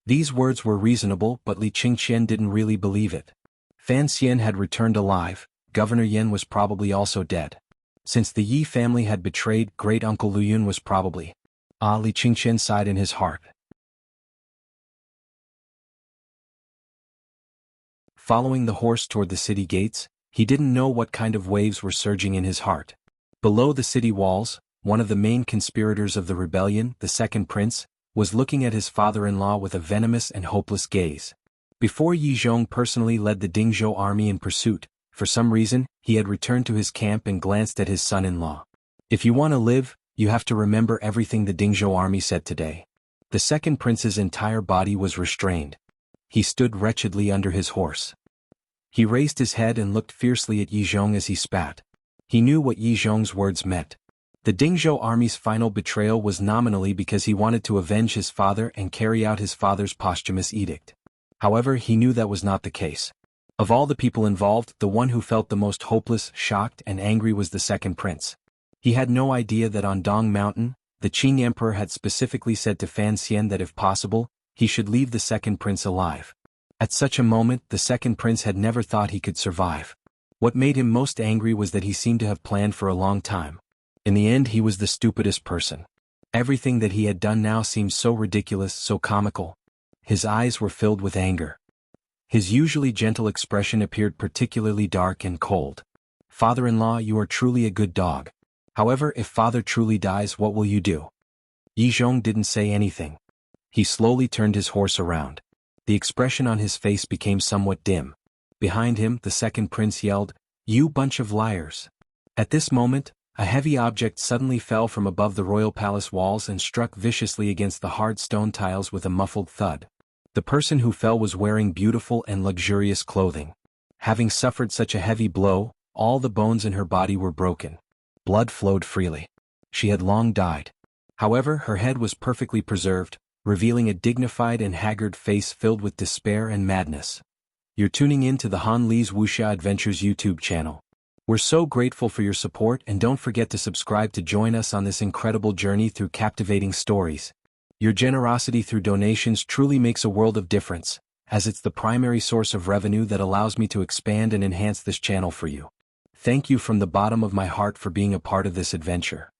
These words were reasonable, but Li Qingqian didn't really believe it. Fan Xian had returned alive, Governor Yin was probably also dead. Since the Yi family had betrayed, great uncle Lu Yun was probably. Li Qingqian sighed in his heart. Following the horse toward the city gates, he didn't know what kind of waves were surging in his heart. Below the city walls, one of the main conspirators of the rebellion, the second prince, was looking at his father-in-law with a venomous and hopeless gaze. Before Yi Zhong personally led the Dingzhou army in pursuit, for some reason, he had returned to his camp and glanced at his son-in-law. "If you want to live, you have to remember everything the Dingzhou army said today." The second prince's entire body was restrained. He stood wretchedly under his horse. He raised his head and looked fiercely at Yi Zhong as he spat. He knew what Yi Zhong's words meant. The Dingzhou army's final betrayal was nominally because he wanted to avenge his father and carry out his father's posthumous edict. However, he knew that was not the case. Of all the people involved, the one who felt the most hopeless, shocked, and angry was the second prince. He had no idea that on Dong Mountain, the Qing emperor had specifically said to Fan Xian that if possible, he should leave the second prince alive. At such a moment, the second prince had never thought he could survive. What made him most angry was that he seemed to have planned for a long time. In the end, he was the stupidest person. Everything that he had done now seemed so ridiculous, so comical. His eyes were filled with anger. His usually gentle expression appeared particularly dark and cold. "Father-in-law, you are truly a good dog. However, if father truly dies, what will you do?" Yi Zhong didn't say anything. He slowly turned his horse around. The expression on his face became somewhat dim. Behind him, the second prince yelled, "You bunch of liars." At this moment, a heavy object suddenly fell from above the royal palace walls and struck viciously against the hard stone tiles with a muffled thud. The person who fell was wearing beautiful and luxurious clothing. Having suffered such a heavy blow, all the bones in her body were broken. Blood flowed freely. She had long died. However, her head was perfectly preserved, revealing a dignified and haggard face filled with despair and madness. You're tuning in to the Han Li's Wuxia Adventures YouTube channel. We're so grateful for your support, and don't forget to subscribe to join us on this incredible journey through captivating stories. Your generosity through donations truly makes a world of difference. as it's the primary source of revenue that allows me to expand and enhance this channel for you. Thank you from the bottom of my heart for being a part of this adventure.